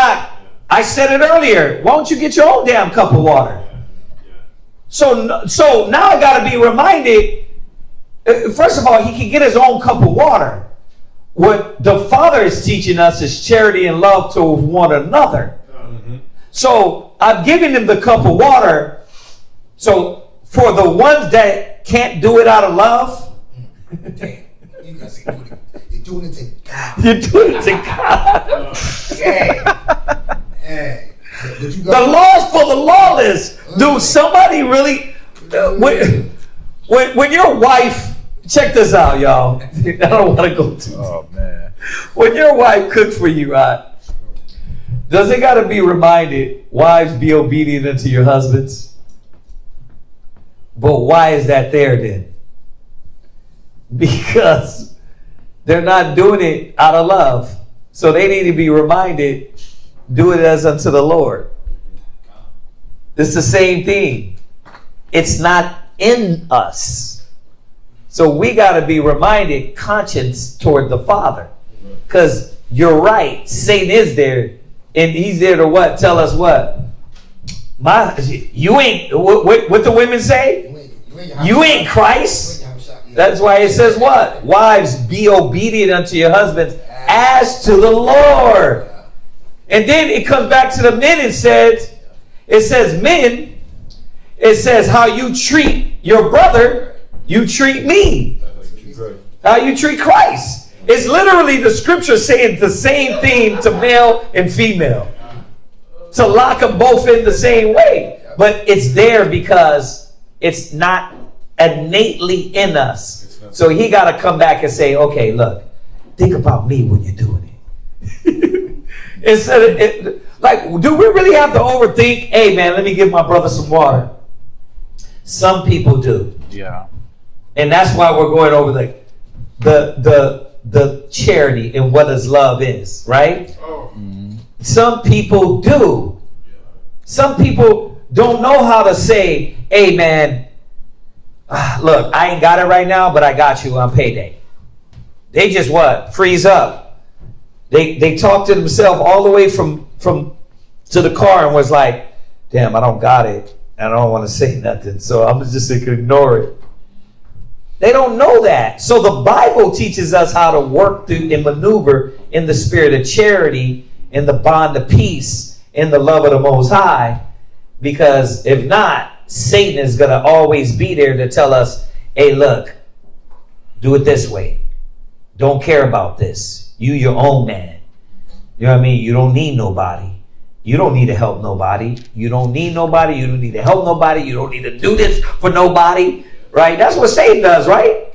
I said it earlier. Why don't you get your own damn cup of water? So now I got to be reminded. First of all, he can get his own cup of water. What the Father is teaching us is charity and love to one another. So I'm giving him the cup of water. So for the ones that can't do it out of love, Damn. You gotta say, you're doing it to God. you're doing it to God. Hey. The law's for the lawless. Dude, somebody really... When your wife... Check this out, y'all. I don't want to go too... Oh man. When your wife cooks for you, does it got to be reminded, wives, be obedient unto your husbands? But why is that there then? Because they're not doing it out of love. So they need to be reminded, do it as unto the Lord. It's the same thing. It's not in us. So we got to be reminded, conscience toward the Father. Because you're right, Satan is there. And he's there to what? Tell us what? You ain't, what the women say? You ain't Christ. That's why it says what? Wives, be obedient unto your husbands as to the Lord. And then it comes back to the men and says, men, it says how you treat your brother, you treat me. How you treat Christ. It's literally the scripture saying the same thing to male and female. To lock them both in the same way. But it's there because it's not innately in us. So he got to come back and say, okay, look, think about me when you're doing it. Instead of, like, do we really have to overthink? Hey, man, let me give my brother some water. Some people do. Yeah. And that's why we're going over the charity and what does love is, right? Some people do. Some people don't know how to say, hey, man, look, I ain't got it right now, but I got you on payday. They just what? Freeze up. They talk to themselves all the way from to the car and was like, damn, I don't got it. I don't want to say nothing. So I'm just going to ignore it. They don't know that. So the Bible teaches us how to work through and maneuver in the spirit of charity, in the bond of peace, in the love of the Most High. Because if not, Satan is going to always be there to tell us, hey, look, do it this way. Don't care about this. You your own man. You know what I mean? You don't need nobody. You don't need to help nobody. You don't need nobody. You don't need to help nobody. You don't need to do this for nobody. Right? That's what Satan does, right?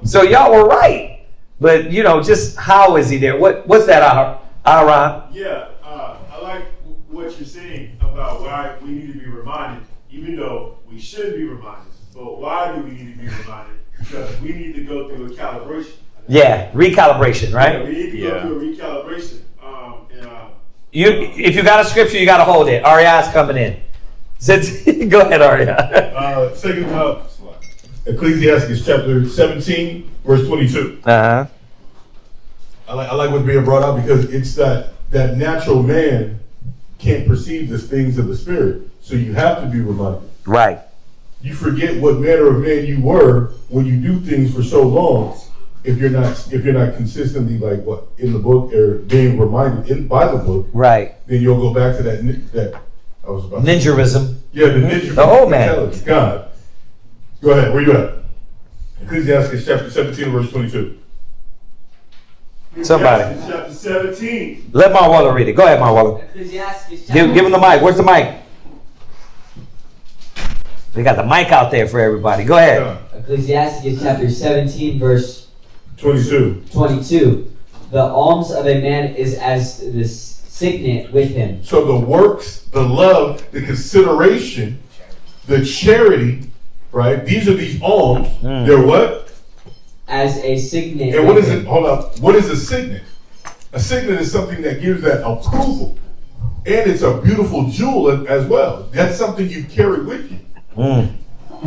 So y'all were right. But, you know, just how is he there? What's that, Aaron? Yeah, I like what you're saying about why we need to be reminded, even though we should be reminded. But why do we need to be reminded? Because we need to go through a calibration. Yeah, recalibration, right? Yeah, we need to go through a recalibration. If you got a scripture, you got to hold it. Aria's coming in. Go ahead, Aria. Ecclesiastes chapter 17, verse 22. Uh-huh. I like what's being brought up because it's that natural man can't perceive the things of the spirit. So you have to be reminded. Right. You forget what manner of man you were when you do things for so long. If you're not consistently like what in the book or being reminded by the book, right? Then you'll go back to that I was about ninjarism. Yeah, the ninja. The old man. God. Go ahead. Where you at? Ecclesiastes chapter 17, verse 22. Somebody. Chapter 17. Let Marwalla read it. Go ahead, Marwalla. Give him the mic. Where's the mic? They got the mic out there for everybody. Go ahead. Ecclesiastes chapter 17, verse 22. The alms of a man is as the signet with him. So the works, the love, the consideration, the charity, right? These are these alms. They're what? As a signet. And what is it? Hold up. What is a signet? A signet is something that gives that approval. And it's a beautiful jewel as well. That's something you carry with you.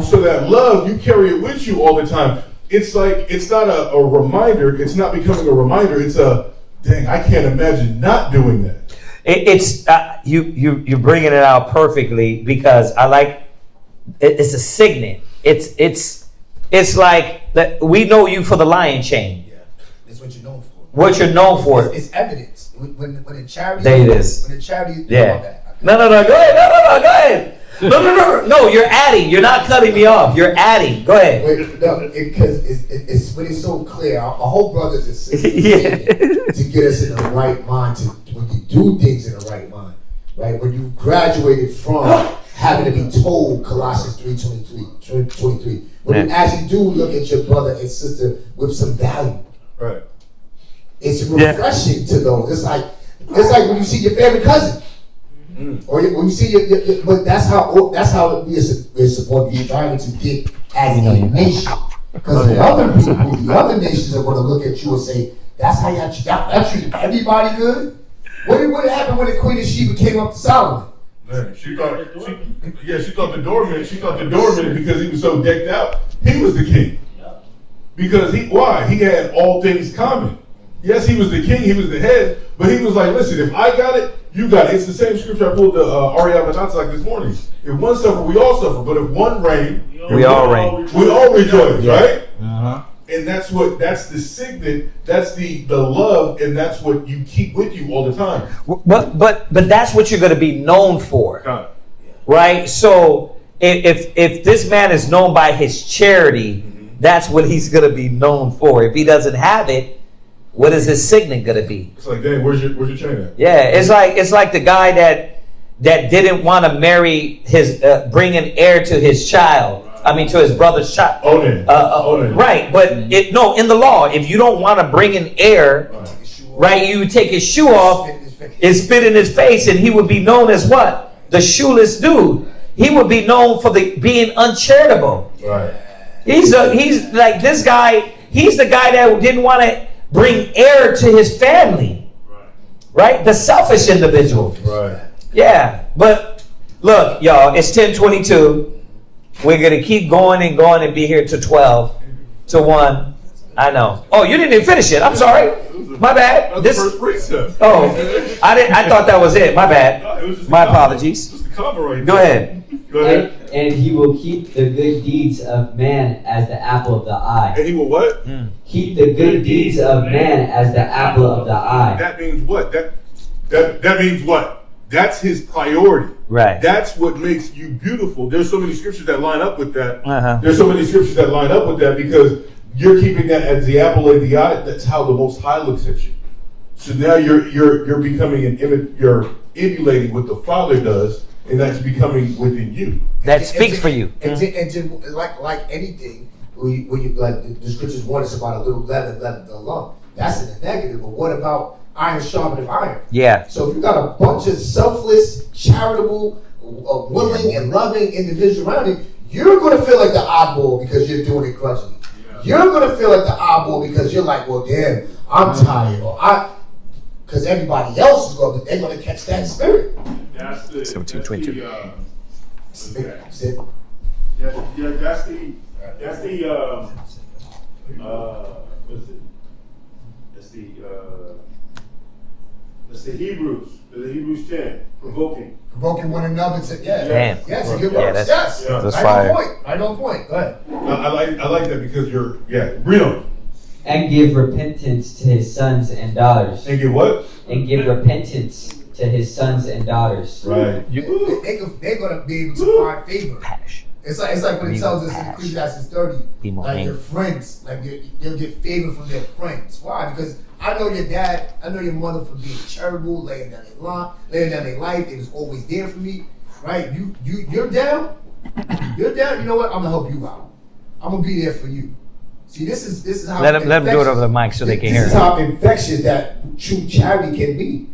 So that love, you carry it with you all the time. It's like, it's not a reminder. It's not becoming a reminder. It's dang, I can't imagine not doing that. It's you're bringing it out perfectly because I like it's a signet. It's like that we know you for the lion chain. Yeah, it's what you're known for. What you're known for. It's evidence. When the charity. There it is. When the charity. Yeah. No. Go ahead. No, you're adding. You're not cutting me off. You're adding. Go ahead. Wait, no, because it's so clear. Our whole brothers and sisters to get us in the right mind, when you do things in the right mind, right? When you graduated from having to be told Colossians 3:23, when you actually do look at your brother and sister with some value, right? It's refreshing to those. It's like when you see your favorite cousin. Or when you see but that's how we're supposed to be striving to get as a nation. Because the other people, the other nations are going to look at you and say, "That's how y'all treat everybody good." What happened when the Queen of Sheba came up to Solomon? Man, she thought the doorman. She thought the doorman, because he was so decked out, he was the king. Because he had all things common. Yes, he was the king, he was the head, but he was like, listen, if I got it, you got it. It's the same scripture I pulled the Ariana like this morning. If one suffer, we all suffer. But if one reign, we all reign. We all rejoice, right? Uh-huh. And that's the signet, that's the love, and that's what you keep with you all the time. But that's what you're going to be known for, right? So if this man is known by his charity, that's what he's going to be known for. If he doesn't have it, what is his signet going to be? It's like, dang, where's your chain at? Yeah, it's like the guy that didn't want to marry bring an heir to his child. I mean, to his brother's child. Onan. Right, but in the law, if you don't want to bring an heir, right, you would take his shoe off and spit in his face, and he would be known as what? The shoeless dude. He would be known for being uncharitable. Right. He's like this guy. He's the guy that didn't want to bring heir to his family. Right? The selfish individual. Right. Yeah, but look, y'all, it's 10:22. We're going to keep going and be here to 12, to 1. I know. Oh, you didn't even finish it. I'm sorry. My bad. That's the first precept. Oh, I didn't. I thought that was it. My No, bad. it was just My the comma. apologies. Just the comma right Go there. ahead. Go ahead. And he will keep the good deeds of man as the apple of the eye. And he will what? Keep the good deeds of man as the apple of the eye. That means what? That means what? That's his priority. Right. That's what makes you beautiful. There's so many scriptures that line up with that. Uh-huh. There's so many scriptures that line up with that because you're keeping that as the apple of the eye. That's how the Most High looks at you. So now you're becoming you're emulating what the Father does, and that's becoming within you. That speaks for you. And like anything, when you like the scriptures warn us about a little leaven the lump. That's in the negative. But what about iron sharpening iron? Yeah. So if you got a bunch of selfless, charitable, willing, and loving individuals around you, you're going to feel like the oddball because you're doing it grudgingly. You're going to feel like the oddball because you're like, well, damn, I'm tired, or because everybody else is going to, they're going to catch that spirit. That's the 1722. That's the Hebrews. The Hebrews 10. Provoking one another to, Damn. yes, good Yeah, works, that's- yes. that's Right fire. on point. Right on point. Go ahead. I like that because you're read on. And give repentance to his sons and daughters. And get what? And give repentance to his sons and daughters. Right. They're going to be able to find favor. It's like when it tells us in Ecclesiastes 30, like your friends, like you'll get favor from their friends. Why? Because I know your dad, I know your mother for being charitable, laying down their life. It was always there for me, right? You're down. You're down. You know what? I'm gonna help you out. I'm gonna be there for you. See, this is how Let him do it over the mic so they can hear This it. is how infectious that true charity can be.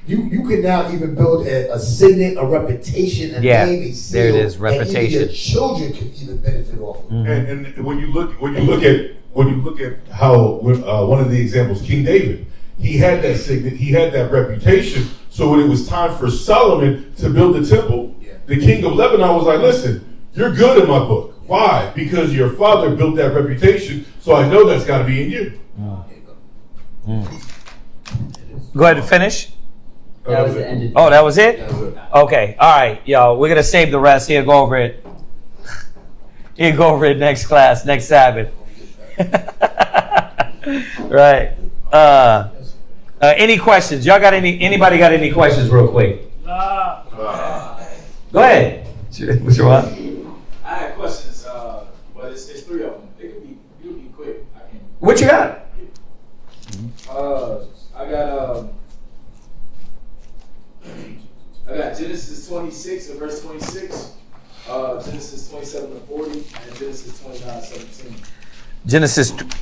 You can now even build a signet, a reputation, a name, a seal. There it is, And reputation. even your children can even benefit off of it. And when you look at how one of the examples, King David, he had that signet, he had that reputation. So when it was time for Solomon to build the temple, the king of Lebanon was like, "Listen, you're good in my book. Why? Because your father built that reputation. So I know that's got to be in you." Go ahead and finish. That was the end of Oh, that was it? Okay. All right, y'all. We're going to save the rest. He'll go over it. He'll go over it next class, next Sabbath. Right. Any questions? Y'all got anybody got any questions real quick? Go ahead. What's your what? I had questions, but it's three of them. It could be quick. What you got? I got Genesis 26 and verse 26, Genesis 27 and 40, and Genesis 29:17.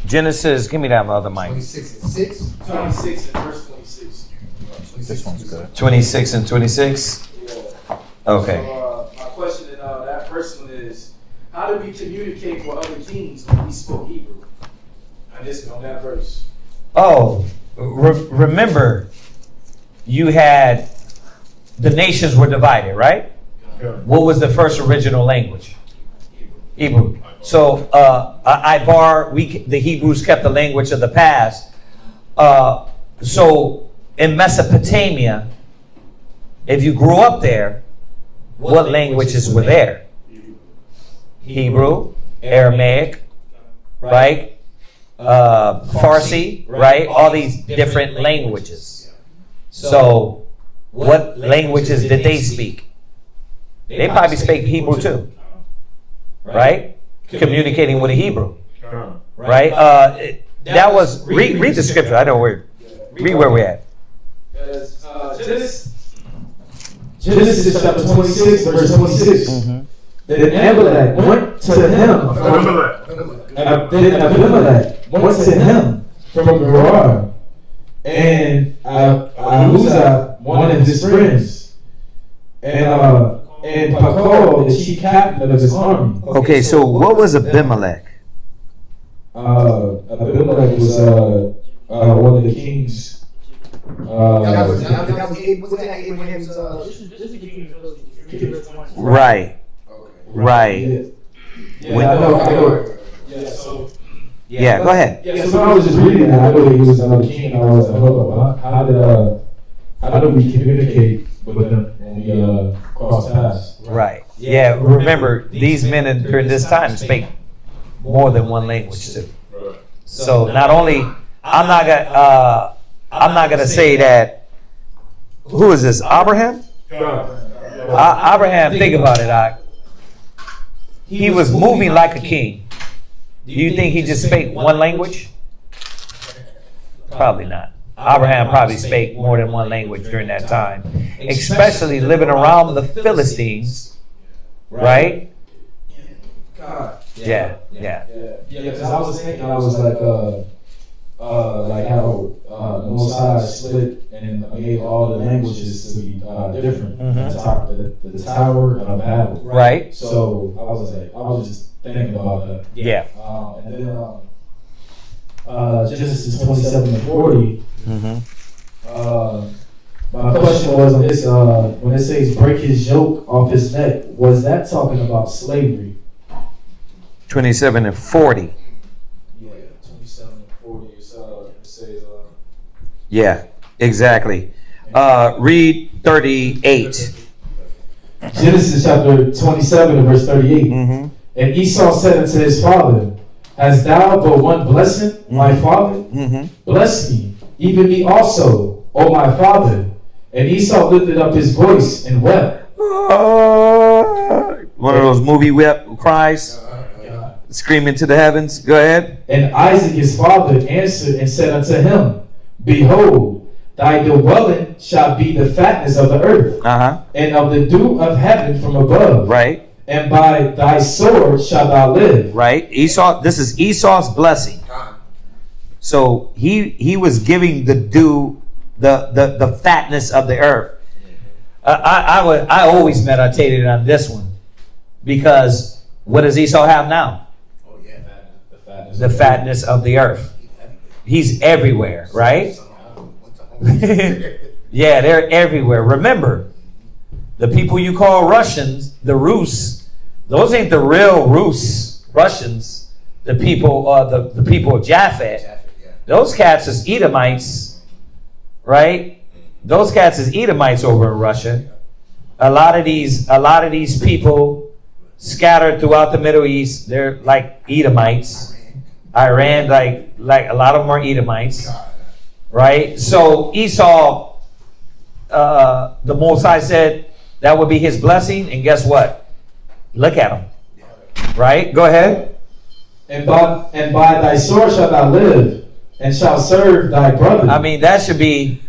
Genesis, give me that other mic. 26 and 6. 26 and verse 26. This one's good. 26 and 26? Yeah. Okay. So, my question in that first one is, how did we communicate with other kings when we spoke Hebrew? And this on that verse. Oh, remember, you had, the nations were divided, right? What was the first original language? Hebrew. So, the Hebrews kept the language of the past. So, in Mesopotamia, if you grew up there, what languages were there? Hebrew, Aramaic, right? Farsi, right? All these different languages. So, what languages did they speak? They probably speak Hebrew too, right? Communicating with a Hebrew, right? That was read the scripture. I know read where we're at. Genesis chapter 26, verse 26. Then Abimelech went to him. Then Abimelech went to him from Gerar, and Ahuzah, one of his friends, and Pakol, the chief captain of his army. Okay, so what was Abimelech? Abimelech was one of the kings. Right. Yeah, I know. Yeah, so Yeah, go ahead. Yeah, so when I was just reading that, I know he was another king, and I was like, hold up, how did we communicate with them when we crossed paths? Right. Yeah, remember, these men during this time spake more than one language too. So not only, I'm not gonna say that, who is this, Abraham? Abraham, think about it, he was moving like a king. Do you think he just spake one language? Probably not. Abraham probably spake more than one language during that time, especially living around the Philistines, right? Yeah. Because I was thinking, I was like how Moses split and made all the languages to be different. The Tower of Babel. Right. So I was just thinking about that. Yeah. And then Genesis 27 and 40. My question was on this: when it says break his yoke off his neck, was that talking about slavery? 27 and 40. Yeah, 27 and 40. It says. Yeah, exactly. Read 38. Genesis chapter 27 and verse 38. And Esau said unto his father, hast thou but one blessing, my father? Bless me, even me also, O my father. And Esau lifted up his voice and wept. One of those movie cries, screaming to the heavens. Go ahead. And Isaac his father answered and said unto him, behold, thy dwelling shall be the fatness of the earth, and of the dew of heaven from above. Right. And by thy sword shalt thou live. Right. Esau. This is Esau's blessing. So he was giving the dew, the fatness of the earth. I always meditated on this one, because what does Esau have now? Oh yeah, the fatness of the earth. He's everywhere, right? Yeah, they're everywhere. Remember, the people you call Russians, the Rus, those ain't the real Russians. The people, the people of Japhet. Those cats is Edomites, right? Those cats is Edomites over in Russia. A lot of these people scattered throughout the Middle East, they're like Edomites. Iran, like a lot of them are Edomites, right? So Esau, the Most High said that would be his blessing, and guess what? Look at him, right? Go ahead. And by thy sword shalt thou live, and shall serve thy brother. I mean, that should be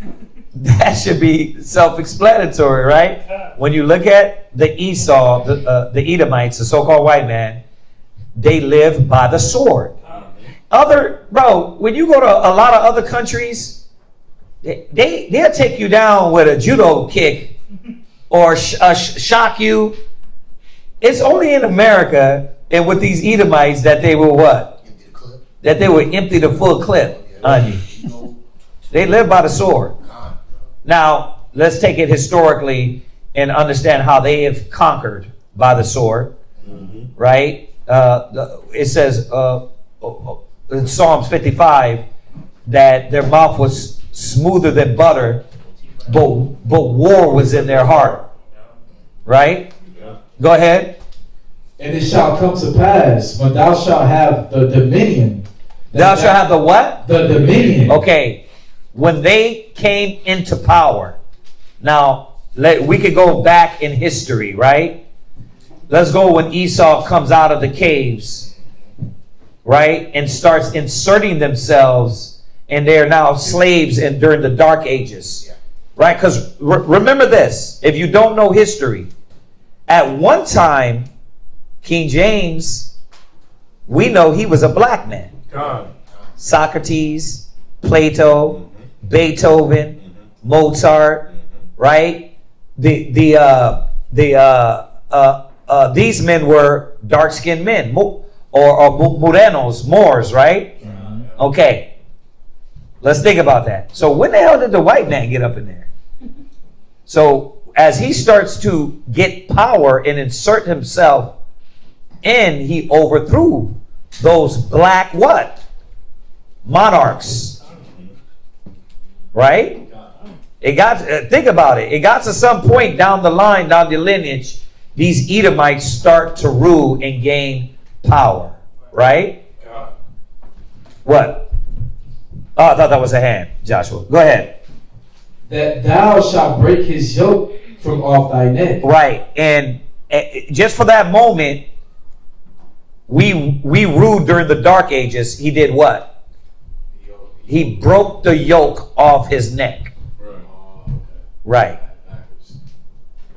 self-explanatory, right? When you look at the Esau, the Edomites, the so-called white man, they live by the sword. When you go to a lot of other countries, they'll take you down with a judo kick or shock you. It's only in America and with these Edomites that they will what? That they will empty the full clip on you. They live by the sword. Now, let's take it historically and understand how they have conquered by the sword, right? It says in Psalms 55 that their mouth was smoother than butter, but war was in their heart, right? Go ahead. And it shall come to pass when thou shalt have the dominion. Thou shalt have the what? The dominion. Okay. When they came into power. Now, we could go back in history, right? Let's go when Esau comes out of the caves, right? And starts inserting themselves, and they are now slaves during the Dark Ages, right? Because remember this, if you don't know history, at one time, King James, we know he was a black man. Socrates, Plato, Beethoven, Mozart, right? These men were dark-skinned men, or Morenos, Moors, right? Okay, let's think about that. So when the hell did the white man get up in there? So as he starts to get power and insert himself in, he overthrew those black what? monarchs. Right? It got, think about it. It got to some point down the line, down the lineage, these Edomites start to rule and gain power. Right? What? Oh, I thought that was a hand, Joshua. Go ahead. That thou shalt break his yoke from off thy neck. Right. And just for that moment, we ruled during the Dark Ages. He did what? He broke the yoke off his neck. Right.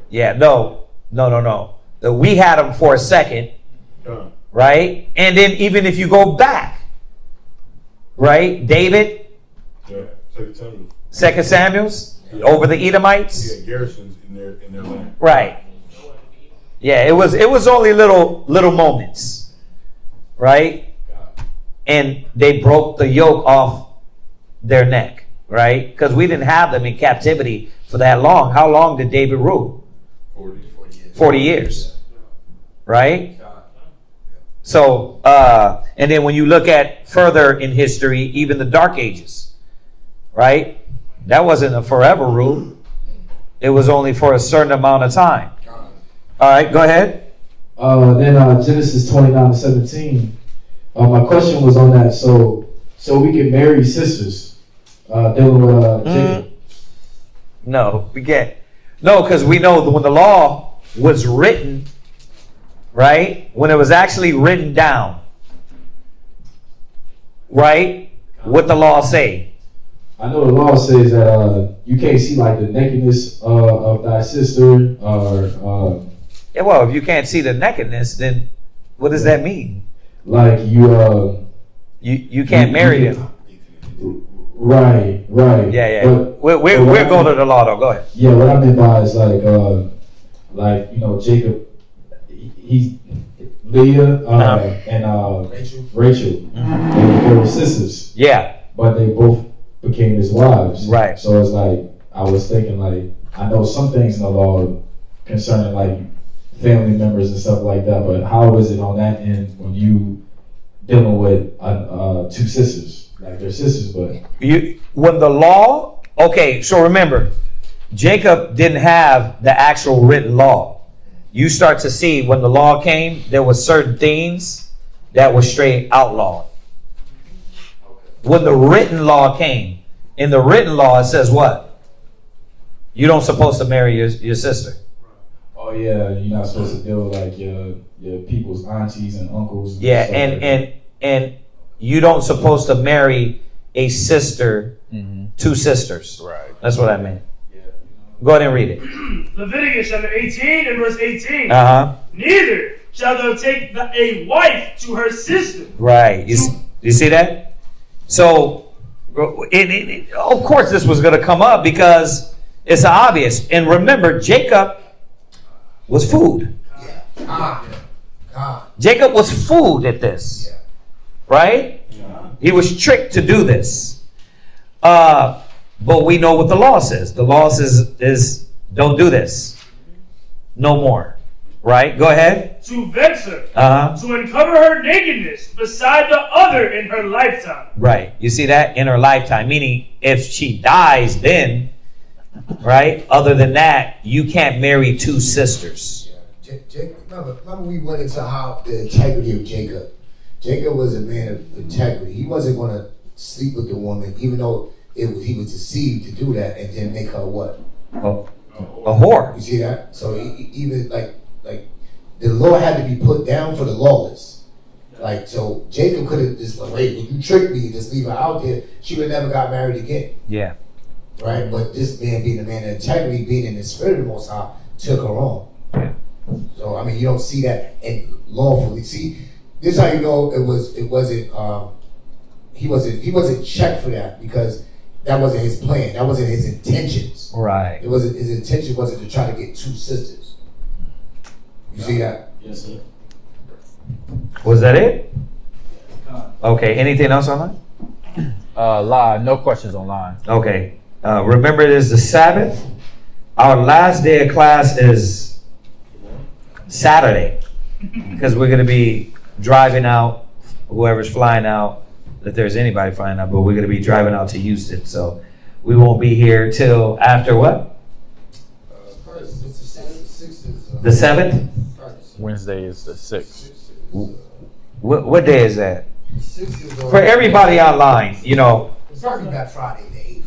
Yeah, no. We had him for a second. Right? And then even if you go back, right? David, 2 Samuel's, over the Edomites. Yeah, garrisons in their land. Right. Yeah, it was only little moments. Right? And they broke the yoke off their neck. Right? Because we didn't have them in captivity for that long. How long did David rule? 40 years. Right? So, and then when you look at further in history, even the Dark Ages, right? That wasn't a forever rule. It was only for a certain amount of time. All right, go ahead. Then Genesis 29:17. My question was on that. So we can marry sisters dealing with Jacob. No, we can't. No, because we know that when the law was written, right? When it was actually written down, right? What the law say? I know the law says that you can't see like the nakedness of thy sister, or yeah. Well, if you can't see the nakedness, then what does that mean? Like you can't marry them. Right. Yeah. But we're going to the law, though. Go ahead. Yeah, what I meant by is like Jacob. He's Leah and Rachel. They were sisters. Yeah. But they both became his wives. Right. So it's like, I was thinking like, I know some things in the law concerning like family members and stuff like that, but how is it on that end when you dealing with two sisters? Like they're sisters, but when the law, okay, so remember, Jacob didn't have the actual written law. You start to see when the law came, there were certain things that were straight outlawed. When the written law came, in the written law it says what? You don't supposed to marry your sister. Oh yeah, you're not supposed to deal with like your people's aunties and uncles. And yeah, and you don't supposed to marry a sister, two sisters. Right. That's what I meant. Go ahead and read it. Leviticus chapter 18 and verse 18. Neither shall thou take a wife to her sister. Right. You see that? So, of course this was going to come up because it's obvious. And remember, Jacob was food. Jacob was food at this. Right? He was tricked to do this. But we know what the law says. The law says is don't do this. No more. Right? Go ahead. To vex her. To uncover her nakedness beside the other in her lifetime. Right. You see that? In her lifetime. Meaning if she dies then, right? Other than that, you can't marry two sisters. Remember we went into how the integrity of Jacob. Jacob was a man of integrity. He wasn't going to sleep with the woman, even though he was deceived to do that, and then make her what? A whore. You see that? So even like the law had to be put down for the lawless. Like, so Jacob could have just like, wait, if you tricked me, just leave her out there, she would have never got married again. Yeah. Right? But this man being a man of integrity, being in the spirit of the Most High, took her on. Yeah. So I mean, you don't see that and lawfully. See, this is how you know he wasn't checked for that, because that wasn't his plan. That wasn't his intentions. Right. His intention wasn't to try to get two sisters. You see that? Yes, sir. Was that it? Okay. Anything else online? Live. No questions online. Okay. Remember, it is the Sabbath. Our last day of class is Saturday, because we're going to be driving out, whoever's flying out, if there's anybody flying out, but we're going to be driving out to Houston. So we won't be here till after what? The 7th? Wednesday is the 6th. What day is that? For everybody online, you know. It's probably back Friday the 8th.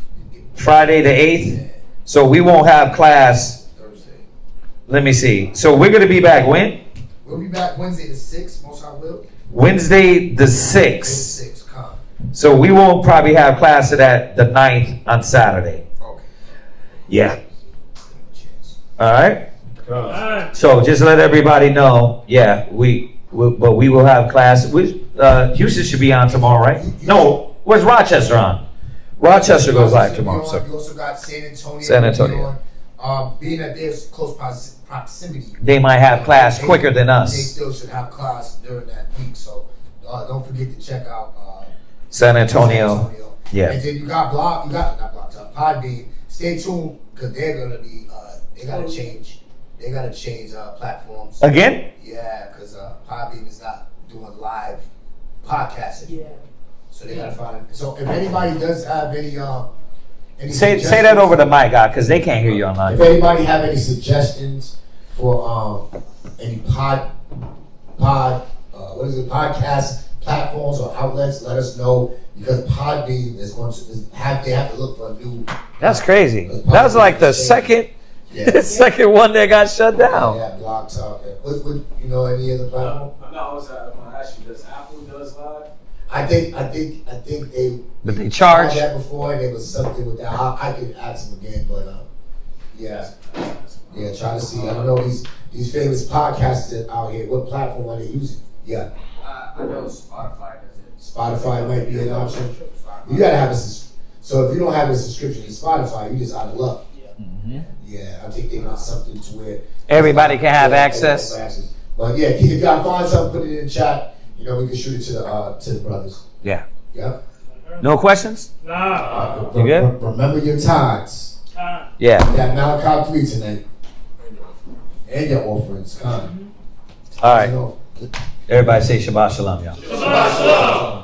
Friday the 8th? So we won't have class. Thursday. Let me see. So we're going to be back when? We'll be back Wednesday the 6th, most I will. Wednesday the 6th. 6th, come. So we won't probably have class at that the 9th on Saturday. Okay. Yeah. All right. Alright. So just let everybody know. Yeah, but we will have class. Houston should be on tomorrow, right? No, where's Rochester on? Rochester goes live tomorrow. So You also got San Antonio. San Antonio. Being that there's close proximity, they might have class quicker than they us. still should have class during that week. So don't forget to check out San Antonio. Yeah. And then you got Podbean. Stay tuned because they're gonna be they gotta change. They gotta change platforms. Again? Yeah, because Podbean is not doing live podcasting. Yeah. So they gotta find it. So if anybody does have any Say that over the mic, God, because they can't hear you online. If anybody have any suggestions for any podcast platforms or outlets, let us know because Podbean is going to they have to look for a new. That's crazy. That's like the second one that got shut down. Yeah, Blog Talk. What you know any other platform? No, I was going to ask you, does Apple does live? I think they. But they charge. Tried that before, and there was something with that. I could ask them again, but yeah, try to see. I don't know these famous podcasters out here. What platform are they using? Yeah. I know Spotify does it. Spotify might be an option. You gotta have so if you don't have a subscription to Spotify, you just out of luck. Yeah, I think they want something to where everybody can have access. But yeah, if y'all find something, put it in the chat. You know, we can shoot it to the brothers. Yeah. Yep. No questions? Nah. You good? Remember your tithes. Yeah. That Malachi 3 tonight. And your offerings. All right. Everybody say Shabbat Shalom, y'all. Shabbat Shalom.